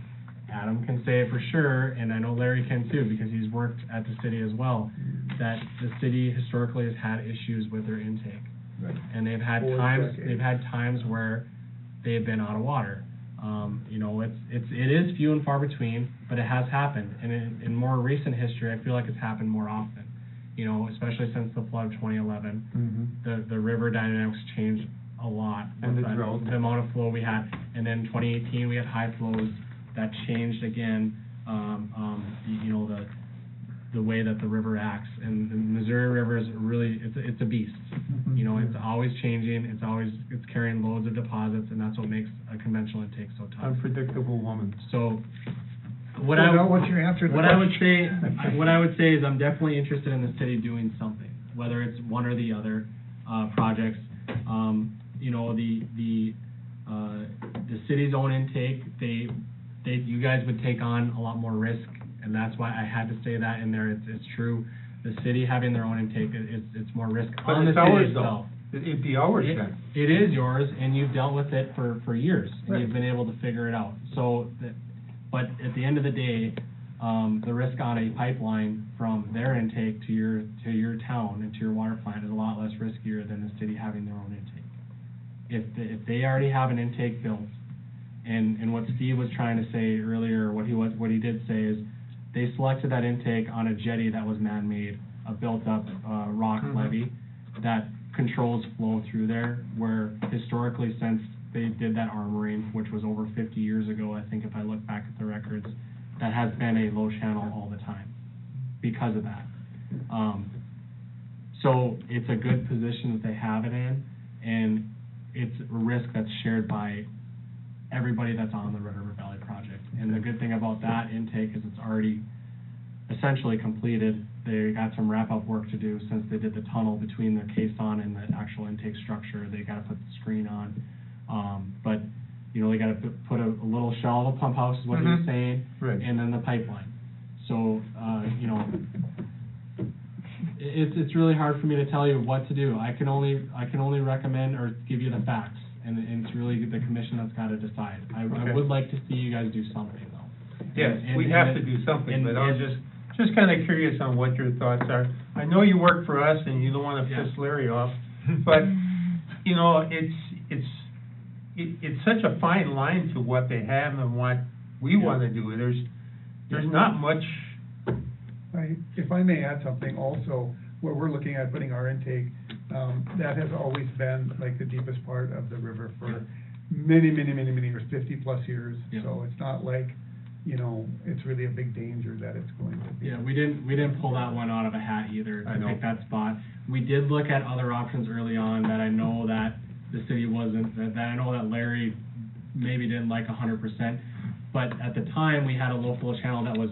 Adam can say it for sure, and I know Larry can too, because he's worked at the city as well, that the city historically has had issues with their intake. Right. And they've had times where they've been out of water. You know, it is few and far between, but it has happened. And in more recent history, I feel like it's happened more often. You know, especially since the flood of 2011, the river dynamics changed a lot. And with the drought. The amount of flow we had. And then 2018, we had high flows that changed again, you know, the way that the river acts. And the Missouri River is really, it's a beast. You know, it's always changing, it's carrying loads of deposits, and that's what makes a conventional intake so tough. Unpredictable woman. So, What's your answer to the what I would say is I'm definitely interested in the city doing something, whether it's one or the other projects. You know, the city's own intake, you guys would take on a lot more risk, and that's why I had to say that in there. It's true. The city having their own intake, it's more risk on the city itself. It'd be ours then. It is yours, and you've dealt with it for years, and you've been able to figure it out. So, but at the end of the day, the risk on a pipeline from their intake to your town and to your water plant is a lot less riskier than the city having their own intake. If they already have an intake built, and what Steve was trying to say earlier, what he did say is, they selected that intake on a jetty that was man-made, a built-up rock levee that controls flow through there, where historically, since they did that armoring, which was over 50 years ago, I think if I look back at the records, that has been a low channel all the time because of that. So it's a good position that they have it in, and it's a risk that's shared by everybody that's on the Red River Valley project. And the good thing about that intake is it's already essentially completed. They got some wrap-up work to do since they did the tunnel between the caisson and the actual intake structure. They got to put the screen on. But, you know, they got to put a little shell of a pump house is what he was saying, Right. and then the pipeline. So, you know, it's really hard for me to tell you what to do. I can only recommend or give you the facts, and it's really the commission that's got to decide. I would like to see you guys do something, though. Yes, we have to do something, but I was just kind of curious on what your thoughts are. I know you work for us and you don't want to piss Larry off, but, you know, it it's such a fine line to what they have and what we wanna do. There's not much, If I may add something also, where we're looking at putting our intake, that has always been like the deepest part of the river for many years, 50-plus years. Yeah. So it's not like, you know, it's really a big danger that it's going to be. Yeah, we didn't pull that one out of a hat either I to know. pick that spot. We did look at other options early on that I know that the city wasn't, that I know that Larry maybe didn't like 100%. But at the time, we had a low flow channel that was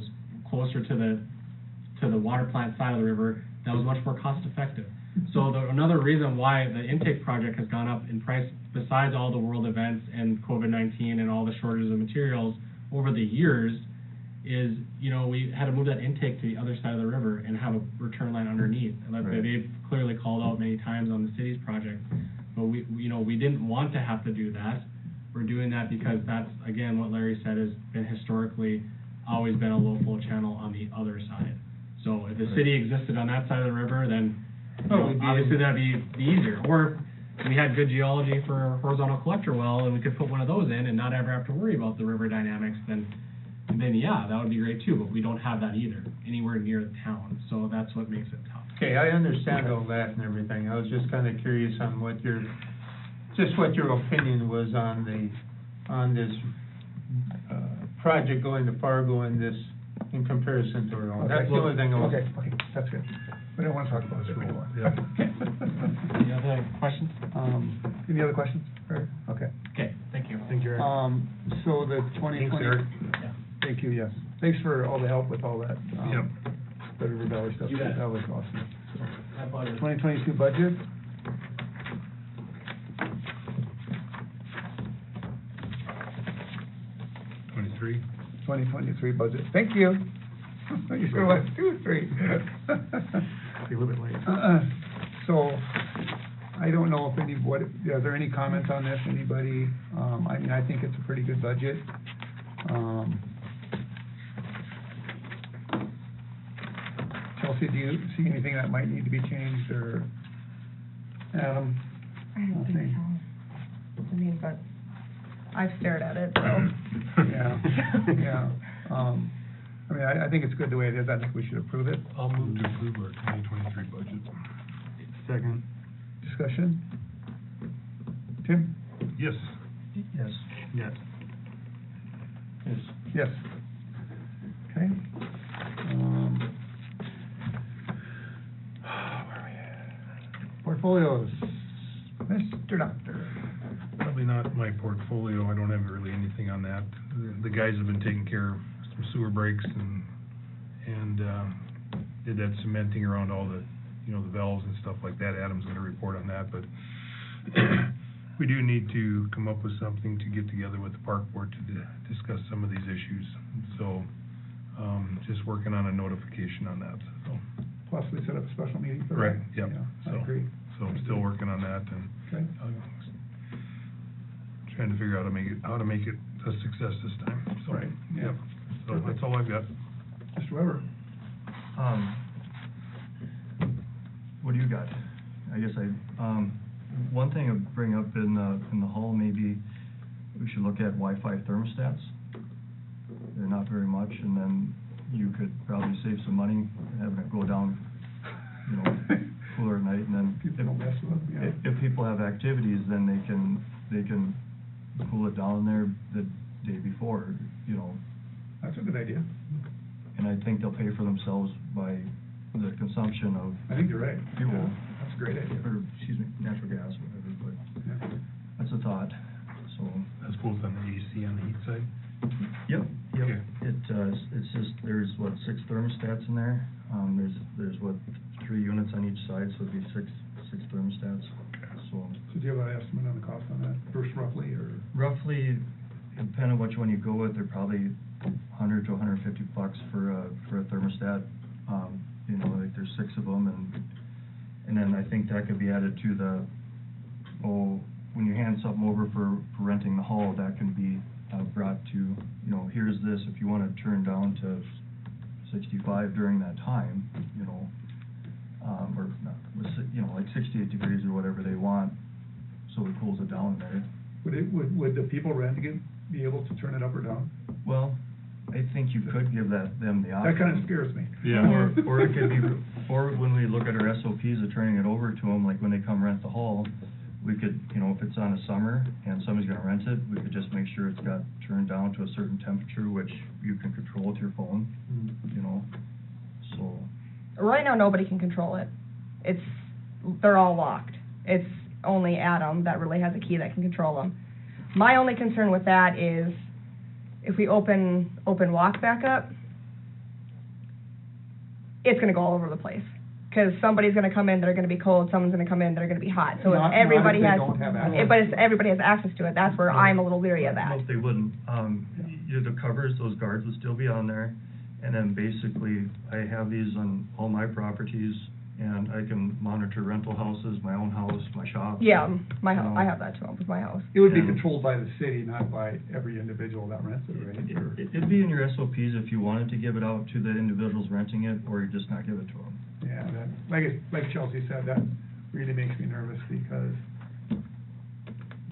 closer to the water plant side of the river that was much more cost effective. So another reason why the intake project has gone up in price, besides all the world events and COVID-19 and all the shortages of materials over the years, is, you know, we had to move that intake to the other side of the river and have a return line underneath. And that they've clearly called out many times on the city's project. But we didn't want to have to do that. We're doing that because that's, again, what Larry said, has been historically always been a low flow channel on the other side. So if the city existed on that side of the river, then, you know, obviously that'd be easier. Or if we had good geology for a horizontal collector well, and we could put one of those in and not ever have to worry about the river dynamics, then yeah, that would be great too, but we don't have that either, anywhere near the town, so that's what makes it tough. okay, I understand all that and everything. I was just kinda curious on what your opinion was on this, project going to Fargo and this, in comparison to our own. That's the only thing I was. Okay, that's good. We don't want to talk about this anymore. Any other questions? Any other questions? Okay. Okay, thank you. Thank you, Eric. So the 2020. Thanks, Eric. Thank you, yes. Thanks for all the help with all that. Yep. The River Valley stuff. You bet. That was awesome. My pleasure. 2022 budget. Twenty-three. 2023 budget. Thank you. You should have went 2 or 3. Be a little bit late. So, I don't know if are there any comments on this, anybody? I mean, I think it's a pretty good budget. Chelsea, do you see anything that might need to be changed, or Adam? I don't think Nothing. so. I mean, but I've stared at it, so. Yeah, yeah. I mean, I think it's good the way it is. I think we should approve it. I'll move to approve our 2023 budget. Second. Discussion? Tim? Yes. Yes. Yes. Yes. Okay. Where are we at? Portfolios. Mr. Doctor. Probably not my portfolio, I don't have really anything on that. The guys have been taking care of some sewer breaks and did that cementing around all the, you know, the valves and stuff like that. Adam's gonna report on that, but we do need to come up with something to get together with the park board to discuss some of these issues. So, just working on a notification on that, so. Plus, we set up a special meeting for that. Right, yep. Yeah, So- I agree. So I'm still working on that and Okay. trying to figure out how to make it a success this time, so. Right, yeah. Yep, so that's all I've got. Mr. Weber? What do you got? I guess one thing I'd bring up in the hall, maybe we should look at Wi-Fi thermostats. They're not very much, and then you could probably save some money having it go down, you know, cooler at night, and then People don't mess with them, yeah. if people have activities, then they can cool it down there the day before, you know. That's a good idea. And I think they'll pay for themselves by the consumption of I think you're right. fuel. Yeah, that's a great idea. Or, excuse me, natural gas, whatever, but Yeah. that's a thought, so. That's both on the AC and the heat side? Yep, yep. Okay. It's just, there's what, 6 thermostats in there? There's what, 3 units on each side, so it'd be six thermostats, so. So do you have an estimate on the cost on that, first roughly, or? Roughly, depending on which one you go with, they're probably $100 to $150 for a thermostat. You know, like there's 6 of them, and then I think that could be added to the, when you hand something over for renting the hall, that can be brought to, you know, here's this, if you wanna turn down to 65 during that time, you know, or not, you know, like 68 degrees or whatever they want, so it cools it down there. Would the people renting it be able to turn it up or down? Well, I think you could give them the option. That kind of scares me. Yeah. Or it could be, or when we look at our SOPs of turning it over to them, like when they come rent the hall, we could, if it's on a summer and somebody's gonna rent it, we could just make sure it's got turned down to a certain temperature, which you can control with your phone, so. Right now, nobody can control it. They're all locked. It's only Adam that really has a key that can control them. My only concern with that is if we open walk back up, it's gonna go all over the place. Because somebody's gonna come in, they're gonna be cold, someone's gonna come in, they're gonna be hot. So Not if everybody if they has, don't have access. but if everybody has access to it, that's where I'm a little leery of that. Most they wouldn't, the covers, those guards would still be on there, and then basically, I have these on all my properties, and I can monitor rental houses, my own house, my shop. Yeah, my house, I have that too, with my house. It would be Yeah. controlled by the city, not by every individual that rents it, right? Or- It'd be in your SOPs if you wanted to give it out to the individuals renting it, or you just not give it to them. Yeah, like Chelsea said, that really makes me nervous because.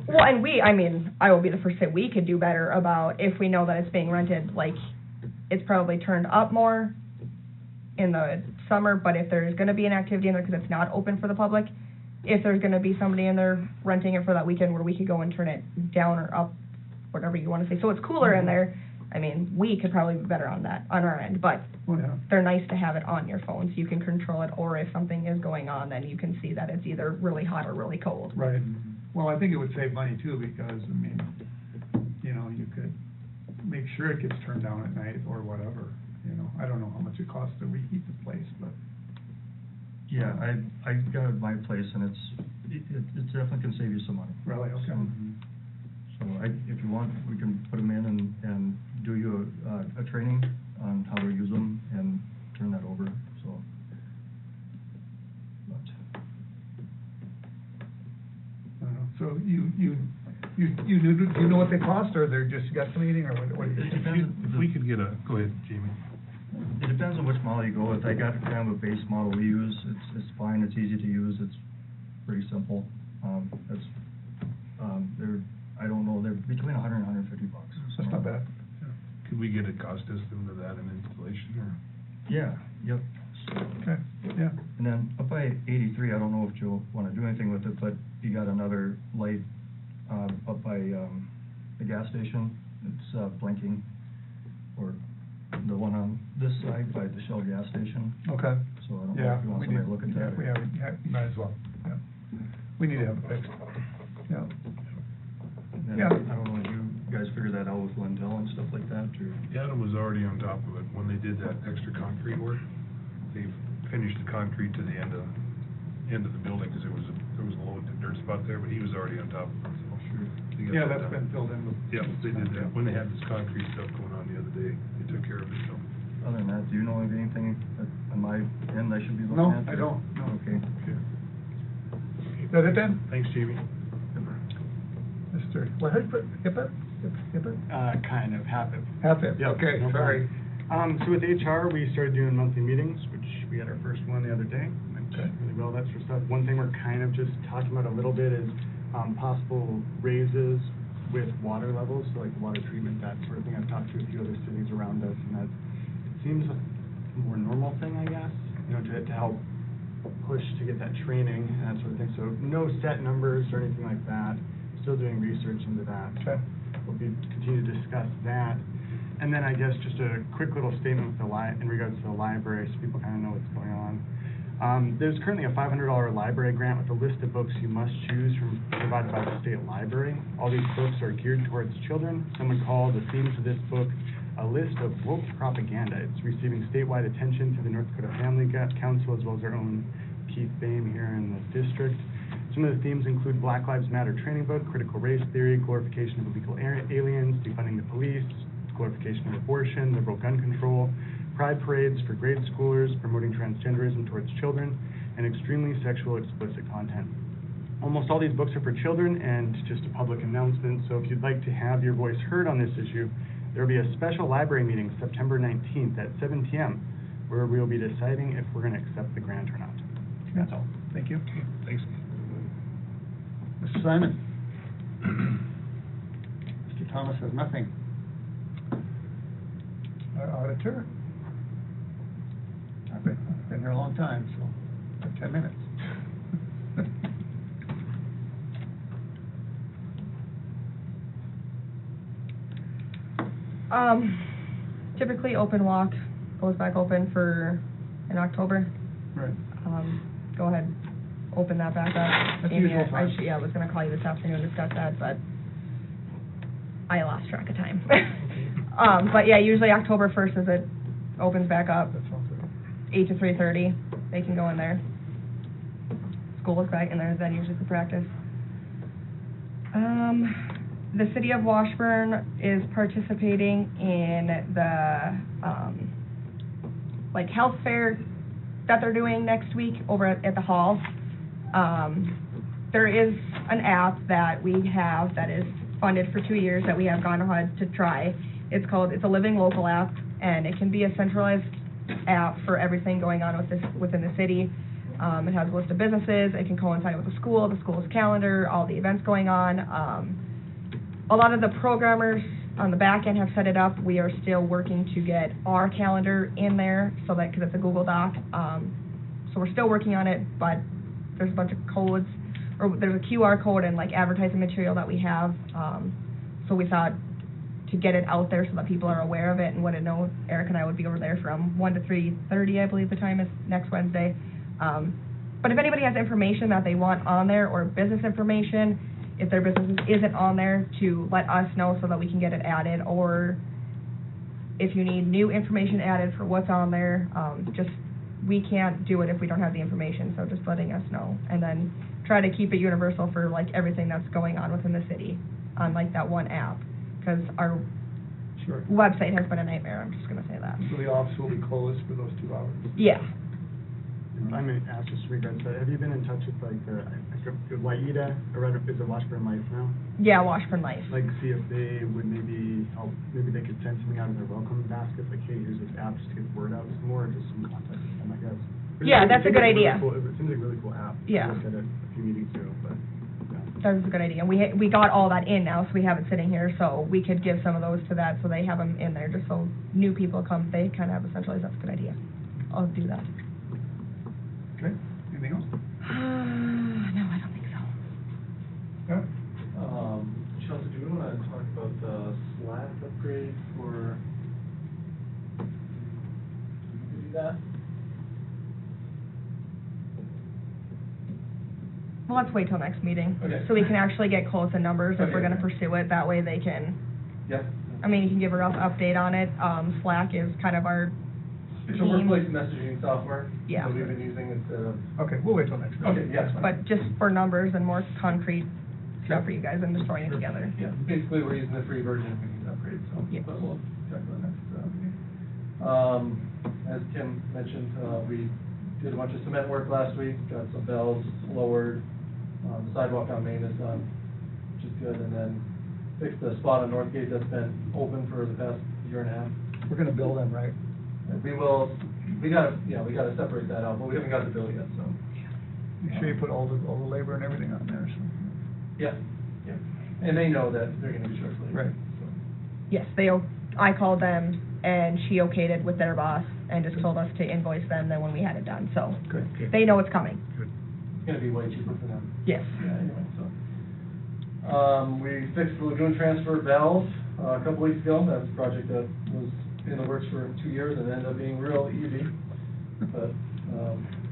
Well, and I will be the first to say we could do better about if we know that it's being rented, like, it's probably turned up more in the summer, but if there's gonna be an activity in there, because it's not open for the public, if there's gonna be somebody in there renting it for that weekend where we could go and turn it down or up, whatever you wanna say, so it's cooler in there, we could probably be better on that, on our end, but Oh, yeah. they're nice to have it on your phone, so you can control it, or if something is going on, then you can see that it's either really hot or really cold. Right. Well, I think it would save money too, because, you could make sure it gets turned down at night or whatever, I don't know how much it costs to reheat the place, but. Yeah, I got my place, and it definitely can save you some money. Really, okay. So if you want, we can put them in and do you a training on how to use them and turn that over, so. But, I don't know. So you know what they cost, or they're just guesstimating, or what? It depends. If we could get go ahead, Jamie. It depends on which model you go with. I got kind of a base model we use. It's fine, it's easy to use, it's pretty simple. I don't know, they're between $100 and $150. That's not bad. Could we get a cost estimate of that in installation, or? Yeah, yep. Okay, yeah. And then up by 83, I don't know if you'll want to do anything with it, but you got another light up by the gas station. It's blinking, or the one on this side by the Shell gas station. Okay. So I don't know Yeah. if you want somebody to look at that. Yeah, might as well, yeah. We need to have it fixed, yeah. And then, Yeah. I don't know if you guys figure that out with Lindell and stuff like that, or? Adam was already on top of it. When they did that extra concrete work, they finished the concrete to the end of the building, because there was a low dirt spot there, but he was already on top of it, so. Sure. They got Yeah, that that's done. been filled in with. Yeah, they did that. When they had this concrete stuff going on the other day, they took care of it, so. Other than that, do you know of anything on my end I should be looking No, at? I don't, no. Okay. Is that it then? Thanks, Jamie. Mr., what, how do you put, HIPAA? Kind of, half it. Half it, Yep, okay, no sorry. So with HR, we started doing monthly meetings, which we had our first one the other day. Went Okay. really well, that sort of stuff. One thing we're kind of just talking about a little bit is possible raises with water levels, so like water treatment, that sort of thing. I've talked to a few other cities around us, and that it seems a more normal thing, I guess, to help push to get that training and that sort of thing. So no set numbers or anything like that. Still doing research into that. Okay. We'll continue to discuss that. And then I guess just a quick little statement with in regards to the library, so people kind of know what's going on. There's currently a $500 library grant with a list of books you must choose from provided by the state library. All these books are geared towards children. Someone called the themes of this book a list of woke propaganda. It's receiving statewide attention through the North Dakota Family Council, as well as our own Keith Boehm here in the district. Some of the themes include Black Lives Matter training book, critical race theory, glorification of illegal aliens, defunding the police, glorification of abortion, liberal gun control, pride parades for grade schoolers, promoting transgenderism towards children, and extremely sexual explicit content. Almost all these books are for children, and just a public announcement, so if you'd like to have your voice heard on this issue, there will be a special library meeting September 19th at 7 p.m., where we will be deciding if we're going to accept the grant or not. That's all. Thank you. Thanks. Mr. Simon? Mr. Thomas has nothing. Our auditor? I've been here a long time, so I have 10 minutes. Typically, open walk goes back open in October. Right. Go ahead, open that back up. That's Amy, usual time. I was gonna call you this afternoon to discuss that, but I lost track of time. But yeah, usually October 1st is it opens back up, That sounds good. 8 to 3:30, they can go in there. School is back in there, then usually for practice. The city of Washburn is participating in the, like, health fair that they're doing next week over at the hall. There is an app that we have that is funded for 2 years that we have gone ahead to try. It's a Living Local app, and it can be a centralized app for everything going on within the city. It has a list of businesses, it can coincide with the school's calendar, all the events going on. A lot of the programmers on the back end have set it up. We are still working to get our calendar in there, so that, because it's a Google Doc. So we're still working on it, but there's a bunch of codes, or there's a QR code and like advertising material that we have. So we thought to get it out there so that people are aware of it and wouldn't know. Eric and I would be over there from 1 to 3:30, I believe the time is, next Wednesday. But if anybody has information that they want on there, or business information, if their business isn't on there, to let us know so that we can get it added, or if you need new information added for what's on there, we can't do it if we don't have the information, so just letting us know. And then try to keep it universal for like everything that's going on within the city on like that one app, because our Sure. website has been a nightmare, I'm just gonna say that. So the office will be closed for those 2 hours? Yeah. If I may ask just regards to that, have you been in touch with like the WIEDA, or rather, is it Washburn Life now? Yeah, Washburn Life. Like, see if they would maybe help, maybe they could send something out of their welcome basket, like, hey, here's this app, just to get the word out some more, or just some contact with them, I guess. Yeah, that's a good idea. It seems like a really cool app. Yeah. I looked at it a few meetings ago, but, yeah. That's a good idea. We got all that in now, so we have it sitting here, so we could give some of those to that, so they have them in there, just so new people come, they kind of have a centralized, that's a good idea. I'll do that. Okay, anything else? No, I don't think so. Yeah? Chelsea, do we wanna talk about the Slack upgrade for, do that? Well, let's wait till next meeting. Okay. So we can actually get close in numbers if we're Okay. gonna pursue it, that way they can, Yep. I mean, you can give a rough update on it. Slack is kind of our It's a team. workplace messaging software. Yeah. That we've been using instead of. Okay, we'll wait till next meeting. Okay, yeah, that's fine. But just for numbers and more concrete stuff for you guys and just throwing it together. Yeah, basically, we're using the free version, we need to upgrade, so, Yes. but we'll check on that next meeting. As Kim mentioned, we did a bunch of cement work last week, got some bells lowered, the sidewalk on Main is done, which is good, and then fixed the spot on Northgate that's been open for the past year and a half. We're gonna bill them, right? And we gotta separate that out, but we haven't got the bill yet, so. Make sure you put all the labor and everything on there, so. Yeah, yeah, and they know that they're gonna be short labor. Right. So. Yes, I called them and she okayed it with their boss and just told us to invoice them then when we had it done, so. Good. They know it's coming. It's gonna be way cheaper for them. Yes. Yeah, anyway, so. We fixed the lagoon transfer valve a couple weeks ago. That's a project that was in the works for 2 years and ended up being real easy. But,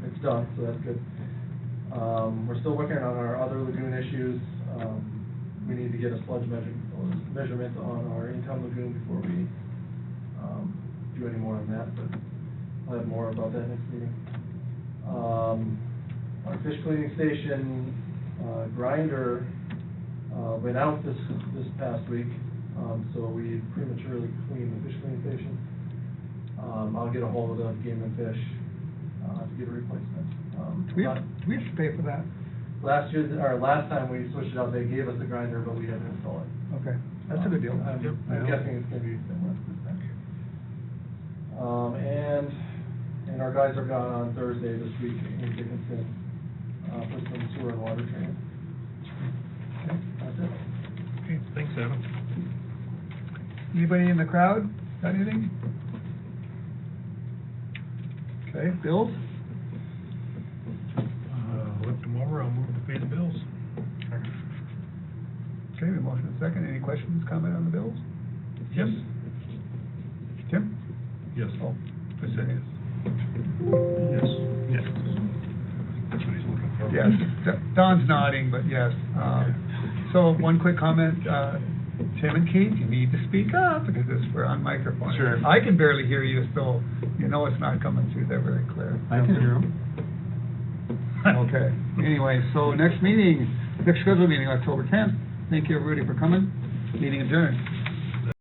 it's done, so that's good. We're still working on our other lagoon issues. We need to get a sludge measurement on our in-town lagoon before we, do any more on that, but I'll have more about that next meeting. Our fish cleaning station, grinder, went out this past week, so we prematurely cleaned the fish cleaning station. I'll get a hold of Game and Fish, to get a replacement. Do we have to pay for that? Last time we switched it out, they gave us the grinder, but we had to install it. Okay, that's a good deal. I'm guessing it's gonna be similar this time. And our guys are gone on Thursday this week in Dickinson, for some sewer and water training. Okay, that's it. Okay, thanks, Adam. Anybody in the crowd got anything? Okay, bills? Look them over, I'll move to pay the bills. Okay, we motion and second. Any questions, comment on the bills? Yes. Tim? Yes. Oh, just say yes. Yes. Yes. That's what he's looking for. Yes, Don's nodding, but yes. So one quick comment, Tim and Keith, you need to speak up because we're on microphone. Sure. I can barely hear you, so you know it's not coming through there very clear. I can hear him. Okay, anyway, so next scheduled meeting, October 10th. Thank you, everybody, for coming. Meeting adjourned.